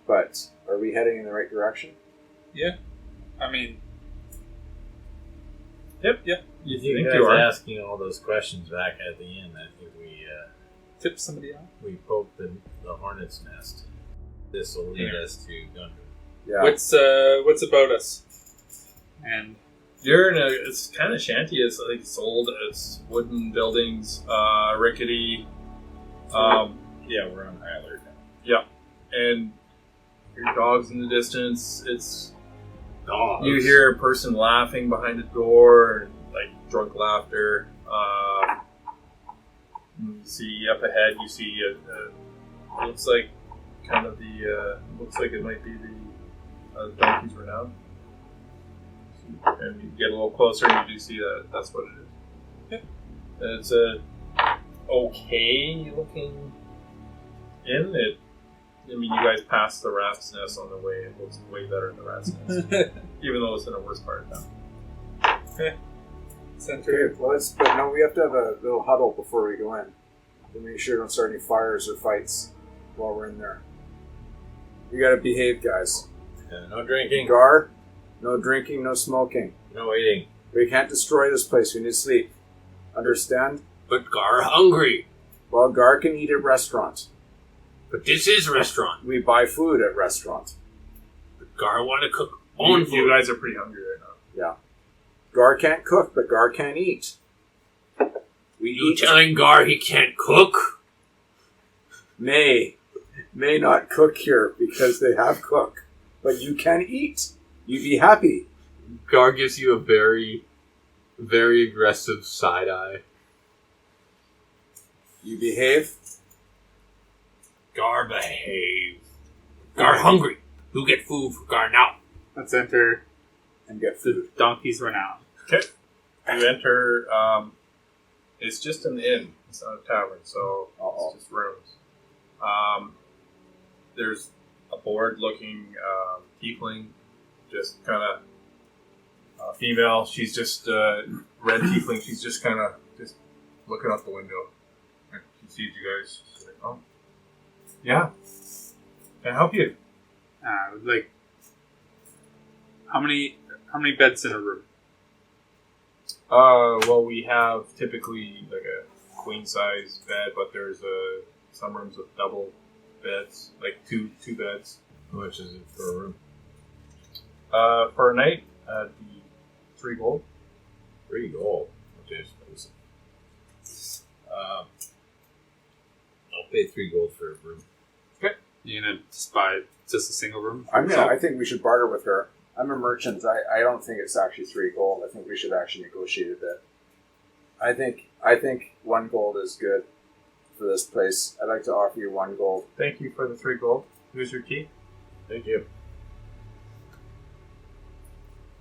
But are we heading in the right direction? I mean, Yep. Yeah. You think think you guys are? asking all those questions back at the end? I think tip somebody out. we poked the hornet's nest. This will lead us to Gundren. Yeah. What's about us? And You're in it's kind of shanty. It's like it's old. It's wooden buildings, rickety. Yeah, we're on Hyler now. And your dog's in the distance. It's Dogs. you hear a person laughing behind the door, like drunk laughter. You see up ahead. You see it looks like kind of the looks like it might be the donkey's renown. And you get a little closer, and you do see that that's what it is. Yeah. It's a okay looking inn. I mean, you guys passed the rat's nest on the way. It looks way better than the rat's nest, even though it's in a worse part of town. center. Okay, well, but no, we have to have a little huddle before we go in to make sure we don't start any fires or fights while we're in there. You gotta behave, guys. No drinking. Gar, no drinking, no smoking. No eating. We can't destroy this place. We need to sleep. Understand? But Gar hungry. Well, Gar can eat at restaurant. But this is restaurant. We buy food at restaurant. But Gar want to cook own food. You guys are pretty hungry right now. Yeah. Gar can't cook, but Gar can eat. We You eat. telling Gar he can't cook? May not cook here because they have cook, but you can eat. You be happy. Gar gives you a very, very aggressive side eye. You behave. Gar behave. Gar hungry. Who get food for Gar now? Let's enter And get the food. donkey's renown. Okay. You enter. It's just an inn. It's not a tavern, so Uh-oh. it's just rooms. There's a bored-looking tiefling, just kind of female. She's just red tiefling. She's just kind of just looking out the window. And she sees you guys. She's like, "Oh, yeah. Can I help you?" Like, how many beds in a room? Well, we have typically like a queen size bed, but there's some rooms with double beds, like two beds. How much is it for a room? For a night, the 3 gold. 3 gold. Okay, expensive. I'll pay 3 gold for a room. You gonna just buy just a single room? I think we should barter with her. I'm a merchant. I don't think it's actually 3 gold. I think we should actually negotiate a bit. I think 1 gold is good for this place. I'd like to offer you 1 gold. Thank you for the 3 gold. Here's your key. Thank you.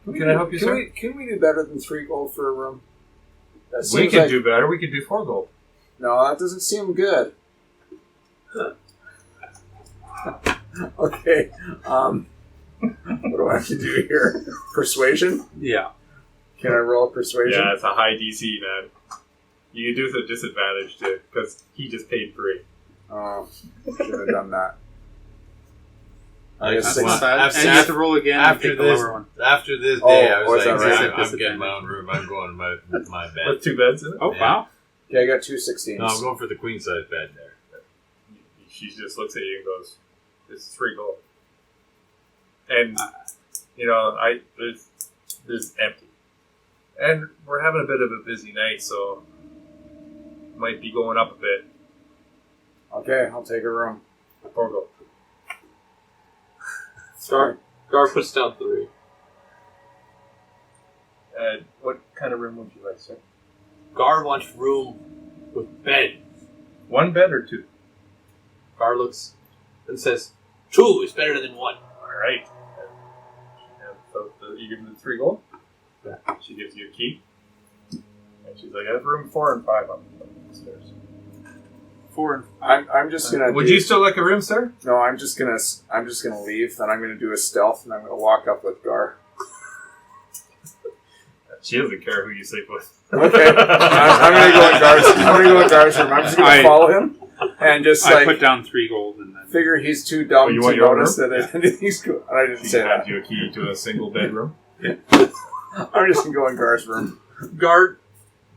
Can I help you, sir? Can we do better than 3 gold for a room? That We seems could like- do better. We could do 4 gold. No, that doesn't seem good. Okay. What do I have to do here? Persuasion? Yeah. Can I roll persuasion? Yeah, it's a high DC, man. You can do it with a disadvantage, too, because he just paid 3. Oh, should have done that. I That's guess That's not 6. bad. I've And you have to roll again and after take the this- lower one. After this Oh, day, I was was like, that right? I'm getting my own room. I'm going to my bed. With 2 beds in it? Oh, Yeah. wow. Okay, I got 2 16s. No, I'm going for the queen size bed there. She just looks at you and goes, "It's 3 gold." And there's empty, and we're having a bit of a busy night, so might be going up a bit. Okay, I'll take a room. 4 gold. Gar puts down 3. What kind of room would you like, sir? Gar wants room with bed. 1 bed or 2? Gar looks and says, 2 is better than 1. All right. And so you give me the 3 gold. Yeah. She gives you a key, and she's like, "I have room 4 and 5 on the stairs." 4 and I'm just gonna. Would you still like a room, sir? No, I'm just gonna leave, and I'm gonna do a stealth, and I'm gonna walk up with Gar. She doesn't care who you sleep with. Okay, I'm gonna go in Gar's. I'm gonna go in Gar's room. I'm just gonna follow him, and just I like put down 3 gold and then. figure he's too dumb Oh, you to want your own notice room? that anything's good. And I didn't She say hands that. you a key to a single bedroom. I'm just gonna go in Gar's room. Gar's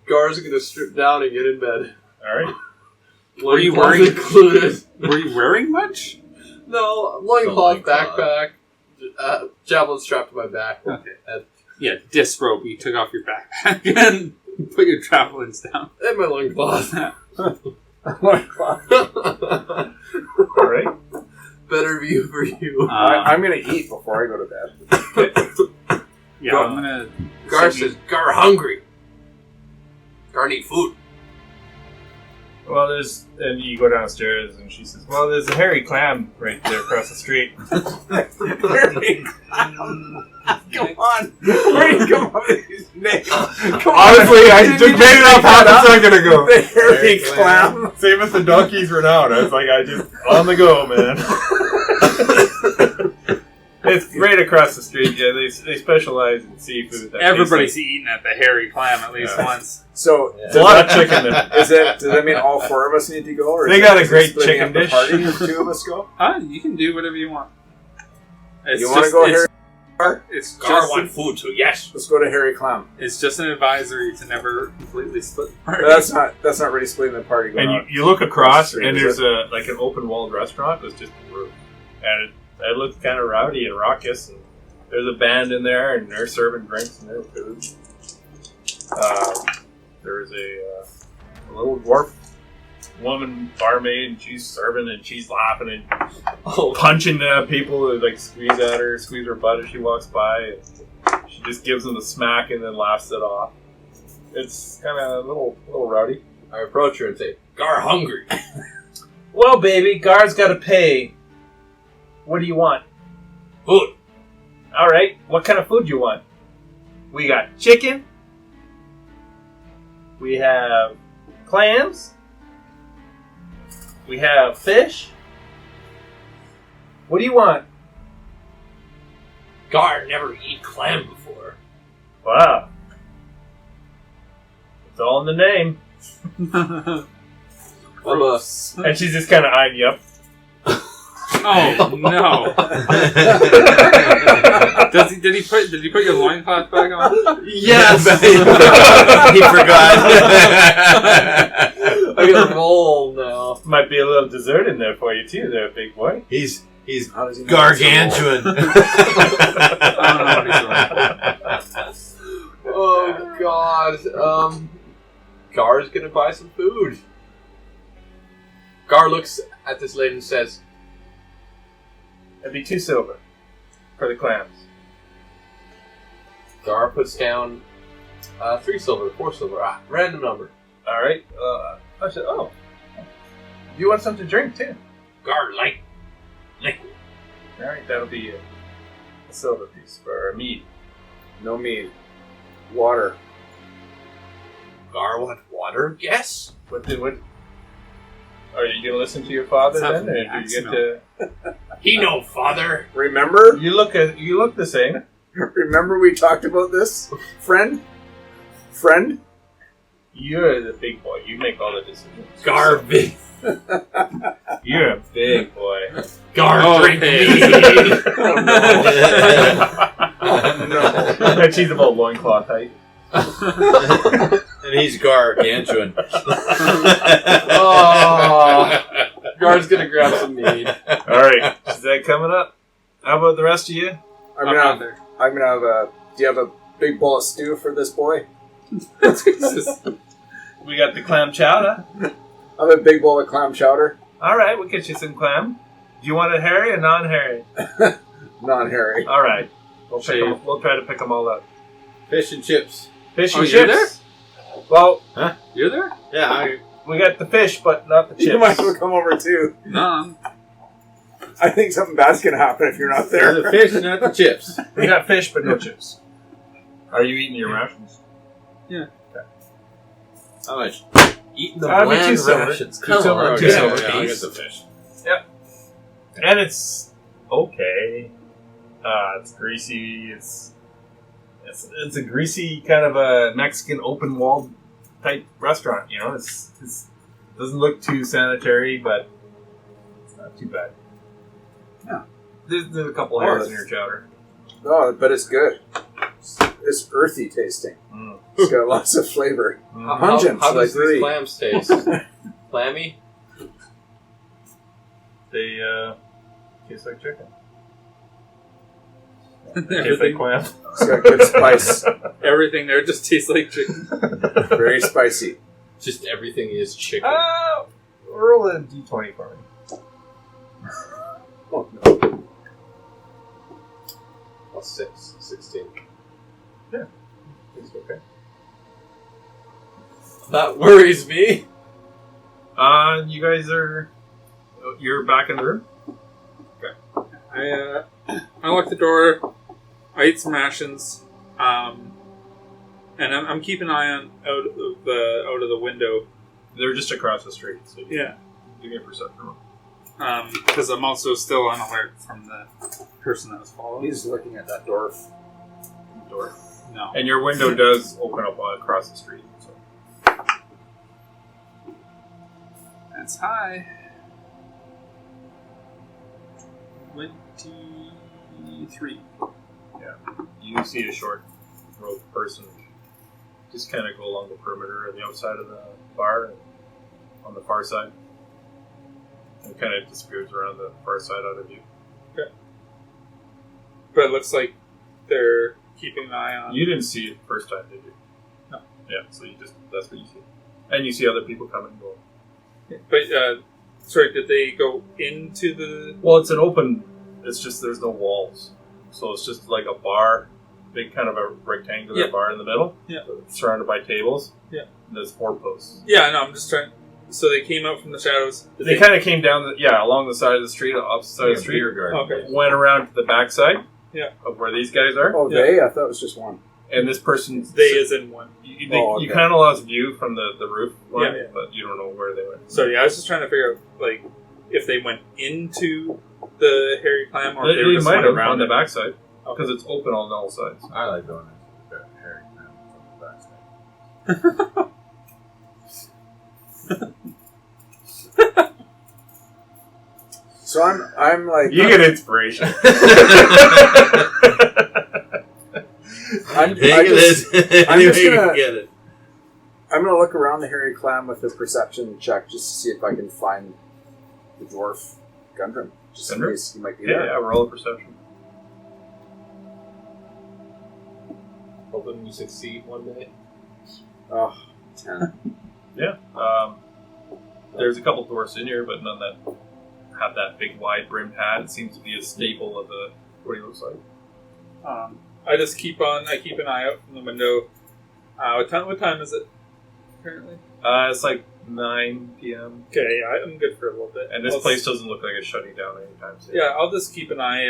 gonna strip down and get in bed. All right. Were you Loincloth wearing- included? Were you wearing much? No, loincloth, Loincloth. backpack, javelin strapped to my back. Okay. Yeah, disrobe. You took off your backpack and put your javelins down. And my loincloth. All right. Better view for you. I'm gonna eat before I go to bed. Yeah, I'm gonna. Gar says, Gar hungry. Gar need food. Well, and you go downstairs, and she says, "Well, there's a hairy clam right there across the street." Come on, where you come up with these names? Come Honestly, I Didn't just you made it up half a second ago. The hairy clam. Same as the donkey's renown. I was like, I just on the go, man. It's right across the street. Yeah, they specialize in seafood. that Everybody's tastes eating at the hairy clam at least Yeah. once. So like- There's a lot of chicken there. does that mean all 4 of us need to go? Or They is got it a great splitting chicken up the dish. Party if 2 of us go. You can do whatever you want. It's You want to just- go it's- Harry? It's Gar just, want food, so yes. Let's go to Harry Clam. it's just an advisory to never completely split the party. But that's not really splitting the party. Going And on. you look across, Street, and is there's an open walled restaurant that's just a roof, and it looks kind of rowdy and raucous. And there's a band in there, and they're serving drinks and their food. There's a little dwarf woman barmaid, and she's serving, and she's laughing and punching people who like squeeze her butt as she walks by. And she just gives them the smack and then laughs it off. It's kind of a little rowdy. I approach her and say, Gar hungry. Well, baby, Gar's got to pay. What do you want? Food. All right, what kind of food do you want? We got chicken. We have clams. We have fish. What do you want? Gar never eat clam before. Wow. It's all in the name. And she's just kind of eyeing you up. Oh no! Did he put your loincloth back on? Yes! He forgot. I got a roll now. Might be a little dessert in there for you too, there, big boy. He's How does he know gargantuan. I don't know what he's doing. Oh god. Gar's gonna buy some food. Gar looks at this lady and says, That'd be 2 silver for the clams. Gar puts down 3 silver, 4 silver. Random number. All right. I said, oh, you want something to drink too? Gar, liquid. All right, that'll be a silver piece for mead. No mead. Water. Gar, want water? Yes. What? Are you gonna listen to your father Sounds then, or like do you get to? He no father. Remember? You look the same. Remember we talked about this? Friend? You're the big boy. You make all the decisions. Gar, big. You're a big boy. Gar, drink mead. And she's about loincloth height. And he's gargantuan. Oh, Gar's gonna grab some mead. All right, is that coming up? How about the rest of you? I'm gonna have a. Do you have a big bowl of stew for this boy? We got the clam chowder. I have a big bowl of clam chowder. All right, we'll get you some clam. Do you want it hairy or non-hairy? Non-hairy. All right, we'll try to pick them all up. Fish and chips. Fish and you're chips. Well, You're there? Yeah, we got the fish, but not the chips. You might as well come over too. No. I think something bad's gonna happen if you're not they're there. the fish, not the chips. We got fish, but no chips. Are you eating your rations? How much? Eating the That'd be bland 2 silver. rations. 2 Come silver, on, 2 yeah, silver yeah, I'll get piece. the fish. And it's okay. It's greasy. It's a greasy kind of a Mexican open wall type restaurant. You know, it's doesn't look too sanitary, but it's not too bad. Yeah. There's a couple hairs in your chowder. Oh, but it's good. It's earthy tasting. Mm. It's got lots of flavor. Mm. Pungent, How does like these really. clams taste? Clammy? They taste like chicken. Taste like everything, clam. It's got good spice. everything there just tastes like chicken. Very spicy. Just everything is chicken. Roll a d20 for me. Oh, no. Plus 6, 16. It's okay. That worries me. You guys you're back in the room? I lock the door. I eat some rations, and I'm keeping an eye on out of the window. They're just across the street, so Yeah, give me a perception roll. because I'm also still on alert from the person that was following. He's looking at that dwarf. Door. No, And your window does open up across the street. So. that's high. 23. You see a short robed person just kind of go along the perimeter on the outside of the bar and on the far side. And kind of disappears around the far side out of view. But it looks like they're keeping an eye on. You didn't see it the first time, did you? No. Yeah, so that's what you see. And you see other people coming and going. But sorry, did they go into the? Well, it's an open, it's just there's no walls. So it's just like a bar, big kind of a rectangular Yeah. bar in the middle. Yeah. Surrounded by tables. Yeah. And there's 4 posts. Yeah, no, I'm just trying. So they came out from the shadows. Did They kind of came down, along the side of the street, opposite side of the street. Beer garden. Okay. Went around to the back side. Yeah. Of where these guys are. Oh, Yeah. they? I thought it was just one. And this person. They is in one. You Oh, okay. kind of lost view from the roof line, Yeah. but you don't know where they went. So yeah, I was just trying to figure out like if they went into the hairy clam or if they They just might went have around on the it. backside because it's open on all sides. I like doing it. Got hairy clam on the backside. So I'm like You get inspiration. I'm Take just it. I'm Any just way you gonna- can get it. I'm gonna look around the hairy clam with a perception check just to see if I can find the dwarf Gundren. Just in Gundren? case he might be yeah, there. roll a perception. Hoping you succeed one day. Oh, 10. Yeah. There's a couple dwarfs in here, but none that have that big wide brimmed hat. It seems to be a staple of what he looks like. I just keep an eye out from the window. What time is it currently? It's like 9 p.m. Okay, I'm good for a little bit. And this place doesn't look like it's shutting down anytime soon. Yeah, I'll just keep an eye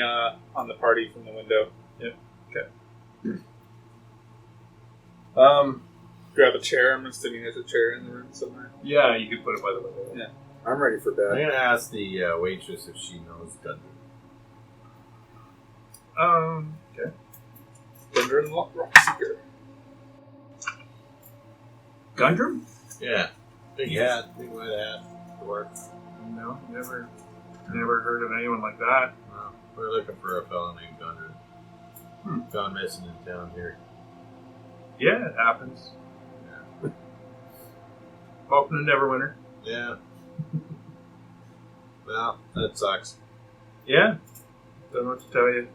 on the party from the window. Yeah. Okay. Grab a chair. I'm assuming there's a chair in the room somewhere. Yeah, you could put it by the window. Yeah. I'm ready for I'm bed. going to ask the waitress if she knows Gundren. Okay. Gundren Rockseeker. Gundren? Yeah. Big hat, big white hat, dwarf. No, never heard of anyone like that. No, we're looking for a fellow named Gundren. Gone missing in town here. Yeah, it happens. Yeah. Welcome to Neverwinter. Yeah. Well, that sucks. Yeah. Don't know what to tell you.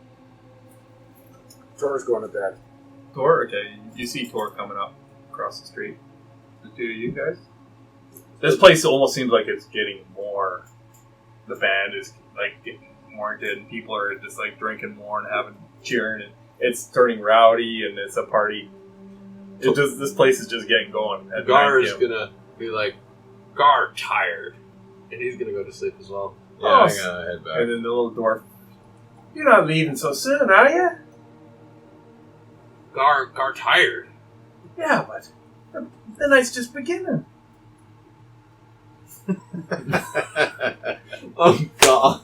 Tor's going to bed. Tor? Okay, you see Tor coming up across the street. The two of you guys? This place almost seems like it's getting more. The band is like getting more into it, and people are just like drinking more and having cheering, and it's turning rowdy, and it's a party. This place is just getting going. At Gar 9 is p.m. gonna be like, Gar tired, and he's gonna go to sleep as well. Yeah, Oh, I gotta head back. And then the little dwarf. You're not leaving so soon, are you? Gar tired. Yeah, but the night's just beginning. Oh God,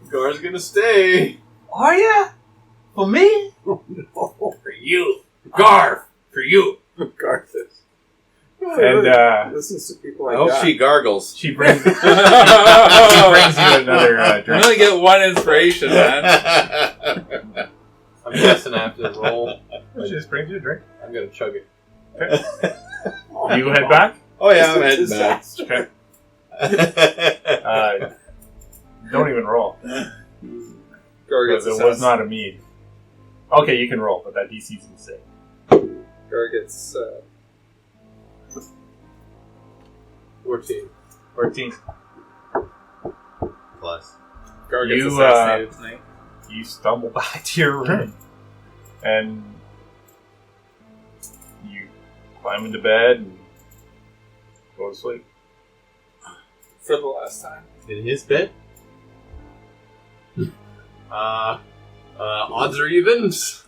Gar's gonna stay Are you? For me? for you, Gar, for you. Garthus. And Listens to people I like hope that. she gargles. she brings you another I drink. only get one inspiration, man. I'm guessing I have to roll. She just brings you a drink. I'm gonna chug it. You head back? Oh yeah, I'm heading back. Okay. Don't even roll. Gar Because gets it was not a mead. Okay, you can roll, but that DC's insane. Gar gets 14. 14. Plus. Gar gets You, assassinated tonight. You stumble back to your room. And you climb into bed and go to sleep. For the last time. In his bed? Odds or evens?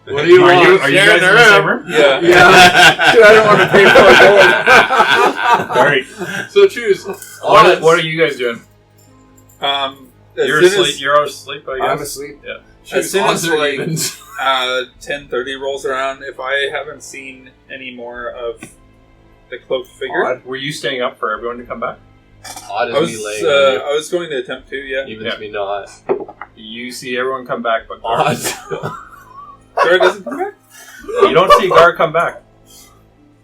What do you want? Are you guys in the same room? Yeah. Dude, I don't want to pay for a Alright. So choose. What are you guys doing? As You're soon asleep. as, You're asleep, I guess. I'm asleep. as soon odds as or like evens? 10:30 rolls around, if I haven't seen any more of the cloaked figure, Odd. Were you staying up for everyone to come back? Odd I is was me laying I was going to attempt to. Yeah. evens me not. You see everyone come back, but Gar. Odds. Gar doesn't come back. You don't see Gar come back.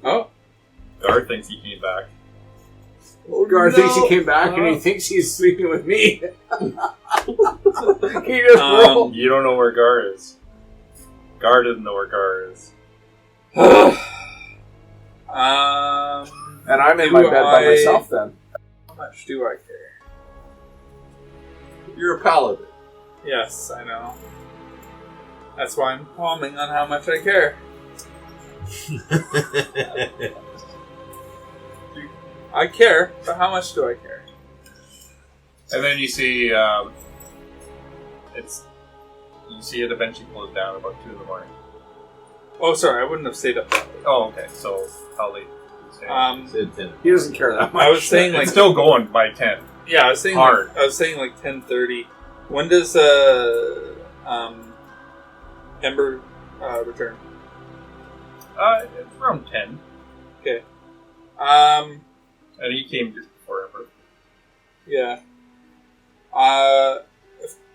Oh. Gar thinks he came back. Gar thinks he came back and he thinks he's sleeping with me. He just rolled. You don't know where Gar is. Gar doesn't know where Gar is. And I'm in my bed by myself then. How much do I care? You're a paladin. Yes, I know. That's why I'm palming on how much I care. I care, but how much do I care? And then you see, you see it eventually close down about 2 in the morning. Oh, sorry, I wouldn't have stayed up that late. Oh, okay. So how late? Said 10. He doesn't care that much. I was saying It's like still going by 10. yeah, I was saying hard. like 10:30. When does Ember return? It's around 10. Okay. And he came just before Ember. Yeah.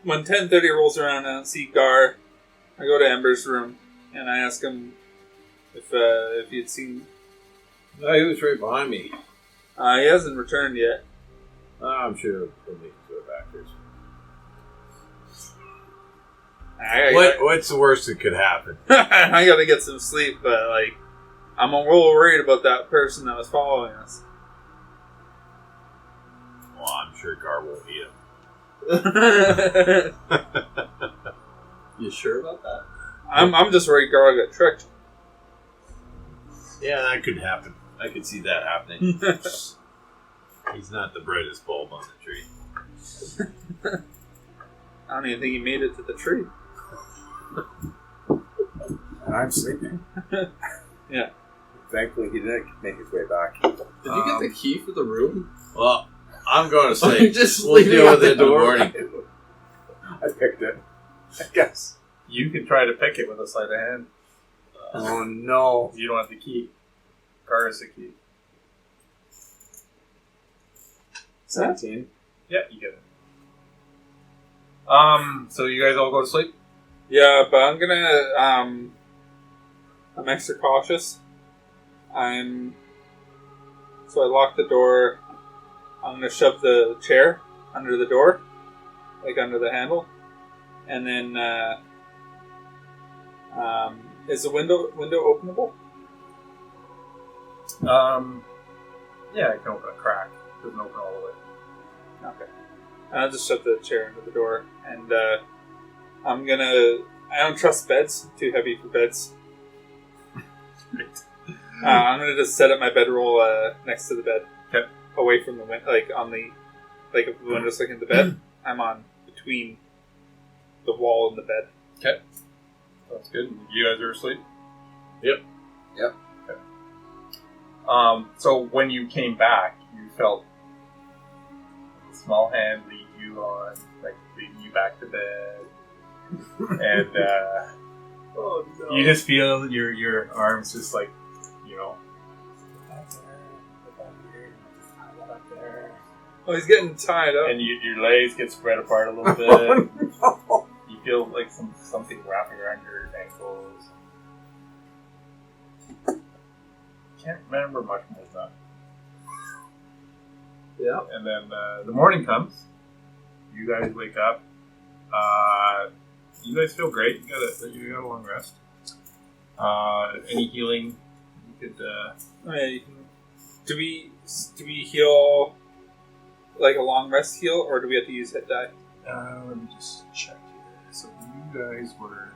When 10:30 rolls around, I don't see Gar. I go to Ember's room and I ask him if he had seen. No, he was right behind me. He hasn't returned yet. I'm sure he'll make it to it back here. What's the worst that could happen? I gotta get some sleep, but like, I'm a little worried about that person that was following us. Well, I'm sure Gar won't eat him. You sure about that? I'm just worried Gar got tricked. Yeah, that could happen. I could see that happening. He's not the brightest bulb on the tree. I don't even think he made it to the tree. And I'm sleeping. Yeah. Thankfully, he didn't make his way back. Did you get the key for the room? Well, I'm going to Or sleep. just We'll leaving deal it with at it the in the door? morning. I picked it. I guess. You can try to pick it with a sleight of hand. Oh no. You don't have the key. Gar has the key. 17. Yeah, you get it. So you guys all go to sleep? Yeah, but I'm gonna I'm extra cautious. So I lock the door. I'm gonna shove the chair under the door, like under the handle, and then is the window openable? Yeah, I can open a crack. It doesn't open all the way. Okay. I'll just shove the chair under the door, and I don't trust beds. Too heavy for beds. I'm gonna just set up my bedroll next to the bed. Okay. Away from the window, like if the window's looking at the bed, I'm on between the wall and the bed. Okay. That's good. You guys are asleep? Yep. Yep. Okay. So when you came back, you felt a small hand lead you on, like leading you back to bed. And Oh no. you just feel your arms just like, you know, Oh, he's getting tied up. and your legs get spread apart a little bit. You feel like something wrapping around your ankles. Can't remember much more than that. Yeah. And then the morning comes. You guys wake up. You guys feel great. You got a long rest. Any healing? You could. Oh, yeah, you can. Do we heal like a long rest heal, or do we have to use hit die? Let me just check here. So you guys were.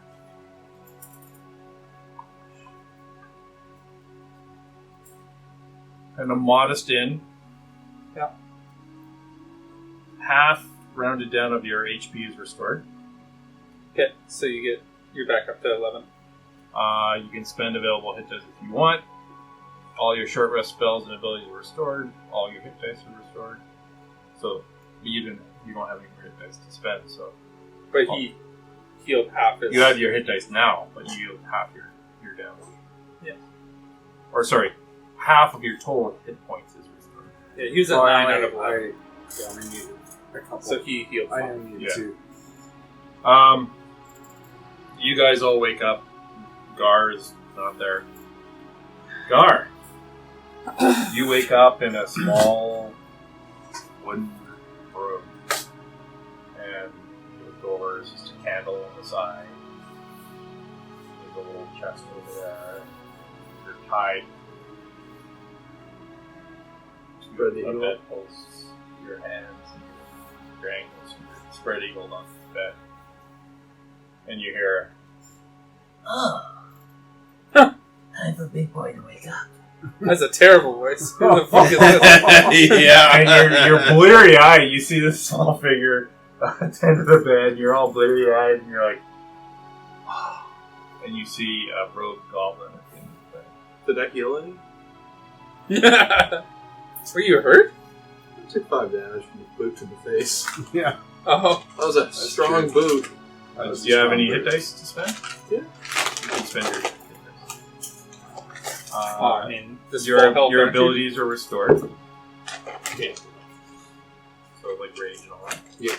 And a modest inn. Yeah. Half rounded down of your HP is restored. Okay, so you're back up to 11. You can spend available hit dice if you want. All your short rest spells and abilities are restored. All your hit dice are restored. So you don't have any more hit dice to spend. So But he healed half his. you have your hit dice now, but you healed half your damage. Yeah. Or sorry, half of your total hit points is restored. Yeah, he was at 9 out of 11. I only needed a couple. So he healed I 5. only needed Yeah. 2. You guys all wake up. Gar is not there. Gar, you wake up in a small wooden room, and the door is just a candle on the side. There's a little chest over there. You're tied to Spread the eagle. bedposts, your hands and your ankles, and you're spread eagled on the bed. And you hear, Oh. I have a big boy to wake up. That's a terrible voice. Who the fuck is this? Yeah. and you're bleary eyed. You see this small figure at the end of the bed. You're all bleary eyed, and you're like, and you see a rogue goblin at the end of the bed. Did I heal any? Were you hurt? I took 5 damage from the boot to the face. Yeah. Oh. That was a strong boot. Do you have any hit dice to spend? Yeah. You can spend your hit dice. I mean, this your full health, your aren't you? abilities are restored. Okay. So like rage and all that. Yeah.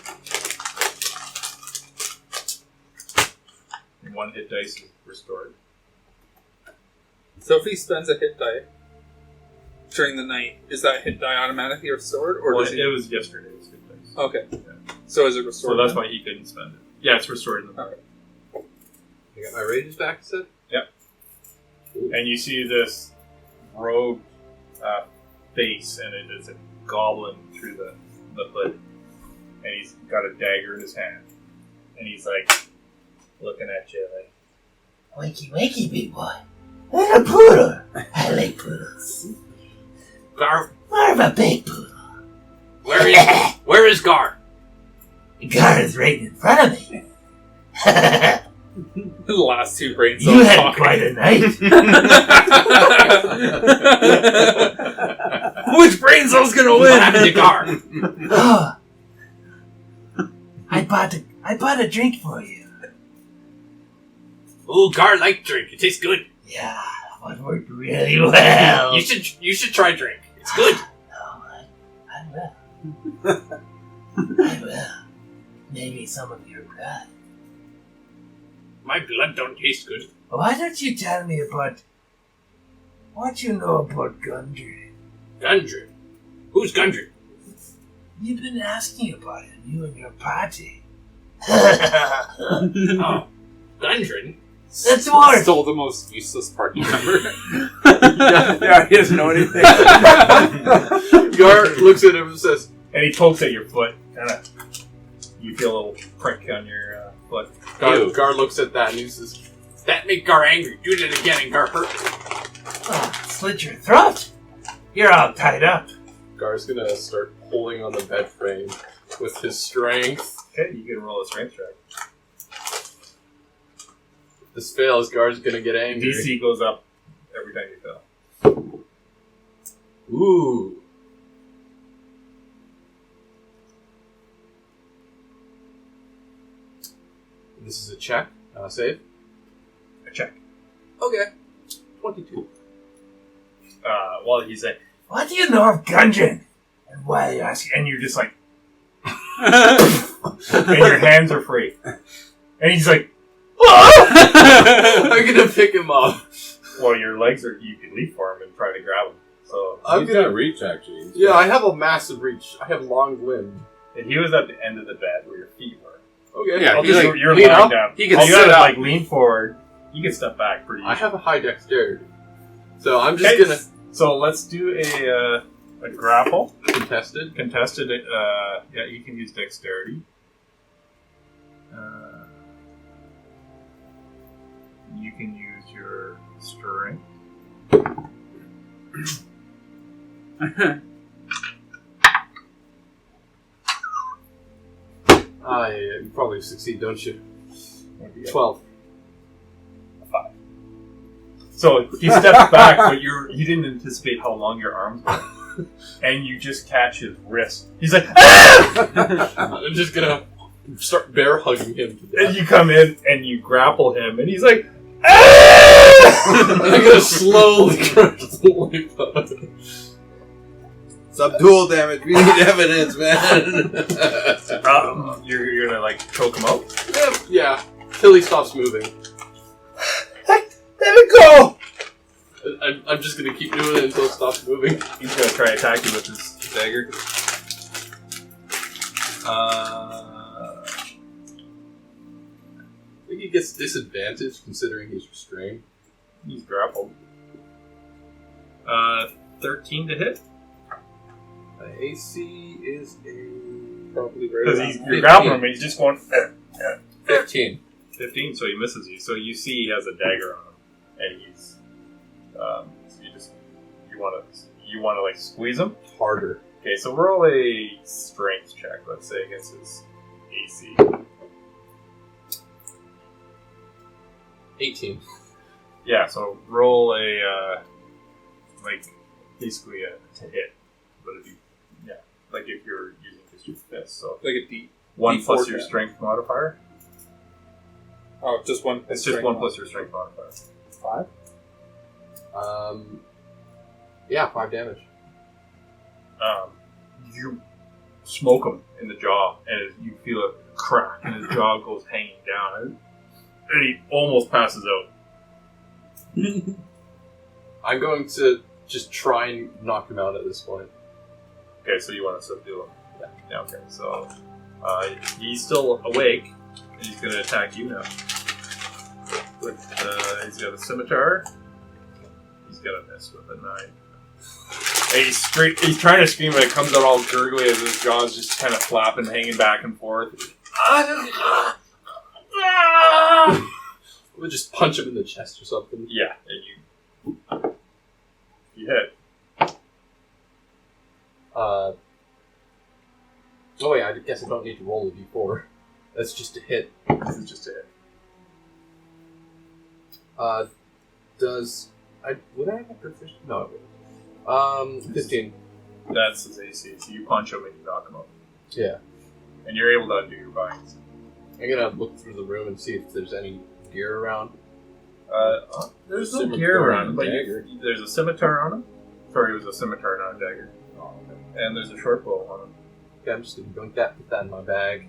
And 1 hit dice is restored. So if he spends a hit die during the night, is that hit die automatically restored, or Well, does he? it was yesterday's hit dice. Okay. Yeah. So is it So restored? that's then? why he couldn't spend it. Yeah, it's restored in the morning. I got my rages back, you said? And you see this rogue face, and it is a goblin through the the hood, and he's got a dagger in his hand, and he's like looking at you like, Wakey, wakey, big boy. And a poodle. I like poodles. Gar, More of a big poodle. where is Gar? Gar is right in front of me. The last two brain You cells had talking. quite a night. Which brain cell's gonna What happened to Gar? Oh. I bought a drink for you. Ooh, Gar like drink. It tastes good. Yeah, it worked really well. You should try drink. It's good. No, I will. I will. Maybe some of your blood. My blood don't taste good. Why don't you tell me about what you know about Gundren? Gundren. Who's Gundren? You've been asking about him, you and your party. Oh, Gundren. That's more. Still the most useless party member. Yeah, he doesn't know anything. Gar looks at him and says, and he pokes at your foot, kind of. You feel a little prick on your foot. Gar looks at that and he says, that make Gar angry. Do it again and Gar hurt. Oh, slit your throat. You're all tied up. Gar's gonna start pulling on the bed frame with his strength. Okay, you can roll a strength check. If this fails, Gar's gonna get angry. DC goes up every time you fail. Ooh. This is a check. Save. A check. Okay. 22. Well, he's like, What do you know of Gundren? And why are you asking? and you're just like, and your hands are free. And he's like, I'm gonna pick him up. well, your legs are, you can leap for him and try to grab him. So, I'm He's gonna got reach, actually. Yeah, I have a massive reach. I have long limbs. and he was at the end of the bed where your feet were. Okay. Yeah, I'll he, just, like, you're lean lying up. down. He can All you sit gotta, up. like, lean forward. You can step back pretty I easy. have a high dexterity. So I'm just Okay, gonna so let's do a grapple. contested. Contested, yeah, you can use dexterity. You can use your strength. You probably succeed, don't you? 12. So he steps back, but you didn't anticipate how long your arms were. And you just catch his wrist. He's like, ah! I'm just gonna start bear hugging him to And death. you come in and you grapple him, and he's like, ah! I'm gonna slowly crush the life out of him. Subdual damage. We need evidence, man. You're gonna like choke him out? Yeah, till he stops moving. Let me go. I'm just gonna keep doing it until it stops moving. He's gonna try to attack you with his dagger. I think he gets disadvantage considering he's restrained. He's grappled. 13 to hit? AC is a Probably right Because around you're 15. grappling him and he's just going 15. 15, so he misses you. So you see he has a dagger on him, and he's so you want to like squeeze him. Harder. Okay, so roll a strength check, let's say, against his AC. 18. Yeah, so roll a like basically to hit, but it'd be like if you're using just your fist. So like a D. 1 D4 plus your check. strength modifier. Oh, just one. It's just 1 plus your strength modifier. 5? Yeah, 5 damage. You smoke him in the jaw, and you feel a crack, and his jaw goes hanging down, and he almost passes out. I'm going to just try and knock him out at this point. Okay, so you want to subdue him. Yeah, okay, so he's still awake, and he's going to attack you now. He's got a scimitar. He's going to miss with a 9. And he's trying to scream, but it comes out all gurgly as his jaw's just kind of flapping, hanging back and forth. We'll just punch him in the chest or something. Yeah, and you hit. Oh wait, I guess I don't need to roll a d4. That's just a hit. This is just a hit. Would I have a proficiency? No, I wouldn't. 15. That's his AC, so you punch him and you knock him out. Yeah. And you're able to undo your binds. I'm gonna look through the room and see if there's any gear around. There's no gear around him, but there's a scimitar on him. Sorry, it was a scimitar, not a dagger. Oh, okay. And there's a short bow on him. Okay, I'm just gonna drink that, put that in my bag.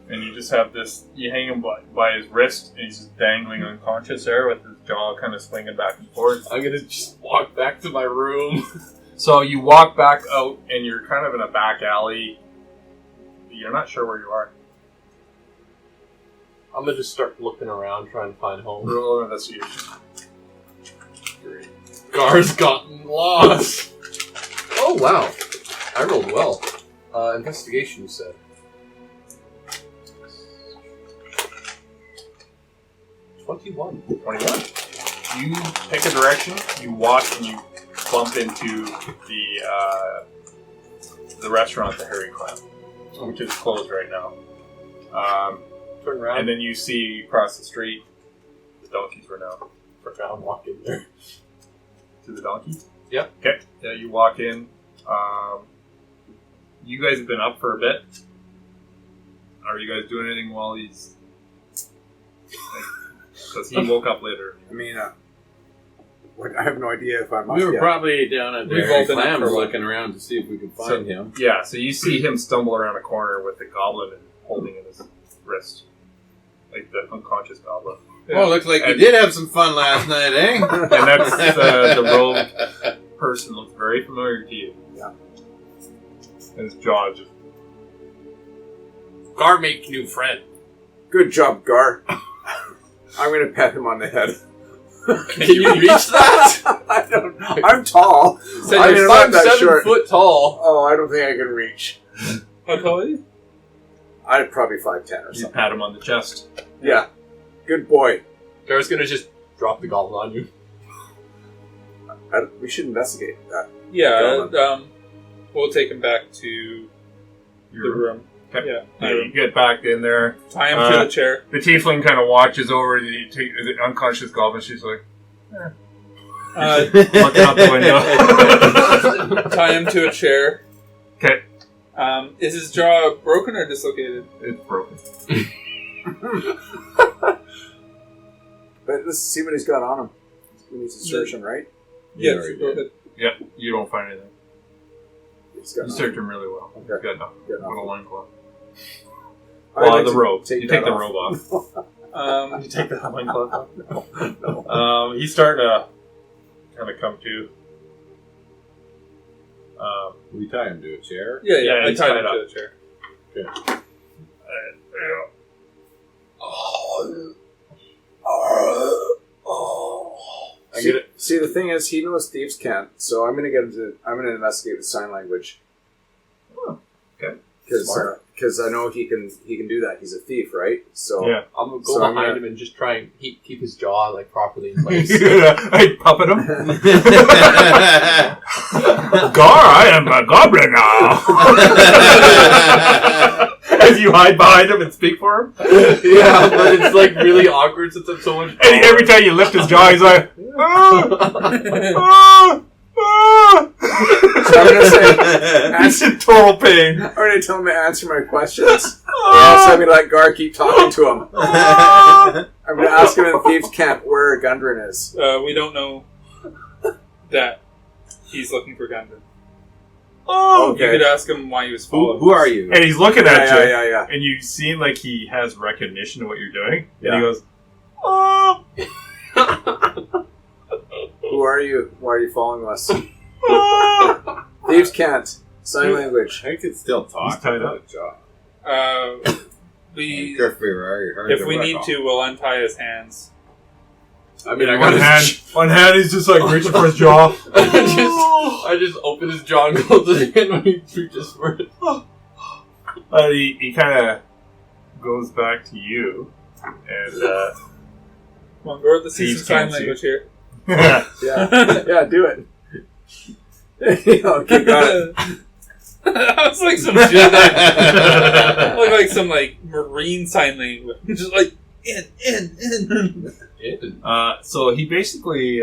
And you just have this, you hang him by his wrist, and he's just dangling unconscious there with his jaw kind of swinging back and forth. I'm gonna just walk back to my room. So you walk back out, and you're kind of in a back alley. You're not sure where you are. I'm gonna just start looking around, trying to find home. Roll an investigation. Great. Gar's gotten lost. Oh wow, I rolled well. Investigation, you said. 21. 21. You pick a direction, you walk, and you bump into the restaurant, the Hairy Clam, which is closed right now. Turn around. And then you see across the street, the donkeys were now. Forgot I'm walking there. To the donkey? Yep. Okay. Yeah, you walk in. You guys have been up for a bit. Are you guys doing anything while he's... Because he woke up later. I mean, I have no idea if I'm up We were yet. probably down at We've the all been up Clams for a while. looking around to see if we could find him. Yeah, so you see him stumble around a corner with the goblin and holding in his wrist. Like the unconscious goblin. Oh, looks like you And- did have some fun last night, eh? And that's the rogue person looks very familiar to you. Yeah. And his jaw just... Gar make new friend. Good job, Gar. I'm going to pat him on the head. Can you reach that? I'm tall. So I mean, you're I'm not that 5'7" short. foot tall. Oh, I don't think I can reach. How tall are you? I'd probably 5'10" or You something. pat him on the chest. Yeah. Good boy. Gar's gonna just drop the goblin on you. We should investigate that. Yeah, we'll take him back to the room. Okay. Yeah. Yeah, you get back in there. Tie him to the chair. The tiefling kind of watches over the unconscious goblin. She's like, looking out the window. Tie him to a chair. Okay. Is his jaw broken or dislocated? It's broken. But let's see what he's got on him. We need to search him, right? Yes, already go ahead. Yeah, you don't find anything. He's got You nothing. searched him really well. Okay. He's got nothing. Good What a enough. loincloth. I'd Well, like the to robe. take You that take the off. robe off. You take the loincloth off? He's starting to kind of come to. We tie him to a chair. Yeah, Yeah, I he's tied tied him up. to the chair. See, the thing is, he knows thieves can't, so I'm going to get him to. I'm going to investigate with sign language. Oh, okay. Because I know he can do that. He's a thief, right? So Yeah. I'm gonna go So I'm behind gonna- him and just try and keep his jaw like properly in place. I puppet him. Gar, I am a goblin now. As you hide behind him and speak for him. Yeah, but it's like really awkward since I'm so much. And every time you lift his jaw, he's like, ah, ah. So I'm going to say, He's in total pain. I'm going to tell him to answer my questions. Yeah, so I'm going to let Gar keep talking to him. I'm going to ask him in Thieves' Camp where Gundren is. We don't know that he's looking for Gundren. Oh, You could ask him why he was following. Who are you? And he's looking at you, Yeah. and you seem like he has recognition of what you're doing. Yeah. And he goes, oh, Who are you? Why are you following us? oh. Thieves can't. Sign language. I could still talk. He's tied about up. a jaw. We, If we if we need to, we'll untie his hands. I mean, I one got hand. his. One hand, he's just like reaching for his jaw. I just open his jaw and hold his hand when he reaches for it. He kind of goes back to you, and Come on, go with the He season sign can't see. language here. Yeah, do it. Okay, got it. That was like some shit. That looked like some like marine sign language. Just like in. so he basically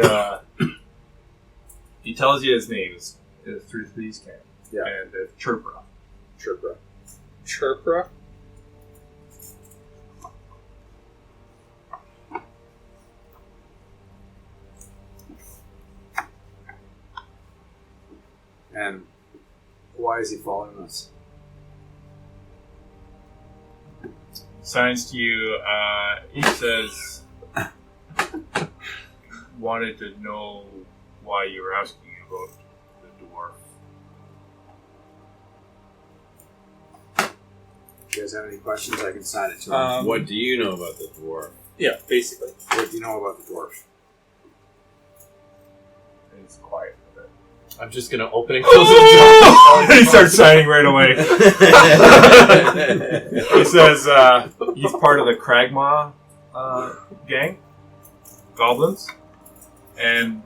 he tells you his name is through these camp. Yeah. And it's Chirpra. Chirpra. And why is he following us? Signs to you. He says wanted to know why you were asking about the dwarf. You guys have any questions? I can sign it to him. What do you know about the dwarf? Yeah, basically. What do you know about the dwarf? And he's quiet a bit. I'm just gonna open and close his jaw. He starts signing right away. He says he's part of the Kragmaw gang, goblins, and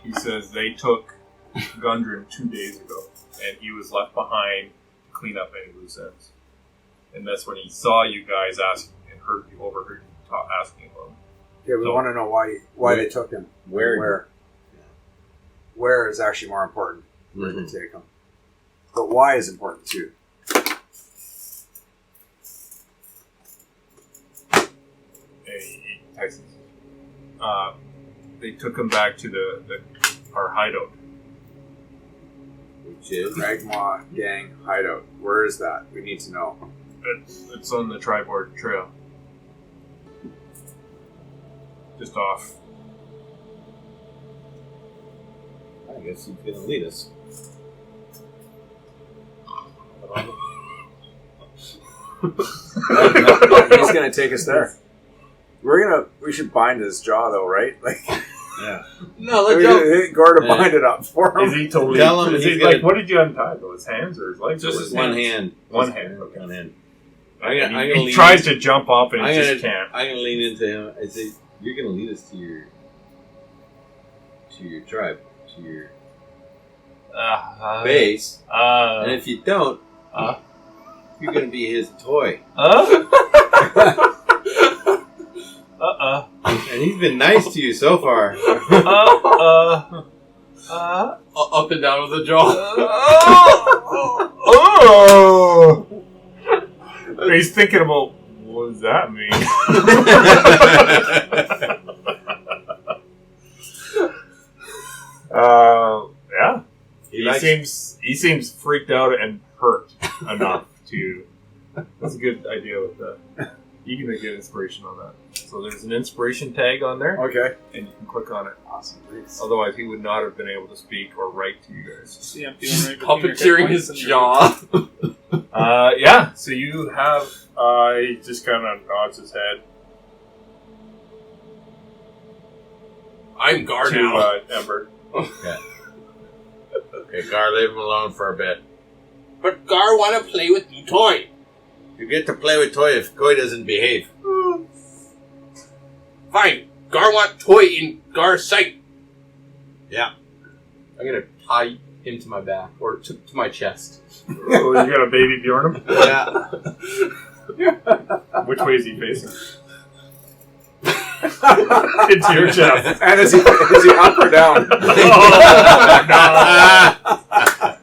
he says they took Gundren 2 days ago, and he was left behind to clean up any loose ends. And that's when he saw you guys asking and overheard you asking about him. Okay, we want to know why they took him. Where? Where is actually more important. Where they take him. But why is important too. Hey, Tyson. They took him back to our hideout. Which is? Kragmaw gang hideout. Where is that? We need to know. It's on the Triboard Trail. Just off. I guess he's gonna lead us. He's gonna take us there. We should bind his jaw though, right? Like, Yeah. No, we let's go. get Gord to bind it up for him. Is he totally? Tell him is he's he, gonna- like, what did you untie though? His hands or his legs? Just or his One hands? hand. One hand. Okay. One hand. And I'm he tries to jump up and he I'm just gonna, can't. I'm gonna lean into him. I say, "You're gonna lead us to your tribe, to your base, and if you don't, you're gonna be his toy." And he's been nice to you so far. Up and down with the jaw. He's thinking about what does that mean? Yeah. He seems freaked out and hurt enough to. That's a good idea with that. You can get inspiration on that. So there's an inspiration tag on there, Okay. and you can click on it. Awesome. Thanks. Otherwise, he would not have been able to speak or write to you guys. See, I'm feeling right between your Puppeteering hit his points and your- jaw. Yeah. So you have. He just kind of nods his head I'm Gar to now. Ember. Okay, Gar, leave him alone for a bit. But Gar want to play with new toy. You get to play with toy if Toy doesn't behave. Fine. Gar want toy in Gar's sight. Yeah. I'm gonna tie him to my back or to my chest. Oh, you got a baby Bjorn him? Yeah. Which way is he facing? Into your chest. And is he up or down?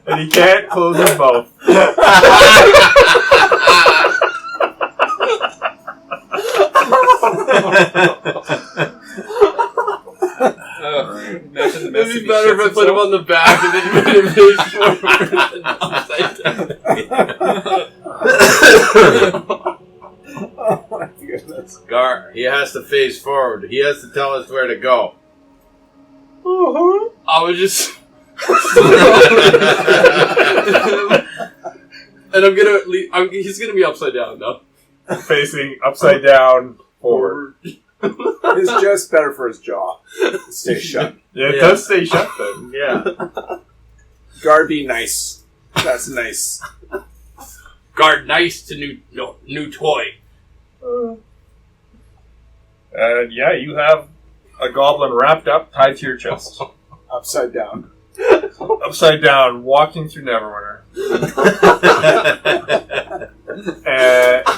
And he can't close his mouth. Imagine the mess It'd if be he better if I shits put him himself. on the back and then you made him face forward and upside down. Oh my goodness. Gar, he has to face forward. He has to tell us where to go. I would just. And I'm gonna. He's gonna be upside down now. Facing upside down forward. It's just better for his jaw. Stay shut. Yeah, it does stay shut then. Yeah. Guard be nice. That's nice. Guard nice to new toy. And yeah, you have a goblin wrapped up, tied to your chest. Upside down. Upside down, walking through Neverwinter.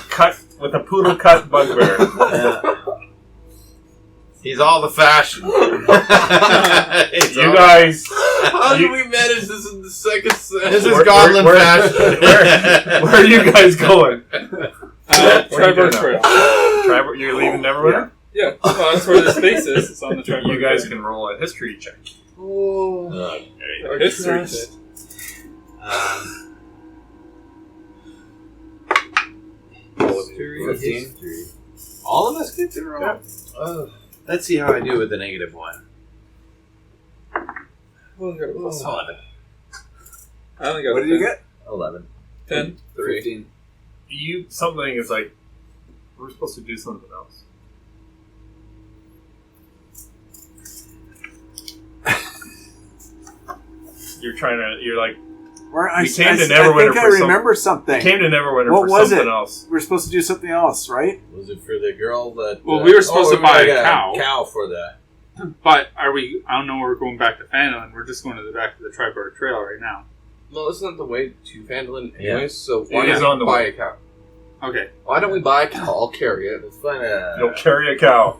Cut with a poodle cut bugbear. He's all the fashion. You guys, How did we manage this in the second session? This is goblin fashion. where are you guys going? Tribor Trail. You're leaving Neverwinter? Yeah, well, that's where the space is. It's on the Tribor You guys Trail. can roll a history check. Or history. History. All of us get to roll? Let's see how I do with the negative one. Well, I got a plus 11. I only got What did you get? 11. 10. 15. Something is like, we're supposed to do something else. You're like, we came to Neverwinter I think I for remember something. we came to Neverwinter What for was something it? else. We're supposed to do something else, right? Was it for the girl that... Well, we were supposed to buy a cow. cow for the... But are we? I don't know. We're going back to Phandelver. We're just going to the back to the Tribor Trail right now. No, it's not the way to Phandelver Yeah. anyways, so why It is don't on the we buy way. a cow? Okay, Why don't we buy a cow? I'll carry it. Let's find a... You'll carry a cow.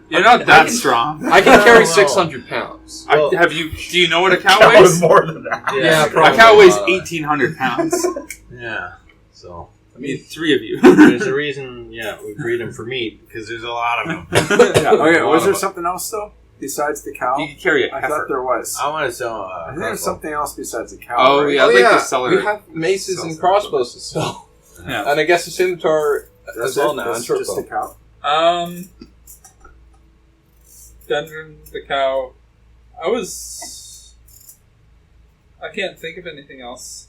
you're not that strong. I can carry No. 600 pounds. Well- Do you know what a cow That was weighs? more than that. Yeah, A probably. cow weighs 1,800 pounds. Yeah. So... I mean, 3 of you. There's a reason, we breed them for meat, because there's a lot of them. Okay, was there something else, though? Besides the cow? You can carry a I heifer. thought there was. I want to sell I a think there's something else besides the cow. Oh, right? yeah. I'd like to sell we her. have maces sell and some. crossbows to sell. Yeah. And I guess a scimitar That's as well it? now. That's And short just bow. the cow. Gundren, the cow. I can't think of anything else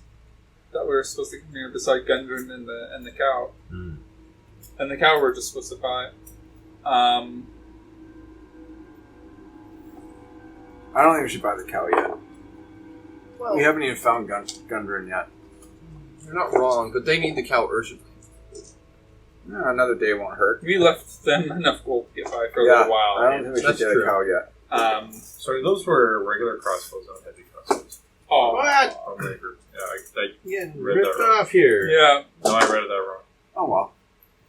that we were supposed to come here beside Gundren and the cow. Hmm. And the cow we're just supposed to buy. I don't think we should buy the cow yet. We haven't even found Gundren yet. You're not wrong, but they need the cow urgently. No, another day won't hurt. We left them enough gold to get by for a Yeah, little while. I don't think we should That's get true. a cow yet. Sorry, those were regular crossbows, not heavy crossbows. What? From Rager. Yeah, Getting Read ripped that wrong. off here. Yeah. no, I read that wrong. Oh, well.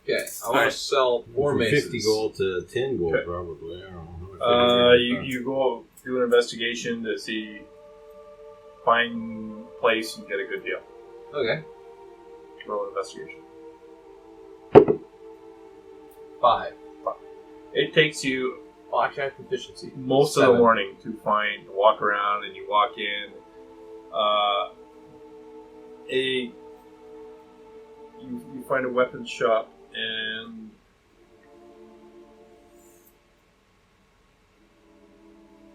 Okay, I want to sell more From maces. 50 gold to 10 gold, Okay. probably. I don't know. You go do an investigation to see, find place and get a good deal. Okay. Roll an investigation. 5. It takes you Black cat proficiency. most of 7. the morning to walk around, and you walk in. You find a weapons shop, and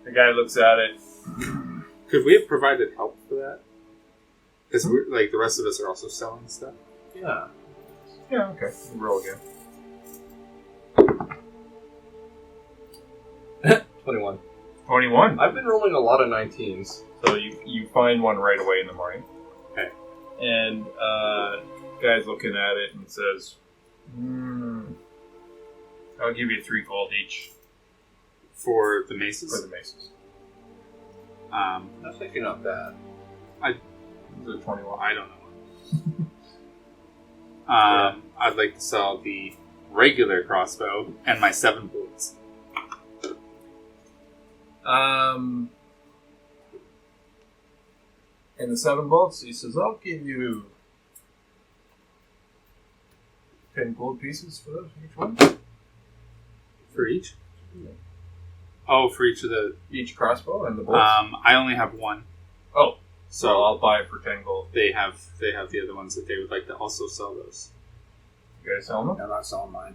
the guy looks at it. Could we have provided help for that? Because the rest of us are also selling stuff. Yeah. Yeah, okay. You roll again. 21. 21. I've been rolling a lot of 19s. So you find one right away in the morning. Okay. And guy's looking at it and says, I'll give you 3 gold each For the for maces? the maces. That's actually not bad. These are 21. I don't know. I'd like to sell the regular crossbow and my 7 bullets. And the 7 bolts, he says, I'll give you 10 gold pieces for those, each one. For each? Oh, for each of the... Each crossbow and the bolts. I only have 1. Oh, so So I'll buy it for 10 gold. they have the other ones that they would like to also sell those. You guys selling them? I'm not selling mine.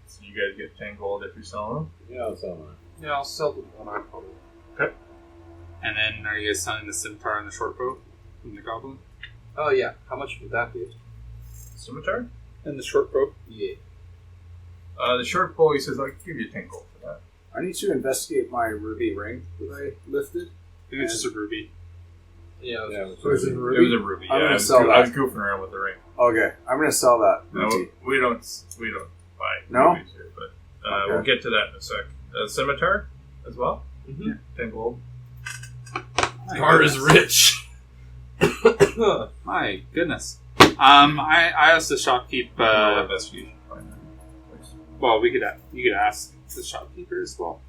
So you guys get 10 gold if you're selling them? Yeah, I'll sell mine. Yeah, I'll sell the one I probably. And then are you guys selling the scimitar and the short bow from the goblin? Oh, yeah. How much would that be? Scimitar? And the short bow. Yeah. The short bow, he says, I'll give you 10 gold for that. I need to investigate my ruby ring that I lifted. I think it's just a ruby. Yeah, Was it It was a ruby. I'm Yeah, gonna sell I was that. goofing around with the ring. Okay, I'm gonna sell that. No, ruby. we don't buy No? rubies here, but Okay. we'll get to that in a sec. Scimitar as well. Mhm. 10 gold. Gar is rich. My goodness. I asked the shopkeep. Investigation. Fine. Well, you could ask the shopkeeper as well.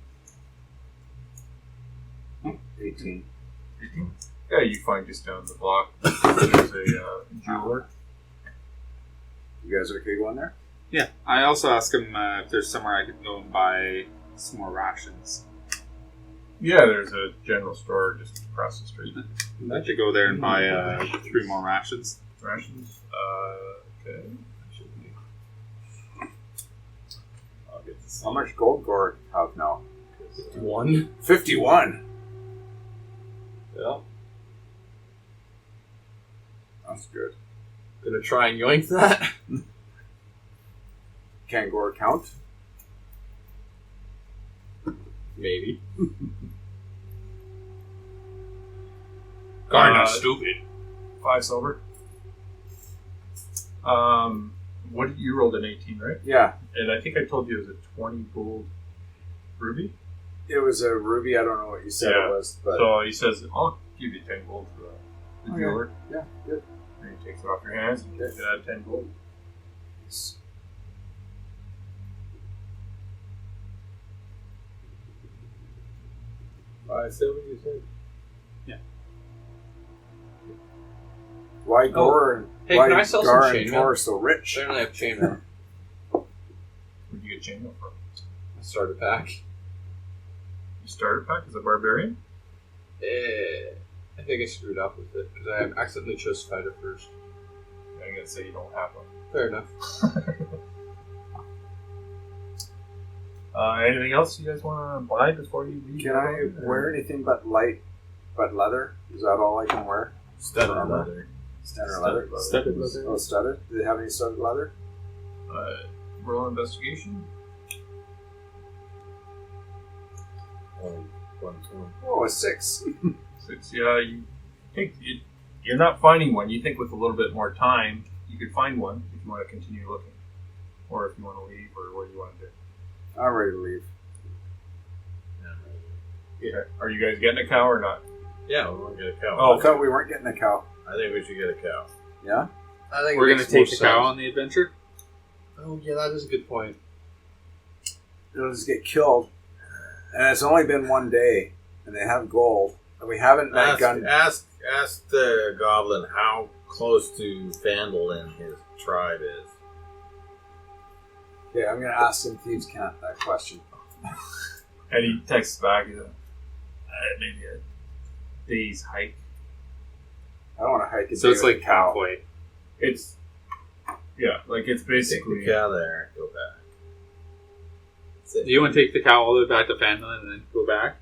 18. Yeah, you find just down the block. There's a jeweler. You guys okay going there? Yeah. I also asked him if there's somewhere I could go and buy some more rations. Yeah, there's a general store just across the street. I should go there and buy 3 more rations. Rations. Okay. I'll get this. How much gold Gord have now? 51. 51. Yeah. That's good. Gonna try and yoink that. Can Gord count? Maybe. Gar, not stupid. 5 silver. What you rolled an 18, right? Yeah. And I think I told you it was a 20 gold ruby. It was a ruby. I don't know what you said Yeah. it was, but So he says, "I'll give you 10 gold for the Okay. jeweler." yeah, good. And he takes it off your hands and you Okay. add 10 gold. I said what you said. Why Gord and Hey, why can I sell Gar some and chainmail? Tor so rich? I don't have chainmail. Where'd you get chainmail from? I started pack. You starter pack as a barbarian? I think I screwed up with it because I accidentally chose fighter first. I'm gonna say you don't have one. Fair enough. Anything else you guys want to buy before you leave? Can I wear anything but leather? Is that all I can wear? Studded Armor? leather. Standard leather? Studded leather. Oh, studded? Do they have any studded leather? Roll investigation. Only one. Oh, a 6. 6. Yeah, you think you're not finding one. You think with a little bit more time, you could find one if you want to continue looking, or if you want to leave, or what do you want to do? I'm ready to leave. Yeah. Are you guys getting a cow or not? Yeah, we want to get a cow. Oh, I thought we weren't getting a cow. I think we should get a cow. Yeah? I think We're it going to makes more take the cow sense. on the adventure? Oh yeah, that is a good point. It'll just get killed. And it's only been one day, and they have gold. And we haven't met gun. Ask the goblin how close to Phandelver his tribe is. Yeah, I'm going to ask him Thieves' Cant that question. And he texts back, he's like, maybe a day's hike. I don't want to hike a So day it's with like a cow. halfway. It's, yeah, like it's Take basically, the cow there and go back. That's it. Do you want to take the cow all the way back to Phandalin and then go back?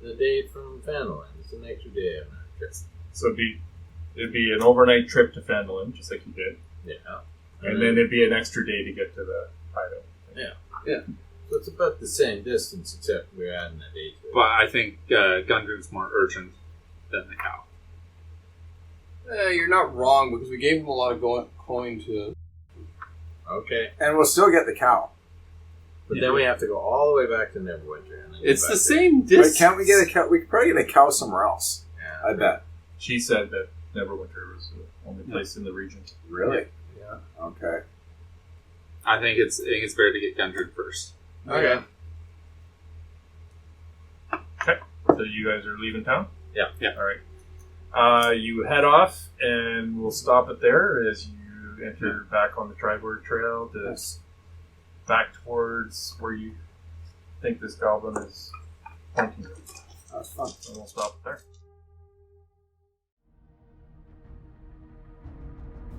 The day from Phandelver. It's an extra day on our trip. so it'd be an overnight trip to Phandalin, just like you did. Yeah. And then it'd be an extra day to get to the hideout. So it's about the same distance, except we're adding a day to it. But I think Gundren's more urgent than the cow. You're not wrong because we gave him a lot of coin to. Okay. And we'll still get the cow. But then we have to go all the way back to Neverwinter. And then go It's back the there. same Wait, distance. can't we get a cow? We could probably get a cow somewhere else. Yeah. I bet. She said that Neverwinter was the only place in the region. Really? Yeah. Okay. I think it's better to get Gundren first. Okay. So you guys are leaving town? Yeah. Yeah. All right. You head off, and we'll stop it there as you enter back on the Tribord Trail to Yes. back towards where you think this goblin is pointing. That was fun. And we'll stop it there.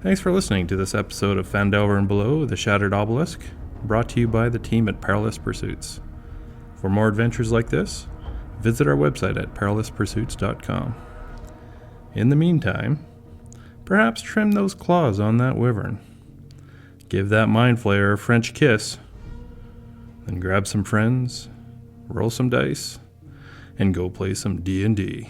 Thanks for listening to this episode of Phandelver&Below, The Shattered Obelisk, brought to you by the team at Perilous Pursuits. For more adventures like this, visit our website at perilouspursuits.com. In the meantime, perhaps trim those claws on that wyvern. Give that mind flayer a French kiss, then grab some friends, roll some dice, and go play some D&D.